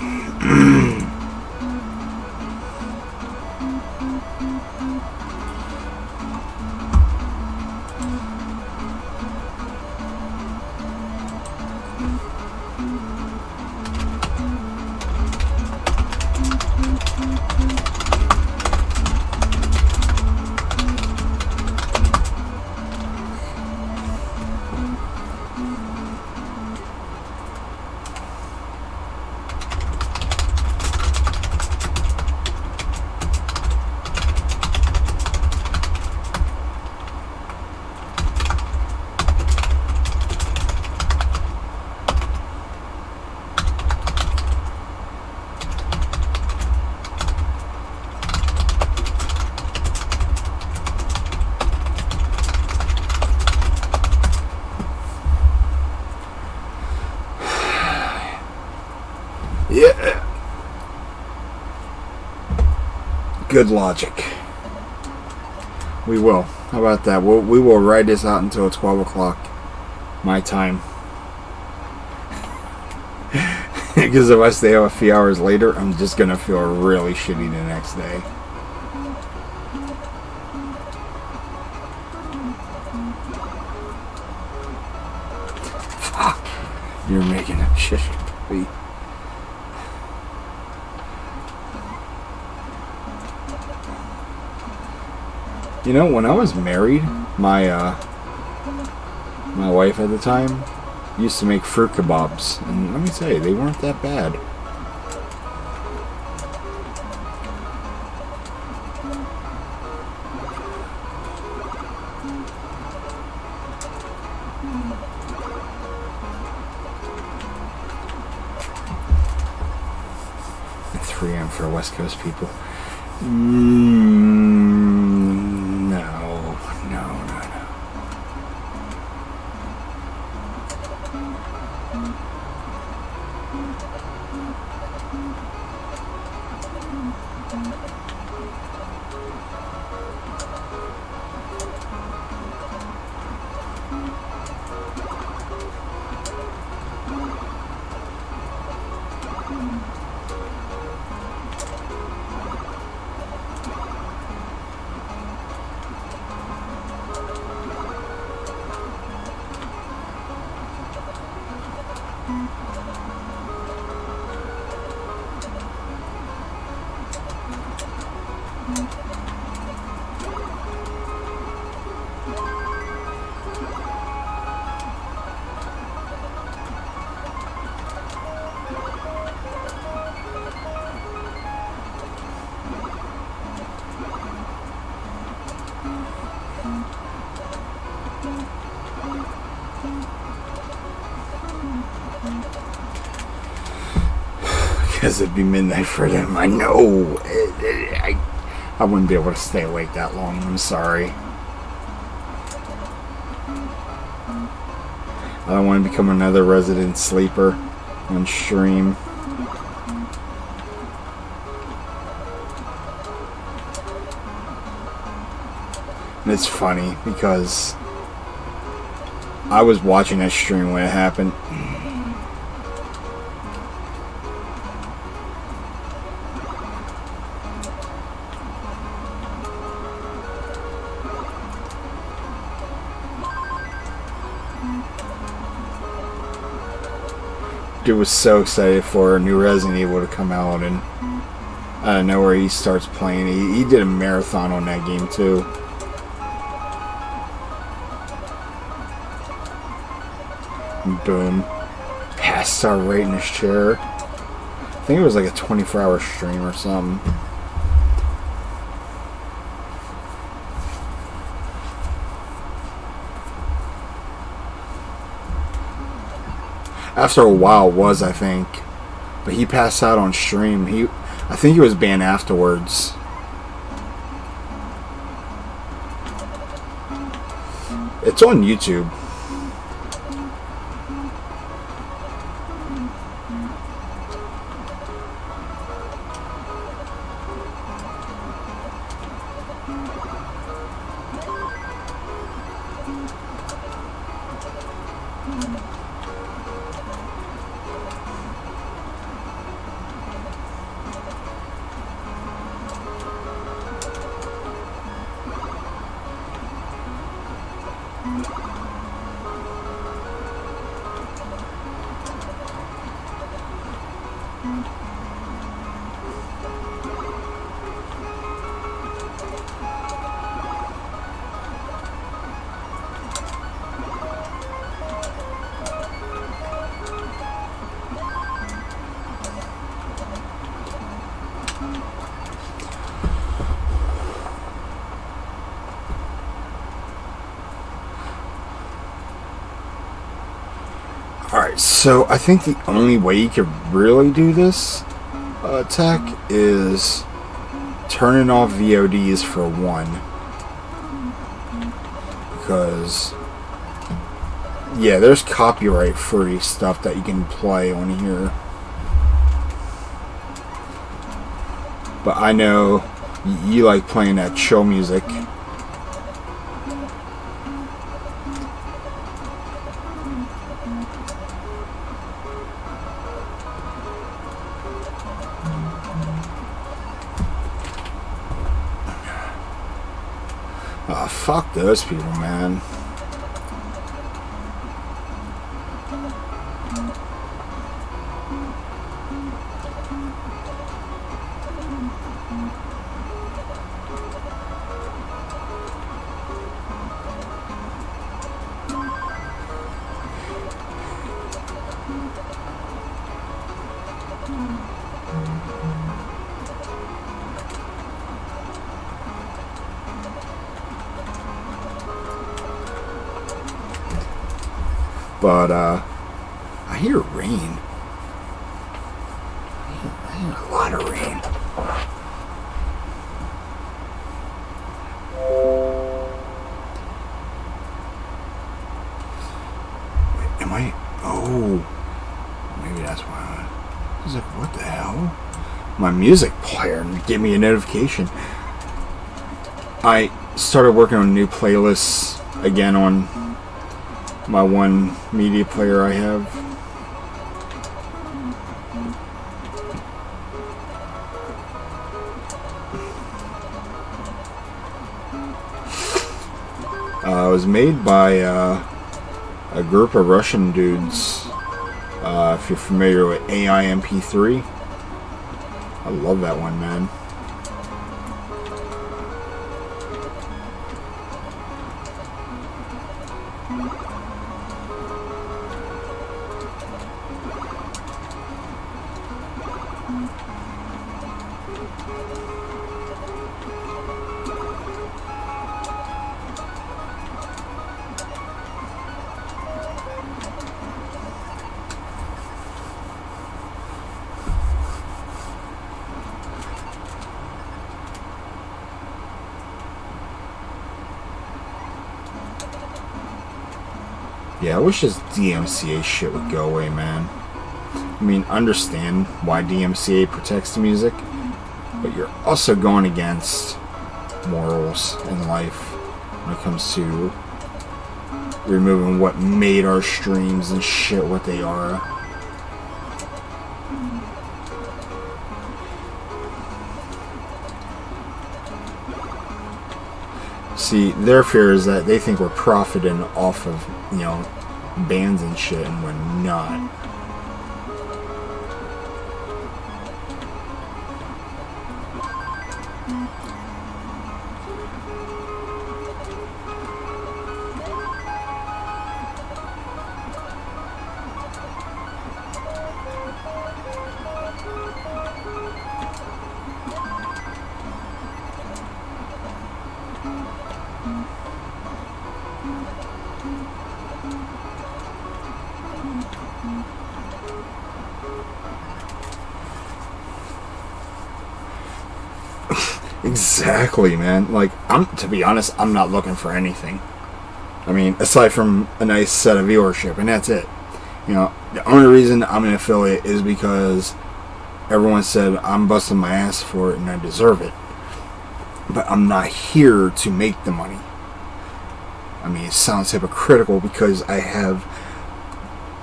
Yeah. Good logic. We will. How about that? We will ride this out until 12 o'clock. My time. Because if I stay up a few hours later, I'm just going to feel really shitty the next day. Fuck. You're making a shit. You know, when I was married, my wife at the time used to make fruit kebabs, and let me tell you, they weren't that bad. At 3 a.m. for West Coast people. No. Because it'd be midnight for them. I know. I wouldn't be able to stay awake that long. I'm sorry. I don't want to become another resident sleeper on stream. And it's funny because I was watching that stream when it happened. Dude was so excited for a new Resident Evil to come out, and out of nowhere he starts playing. He did a marathon on that game too. And boom, passed out right in his chair. I think it was like a 24-hour stream or something. After a while it was, I think. But he passed out on stream. I think he was banned afterwards. It's on YouTube. Alright, so I think the only way you could really do this tech is turning off VODs for one. Because, yeah, there's copyright free stuff that you can play on here. But I know you like playing that chill music. Oh, fuck those people, man. But, I hear rain. I hear a lot of rain. Wait, am I? Oh. Maybe that's why I was like, what the hell? My music player gave me a notification. I started working on new playlists again on my one media player I have. It was made by a group of Russian dudes. If you're familiar with AIMP3, I love that one, man. Yeah, I wish this DMCA shit would go away, man. I mean, understand why DMCA protects the music, but you're also going against morals in life when it comes to removing what made our streams and shit what they are. See, their fear is that they think we're profiting off of, bands and shit, and we're not. Exactly, man. Like, to be honest, I'm not looking for anything. I mean, aside from a nice set of viewership, and that's it. The only reason I'm an affiliate is because everyone said I'm busting my ass for it and I deserve it. But I'm not here to make the money. I mean, it sounds hypocritical because I have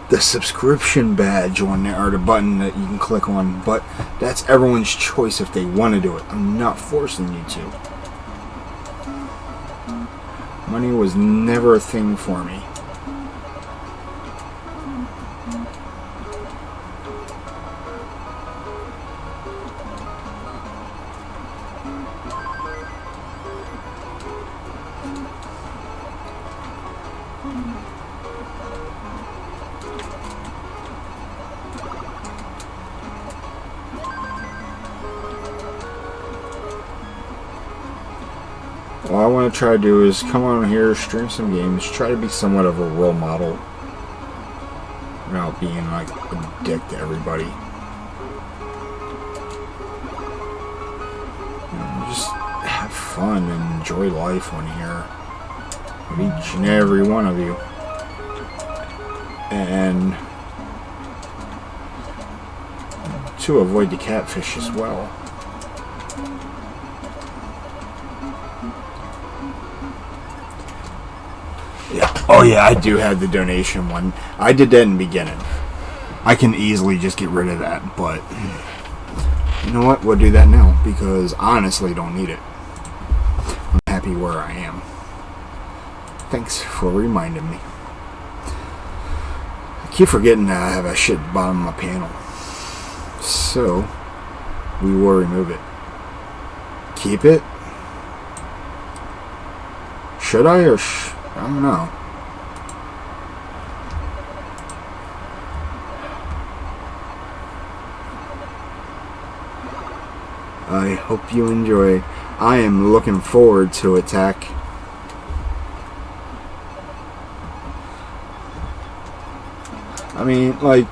the subscription badge on there, or the button that you can click on, but that's everyone's choice if they want to do it. I'm not forcing you to. Money was never a thing for me. All I want to try to do is come on here, stream some games, try to be somewhat of a role model without being like a dick to everybody. Just have fun and enjoy life on here with each and every one of you. And to avoid the catfish as well. Oh yeah, I do have the donation one. I did that in the beginning. I can easily just get rid of that, but you know what? We'll do that now because I honestly don't need it. I'm happy where I am. Thanks for reminding me. I keep forgetting that I have a shit bottom of my panel. So, we will remove it. Keep it? Should I or I don't know. I hope you enjoy. I am looking forward to Attack. I mean, like,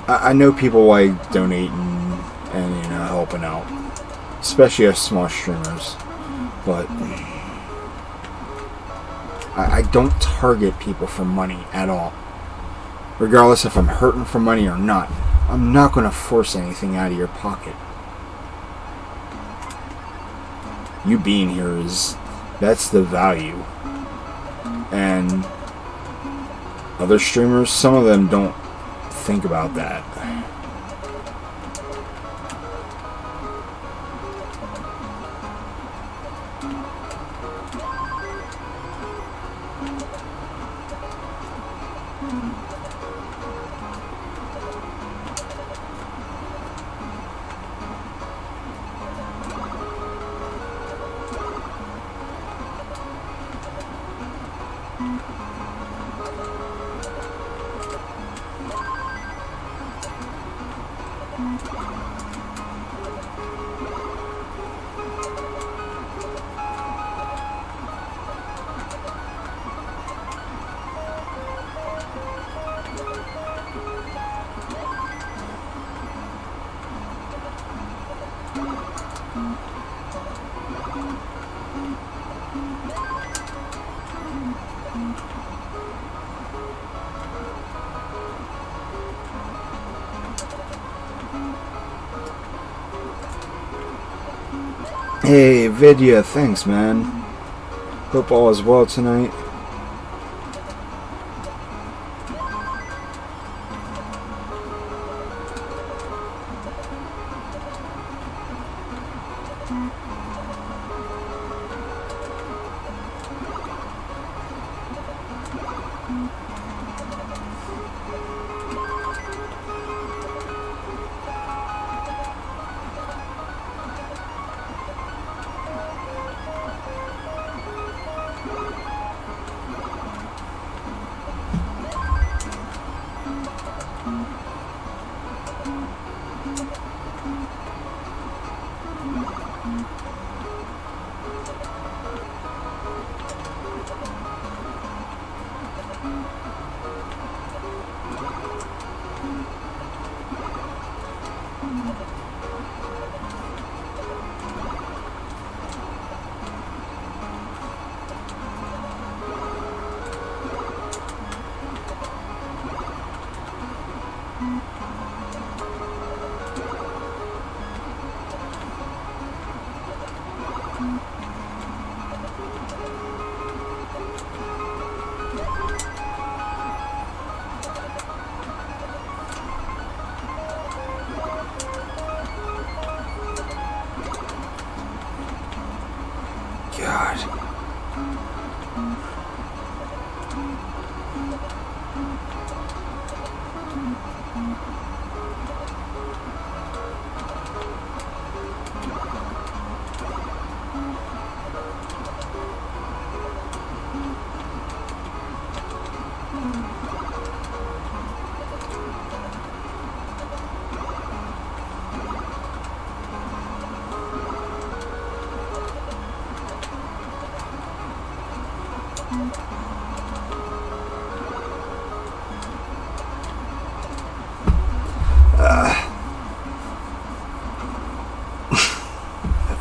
I know people like donating and helping out, especially us small streamers, but I don't target people for money at all, regardless if I'm hurting for money or not. I'm not going to force anything out of your pocket. You being here that's the value. And other streamers, some of them don't think about that. Hey, Vidya, thanks, man. Hope all is well tonight.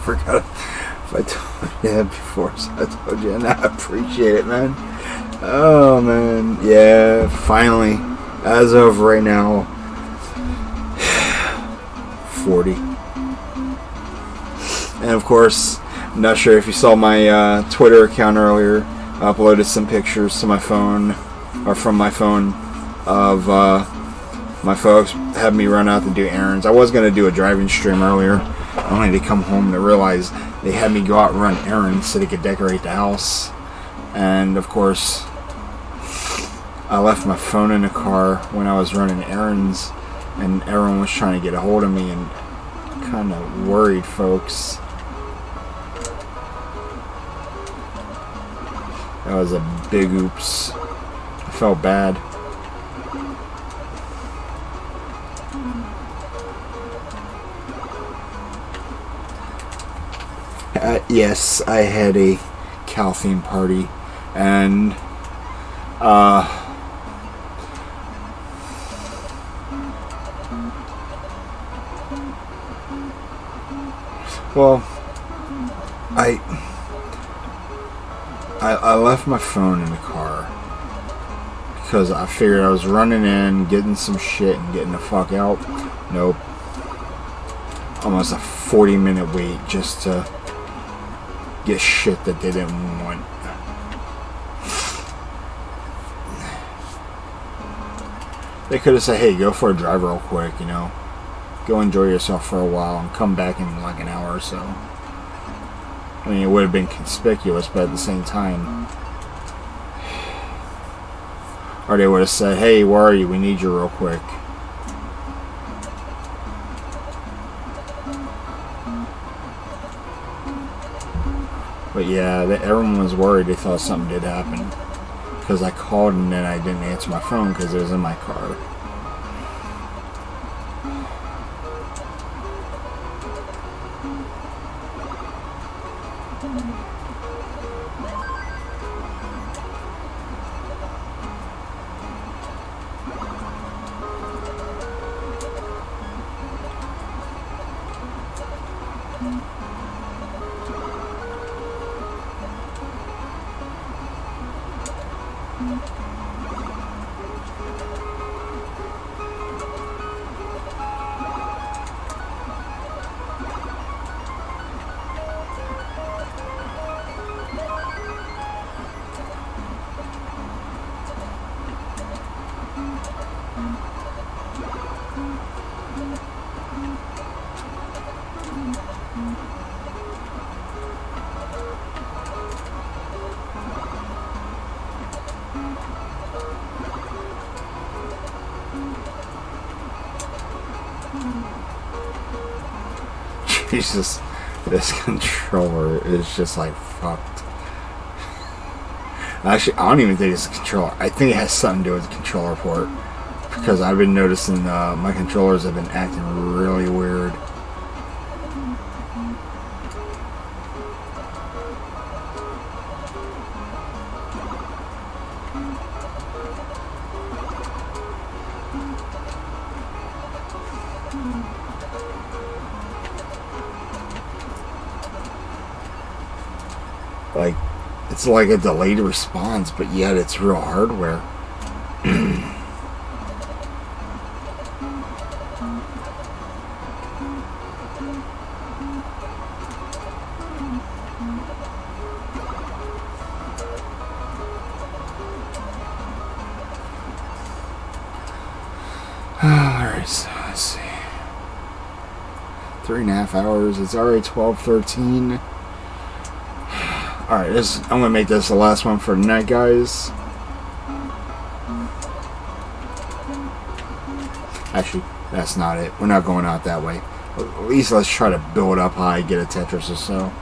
Forgot if I told you that before, so I told you, and I appreciate it, man. Oh, man. Yeah, finally, as of right now, 40. And of course, I'm not sure if you saw my Twitter account earlier. I uploaded some pictures to my phone, or from my phone, of my folks had me run out to do errands. I was going to do a driving stream earlier, only to come home to realize they had me go out and run errands so they could decorate the house. And of course, I left my phone in the car when I was running errands, and everyone was trying to get a hold of me, and kind of worried, folks. That was a big oops. I felt bad. Yes, I had a Cal theme party, and well, I left my phone in the car because I figured I was running in, getting some shit, and getting the fuck out. Nope. Almost a 40-minute wait just to get shit that they didn't want. They could have said, hey, go for a drive real quick, you know. Go enjoy yourself for a while and come back in like an hour or so. I mean, it would have been conspicuous, but at the same time. Or they would have said, hey, where are you? We need you real quick. But yeah, everyone was worried. They thought something did happen. Because I called and then I didn't answer my phone because it was in my car. Jesus, this controller is just like fucked. Actually, I don't even think it's a controller. I think it has something to do with the controller port. Because I've been noticing my controllers have been acting really weird. Like, it's like a delayed response, but yet it's real hardware. Alright, so let's see. 3.5 hours. It's already 12:13. Alright, I'm going to make this the last one for the night, guys. Actually, that's not it. We're not going out that way. At least let's try to build up high, get a Tetris or so.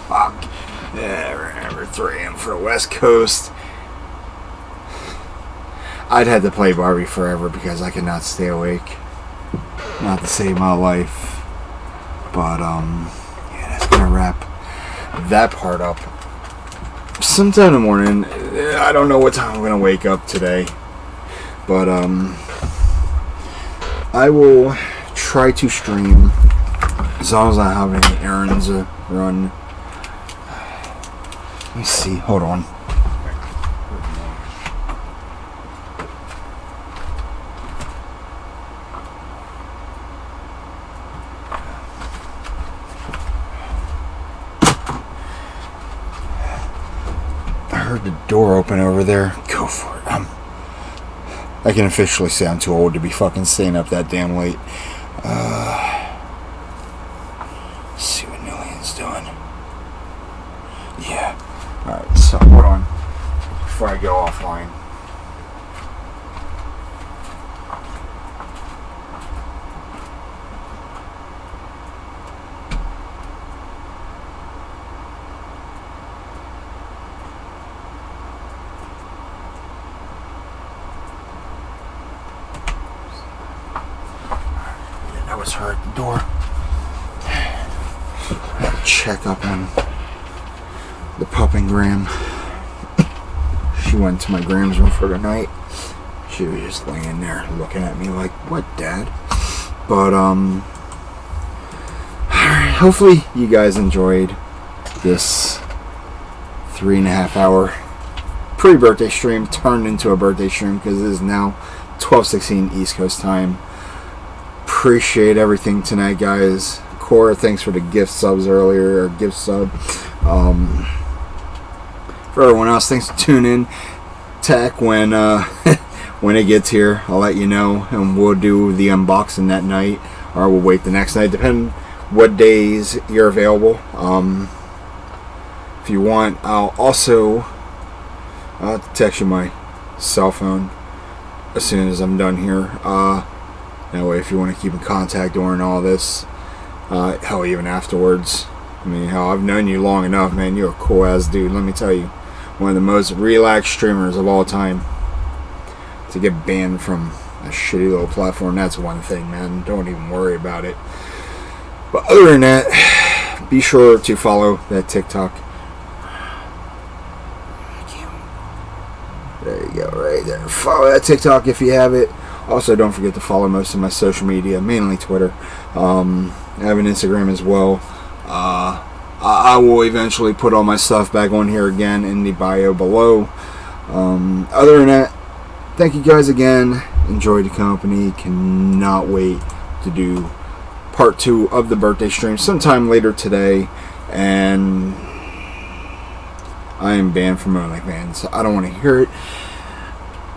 Fuck. Yeah, remember 3 a.m. for West Coast. I'd had to play Barbie forever because I could not stay awake. Not to save my life. But, yeah, that's gonna wrap that part up. Sometime in the morning. I don't know what time I'm gonna wake up today. But, I will try to stream as long as I have any errands to run. Let me see. Hold on. I heard the door open over there. Go for it. I can officially say I'm too old to be fucking staying up that damn late. Let's see what Nillian's doing. Yeah. Alright, so hold on. Before I go offline. was her at the door. Check up on the pup and Graham. She went to my Graham's room for the night. She was just laying there looking at me like, what, Dad? But, hopefully you guys enjoyed this 3.5 hour pre-birthday stream turned into a birthday stream because it is now 12:16 East Coast time. Appreciate everything tonight, guys. Cora, thanks for the gift subs earlier, or gift sub. For everyone else, thanks for tuning in. Tech, when when it gets here, I'll let you know, and we'll do the unboxing that night, or we'll wait the next night, depending what days you're available. If you want, I'll text you my cell phone as soon as I'm done here. That way, if you want to keep in contact during all this, hell, even afterwards. I mean, hell, I've known you long enough, man. You're a cool ass dude. Let me tell you, one of the most relaxed streamers of all time. To get banned from a shitty little platform, that's one thing, man. Don't even worry about it. But other than that, be sure to follow that TikTok. There you go, right there. Follow that TikTok if you have it. Also, don't forget to follow most of my social media, mainly Twitter. I have an Instagram as well. I will eventually put all my stuff back on here again in the bio below. Other than that, thank you guys again. Enjoy the company. Cannot wait to do part 2 of the birthday stream sometime later today. And I am banned from OnlyFans, so I don't want to hear it.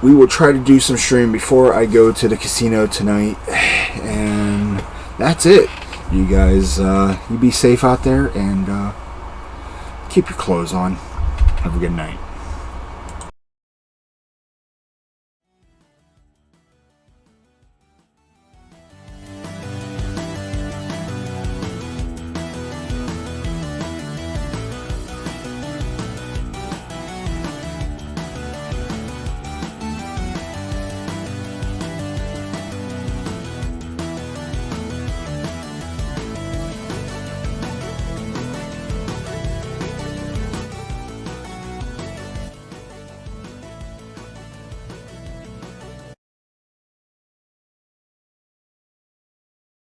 We will try to do some stream before I go to the casino tonight. And that's it. You guys, you be safe out there and keep your clothes on. Have a good night.